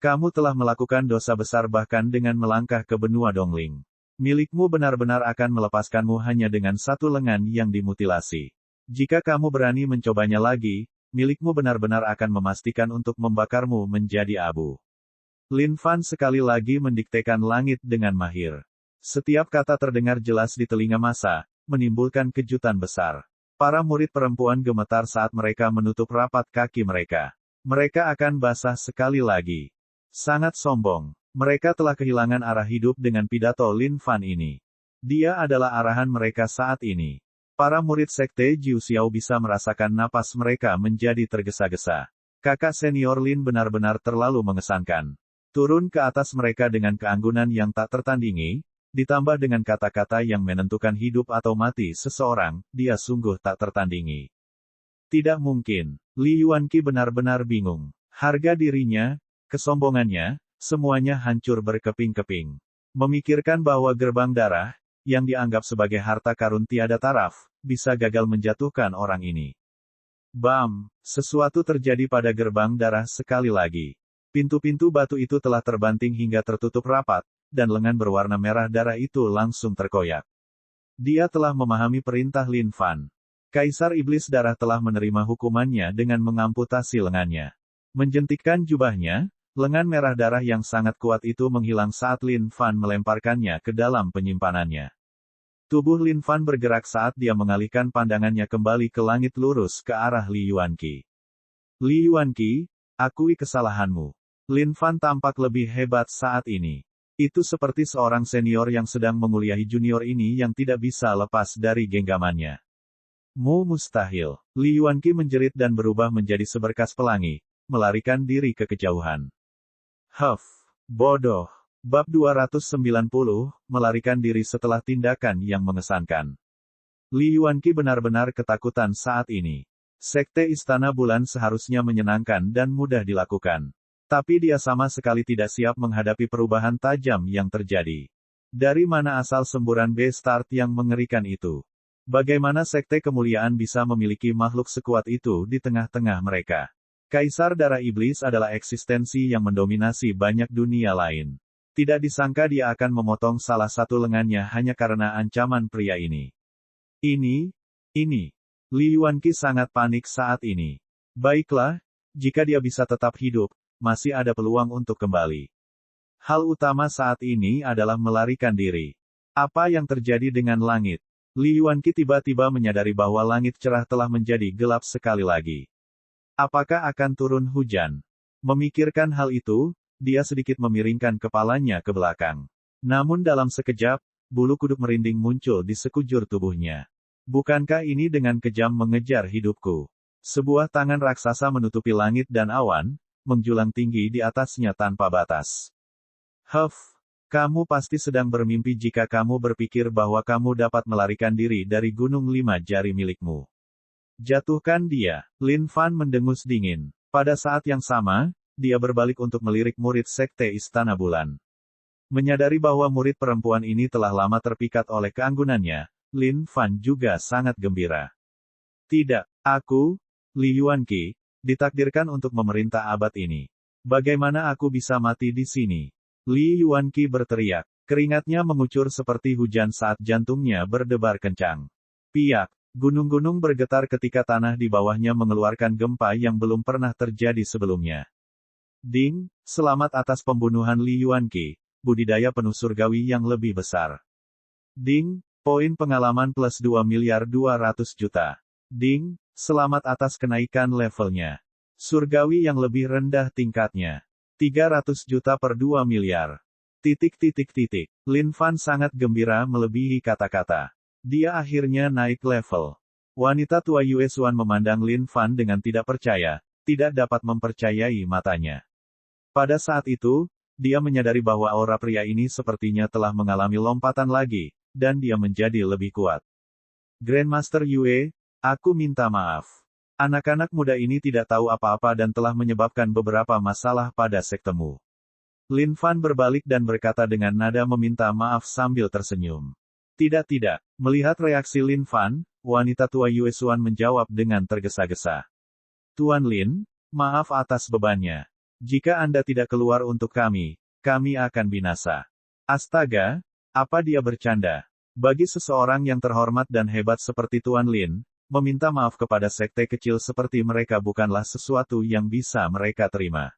Kamu telah melakukan dosa besar bahkan dengan melangkah ke benua Dongling. Milikmu benar-benar akan melepaskanmu hanya dengan satu lengan yang dimutilasi. Jika kamu berani mencobanya lagi, milikmu benar-benar akan memastikan untuk membakarmu menjadi abu. Lin Fan sekali lagi mendiktekan langit dengan mahir. Setiap kata terdengar jelas di telinga massa, menimbulkan kejutan besar. Para murid perempuan gemetar saat mereka menutup rapat kaki mereka. Mereka akan basah sekali lagi. Sangat sombong. Mereka telah kehilangan arah hidup dengan pidato Lin Fan ini. Dia adalah arahan mereka saat ini. Para murid sekte Jiu Xiao bisa merasakan napas mereka menjadi tergesa-gesa. Kakak senior Lin benar-benar terlalu mengesankan. Turun ke atas mereka dengan keanggunan yang tak tertandingi, ditambah dengan kata-kata yang menentukan hidup atau mati seseorang, dia sungguh tak tertandingi. Tidak mungkin. Li Yuanqi benar-benar bingung. Harga dirinya, kesombongannya, semuanya hancur berkeping-keping. Memikirkan bahwa gerbang darah, yang dianggap sebagai harta karun tiada taraf, bisa gagal menjatuhkan orang ini. Bam! Sesuatu terjadi pada gerbang darah sekali lagi. Pintu-pintu batu itu telah terbanting hingga tertutup rapat, dan lengan berwarna merah darah itu langsung terkoyak. Dia telah memahami perintah Lin Fan. Kaisar Iblis Darah telah menerima hukumannya dengan mengamputasi lengannya. Menjentikkan jubahnya, lengan merah darah yang sangat kuat itu menghilang saat Lin Fan melemparkannya ke dalam penyimpanannya. Tubuh Lin Fan bergerak saat dia mengalihkan pandangannya kembali ke langit lurus ke arah Li Yuanqi. Li Yuanqi, akui kesalahanmu. Lin Fan tampak lebih hebat saat ini. Itu seperti seorang senior yang sedang menguliahi junior ini yang tidak bisa lepas dari genggamannya. Mustahil. Li Yuanqi menjerit dan berubah menjadi seberkas pelangi, melarikan diri ke kejauhan. Huff, bodoh. Bab 290, melarikan diri setelah tindakan yang mengesankan. Li Yuanqi benar-benar ketakutan saat ini. Sekte Istana Bulan seharusnya menyenangkan dan mudah dilakukan. Tapi dia sama sekali tidak siap menghadapi perubahan tajam yang terjadi. Dari mana asal semburan Beastart yang mengerikan itu? Bagaimana Sekte Kemuliaan bisa memiliki makhluk sekuat itu di tengah-tengah mereka? Kaisar Darah Iblis adalah eksistensi yang mendominasi banyak dunia lain. Tidak disangka dia akan memotong salah satu lengannya hanya karena ancaman pria ini. Ini. Li Yuanqi sangat panik saat ini. Baiklah, jika dia bisa tetap hidup, masih ada peluang untuk kembali. Hal utama saat ini adalah melarikan diri. Apa yang terjadi dengan langit? Li Yuanqi tiba-tiba menyadari bahwa langit cerah telah menjadi gelap sekali lagi. Apakah akan turun hujan? Memikirkan hal itu, dia sedikit memiringkan kepalanya ke belakang. Namun dalam sekejap, bulu kuduk merinding muncul di sekujur tubuhnya. Bukankah ini dengan kejam mengejar hidupku? Sebuah tangan raksasa menutupi langit dan awan, menjulang tinggi di atasnya tanpa batas. Huff, kamu pasti sedang bermimpi jika kamu berpikir bahwa kamu dapat melarikan diri dari gunung 5 jari milikmu. Jatuhkan dia. Lin Fan mendengus dingin. Pada saat yang sama, dia berbalik untuk melirik murid Sekte Istana Bulan. Menyadari bahwa murid perempuan ini telah lama terpikat oleh keanggunannya, Lin Fan juga sangat gembira. Tidak, aku, Li Yuanqi, ditakdirkan untuk memerintah abad ini. Bagaimana aku bisa mati di sini? Li Yuanqi berteriak. Keringatnya mengucur seperti hujan saat jantungnya berdebar kencang. Piak. Gunung-gunung bergetar ketika tanah di bawahnya mengeluarkan gempa yang belum pernah terjadi sebelumnya. Ding, selamat atas pembunuhan Li Yuanqi. budidaya penuh surgawi yang lebih besar. Ding, poin pengalaman plus 2.200.000.000. Ding, selamat atas kenaikan levelnya. Surgawi yang lebih rendah tingkatnya. 300 juta per 2 miliar. Lin Fan sangat gembira melebihi kata-kata. Dia akhirnya naik level. Wanita tua Yue Xuan memandang Lin Fan dengan tidak percaya, tidak dapat mempercayai matanya. Pada saat itu, dia menyadari bahwa aura pria ini sepertinya telah mengalami lompatan lagi, dan dia menjadi lebih kuat. Grandmaster Yue, aku minta maaf. Anak-anak muda ini tidak tahu apa-apa dan telah menyebabkan beberapa masalah pada sektemu. Lin Fan berbalik dan berkata dengan nada meminta maaf sambil tersenyum. Tidak. Melihat reaksi Lin Fan, wanita tua Yue Xuan menjawab dengan tergesa-gesa. Tuan Lin, maaf atas bebannya. Jika Anda tidak keluar untuk kami akan binasa. Astaga, apa dia bercanda? Bagi seseorang yang terhormat dan hebat seperti Tuan Lin, meminta maaf kepada sekte kecil seperti mereka bukanlah sesuatu yang bisa mereka terima.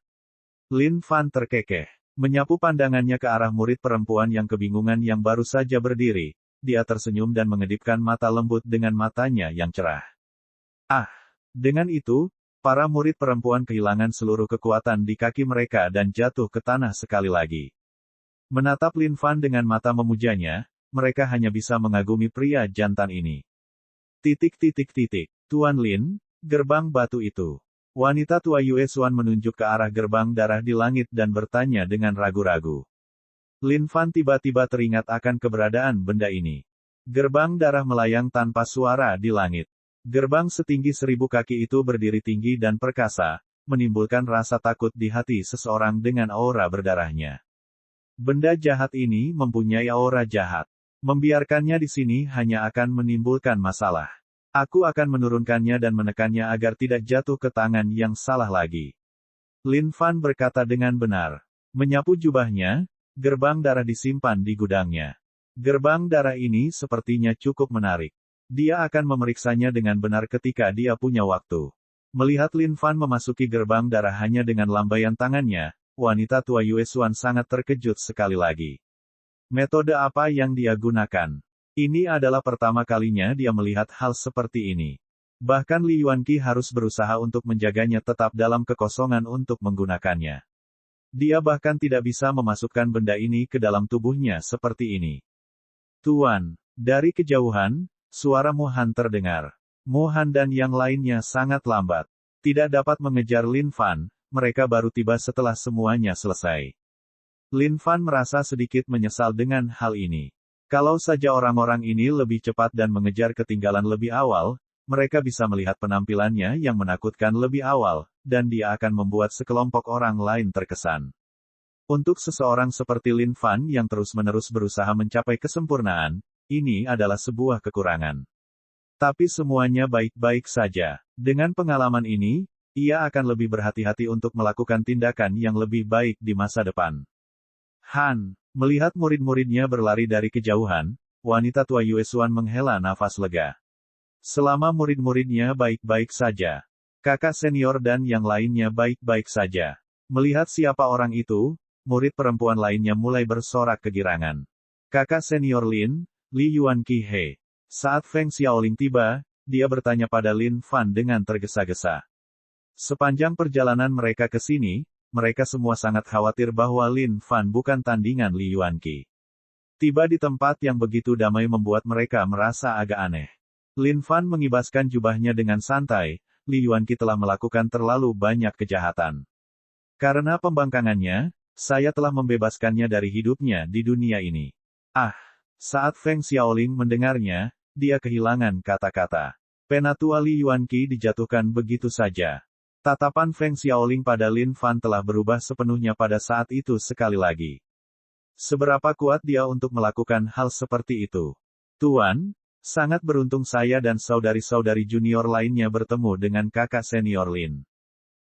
Lin Fan terkekeh, menyapu pandangannya ke arah murid perempuan yang kebingungan yang baru saja berdiri. Dia tersenyum dan mengedipkan mata lembut dengan matanya yang cerah. Dengan itu, para murid perempuan kehilangan seluruh kekuatan di kaki mereka dan jatuh ke tanah sekali lagi. Menatap Lin Fan dengan mata memujanya, mereka hanya bisa mengagumi pria jantan ini. Tuan Lin, gerbang batu itu. Wanita tua Yue Xuan menunjuk ke arah gerbang darah di langit dan bertanya dengan ragu-ragu. Lin Fan tiba-tiba teringat akan keberadaan benda ini. Gerbang darah melayang tanpa suara di langit. Gerbang setinggi 1000 kaki itu berdiri tinggi dan perkasa, menimbulkan rasa takut di hati seseorang dengan aura berdarahnya. Benda jahat ini mempunyai aura jahat. Membiarkannya di sini hanya akan menimbulkan masalah. Aku akan menurunkannya dan menekannya agar tidak jatuh ke tangan yang salah lagi. Lin Fan berkata dengan benar. Menyapu jubahnya, gerbang darah disimpan di gudangnya. Gerbang darah ini sepertinya cukup menarik. Dia akan memeriksanya dengan benar ketika dia punya waktu. Melihat Lin Fan memasuki gerbang darah hanya dengan lambaian tangannya, wanita tua Yue Xuan sangat terkejut sekali lagi. Metode apa yang dia gunakan? Ini adalah pertama kalinya dia melihat hal seperti ini. Bahkan Li Yuanqi harus berusaha untuk menjaganya tetap dalam kekosongan untuk menggunakannya. Dia bahkan tidak bisa memasukkan benda ini ke dalam tubuhnya seperti ini. Tuan, dari kejauhan, suara Mo Han terdengar. Mo Han dan yang lainnya sangat lambat. Tidak dapat mengejar Lin Fan, mereka baru tiba setelah semuanya selesai. Lin Fan merasa sedikit menyesal dengan hal ini. Kalau saja orang-orang ini lebih cepat dan mengejar ketinggalan lebih awal, mereka bisa melihat penampilannya yang menakutkan lebih awal, dan dia akan membuat sekelompok orang lain terkesan. Untuk seseorang seperti Lin Fan yang terus-menerus berusaha mencapai kesempurnaan, ini adalah sebuah kekurangan. Tapi semuanya baik-baik saja. Dengan pengalaman ini, ia akan lebih berhati-hati untuk melakukan tindakan yang lebih baik di masa depan. Han, melihat murid-muridnya berlari dari kejauhan, wanita tua Yue Xuan menghela nafas lega. Selama murid-muridnya baik-baik saja, kakak senior dan yang lainnya baik-baik saja. Melihat siapa orang itu, murid perempuan lainnya mulai bersorak kegirangan. Kakak senior Lin, Li Yuanqi He. Saat Feng Xiaoling tiba, dia bertanya pada Lin Fan dengan tergesa-gesa. Sepanjang perjalanan mereka ke sini, mereka semua sangat khawatir bahwa Lin Fan bukan tandingan Li Yuanqi. Tiba di tempat yang begitu damai membuat mereka merasa agak aneh. Lin Fan mengibaskan jubahnya dengan santai, Li Yuanqi telah melakukan terlalu banyak kejahatan. Karena pembangkangannya, saya telah membebaskannya dari hidupnya di dunia ini. Saat Feng Xiaoling mendengarnya, dia kehilangan kata-kata. Penatua Li Yuanqi dijatuhkan begitu saja. Tatapan Feng Xiaoling pada Lin Fan telah berubah sepenuhnya pada saat itu sekali lagi. Seberapa kuat dia untuk melakukan hal seperti itu? Tuan, sangat beruntung saya dan saudari-saudari junior lainnya bertemu dengan kakak senior Lin.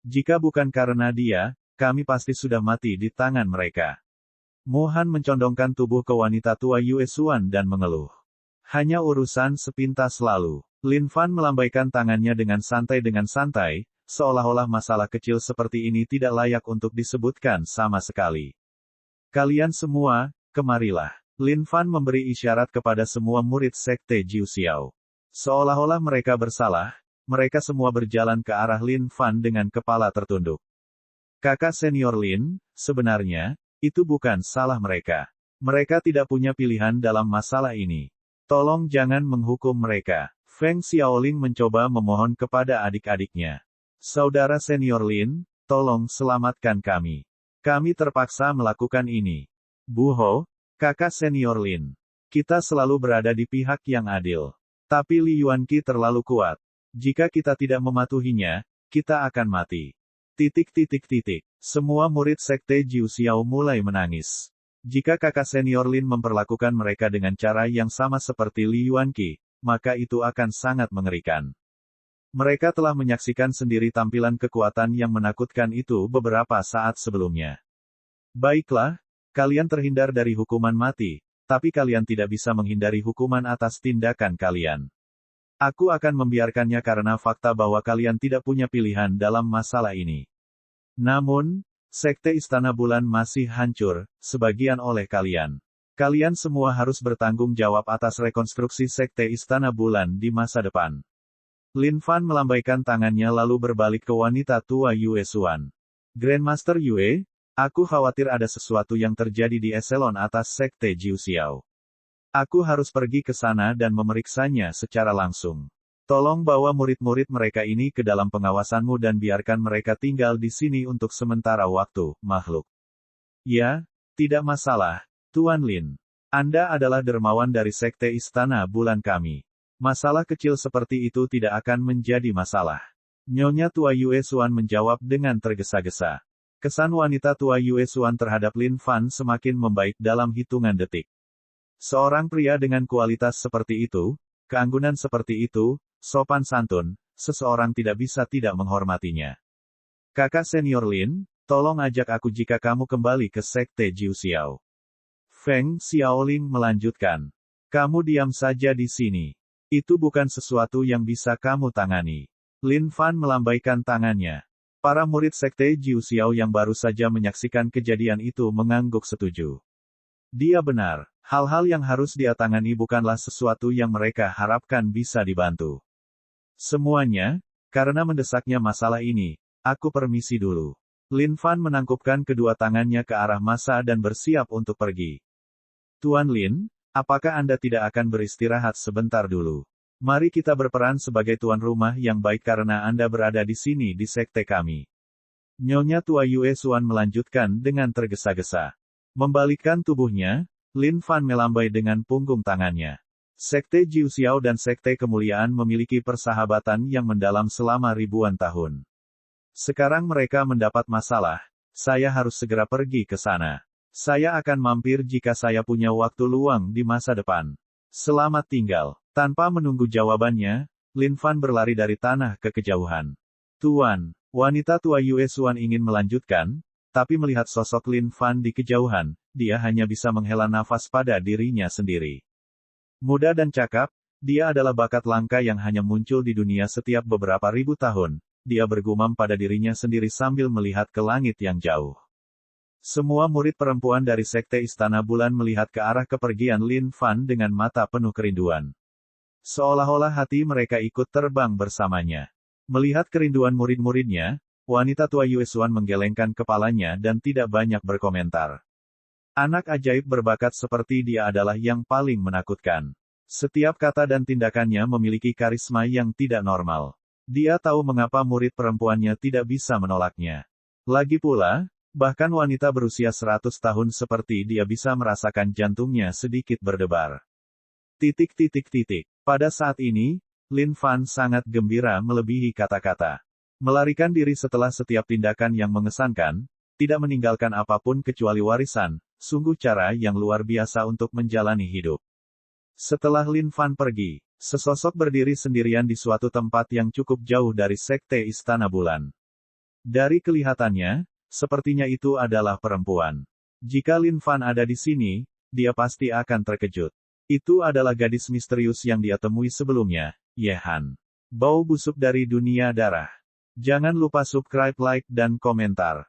Jika bukan karena dia, kami pasti sudah mati di tangan mereka. Mo Han mencondongkan tubuh ke wanita tua Yue Xuan dan mengeluh. Hanya urusan sepintas lalu. Lin Fan melambaikan tangannya dengan santai, seolah-olah masalah kecil seperti ini tidak layak untuk disebutkan sama sekali. Kalian semua, kemarilah. Lin Fan memberi isyarat kepada semua murid Sekte Jiu Xiao. Seolah-olah mereka bersalah, mereka semua berjalan ke arah Lin Fan dengan kepala tertunduk. Kakak senior Lin, sebenarnya, itu bukan salah mereka. Mereka tidak punya pilihan dalam masalah ini. Tolong jangan menghukum mereka. Feng Xiaoling mencoba memohon kepada adik-adiknya. Saudara senior Lin, tolong selamatkan kami. Kami terpaksa melakukan ini. Bu Ho, kakak senior Lin. Kita selalu berada di pihak yang adil. Tapi Li Yuanqi terlalu kuat. Jika kita tidak mematuhinya, kita akan mati. Semua murid Sekte Jiu Xiao mulai menangis. Jika kakak senior Lin memperlakukan mereka dengan cara yang sama seperti Li Yuanqi, maka itu akan sangat mengerikan. Mereka telah menyaksikan sendiri tampilan kekuatan yang menakutkan itu beberapa saat sebelumnya. Baiklah, kalian terhindar dari hukuman mati, tapi kalian tidak bisa menghindari hukuman atas tindakan kalian. Aku akan membiarkannya karena fakta bahwa kalian tidak punya pilihan dalam masalah ini. Namun, Sekte Istana Bulan masih hancur, sebagian oleh kalian. Kalian semua harus bertanggung jawab atas rekonstruksi Sekte Istana Bulan di masa depan. Lin Fan melambaikan tangannya lalu berbalik ke wanita tua Yue Xuan. Grandmaster Yue, aku khawatir ada sesuatu yang terjadi di eselon atas Sekte Jiu Xiao. Aku harus pergi ke sana dan memeriksanya secara langsung. Tolong bawa murid-murid mereka ini ke dalam pengawasanmu dan biarkan mereka tinggal di sini untuk sementara waktu, makhluk. Ya, tidak masalah, Tuan Lin. Anda adalah dermawan dari Sekte Istana Bulan kami. Masalah kecil seperti itu tidak akan menjadi masalah. Nyonya tua Yue Xuan menjawab dengan tergesa-gesa. Kesan wanita tua Yue Xuan terhadap Lin Fan semakin membaik dalam hitungan detik. Seorang pria dengan kualitas seperti itu, keanggunan seperti itu, sopan santun, seseorang tidak bisa tidak menghormatinya. Kakak senior Lin, tolong ajak aku jika kamu kembali ke Sekte Jiu Xiao. Feng Xiaoling melanjutkan. Kamu diam saja di sini. Itu bukan sesuatu yang bisa kamu tangani. Lin Fan melambaikan tangannya. Para murid Sekte Jiu Xiao yang baru saja menyaksikan kejadian itu mengangguk setuju. Dia benar. Hal-hal yang harus dia tangani bukanlah sesuatu yang mereka harapkan bisa dibantu. Semuanya, karena mendesaknya masalah ini, aku permisi dulu. Lin Fan menangkupkan kedua tangannya ke arah masa dan bersiap untuk pergi. Tuan Lin, apakah Anda tidak akan beristirahat sebentar dulu? Mari kita berperan sebagai tuan rumah yang baik karena Anda berada di sini di sekte kami. Nyonya tua Yue Xuan melanjutkan dengan tergesa-gesa. Membalikkan tubuhnya, Lin Fan melambai dengan punggung tangannya. Sekte Jiu Xiao dan Sekte Kemuliaan memiliki persahabatan yang mendalam selama ribuan tahun. Sekarang mereka mendapat masalah, saya harus segera pergi ke sana. Saya akan mampir jika saya punya waktu luang di masa depan. Selamat tinggal. Tanpa menunggu jawabannya, Lin Fan berlari dari tanah ke kejauhan. Tuan, wanita tua Yue Xuan ingin melanjutkan, tapi melihat sosok Lin Fan di kejauhan, dia hanya bisa menghela nafas pada dirinya sendiri. Muda dan cakap, dia adalah bakat langka yang hanya muncul di dunia setiap beberapa ribu tahun. Dia bergumam pada dirinya sendiri sambil melihat ke langit yang jauh. Semua murid perempuan dari Sekte Istana Bulan melihat ke arah kepergian Lin Fan dengan mata penuh kerinduan. Seolah-olah hati mereka ikut terbang bersamanya. Melihat kerinduan murid-muridnya, wanita tua Yue Xuan menggelengkan kepalanya dan tidak banyak berkomentar. Anak ajaib berbakat seperti dia adalah yang paling menakutkan. Setiap kata dan tindakannya memiliki karisma yang tidak normal. Dia tahu mengapa murid perempuannya tidak bisa menolaknya. Lagi pula, bahkan wanita berusia 100 tahun seperti dia bisa merasakan jantungnya sedikit berdebar. Pada saat ini, Lin Fan sangat gembira melebihi kata-kata. Melarikan diri setelah setiap tindakan yang mengesankan, tidak meninggalkan apapun kecuali warisan, sungguh cara yang luar biasa untuk menjalani hidup. Setelah Lin Fan pergi, sesosok berdiri sendirian di suatu tempat yang cukup jauh dari Sekte Istana Bulan. Dari kelihatannya, sepertinya itu adalah perempuan. Jika Lin Fan ada di sini, dia pasti akan terkejut. Itu adalah gadis misterius yang dia temui sebelumnya, Ye Han. Bau busuk dari dunia darah. Jangan lupa subscribe, like, dan komentar.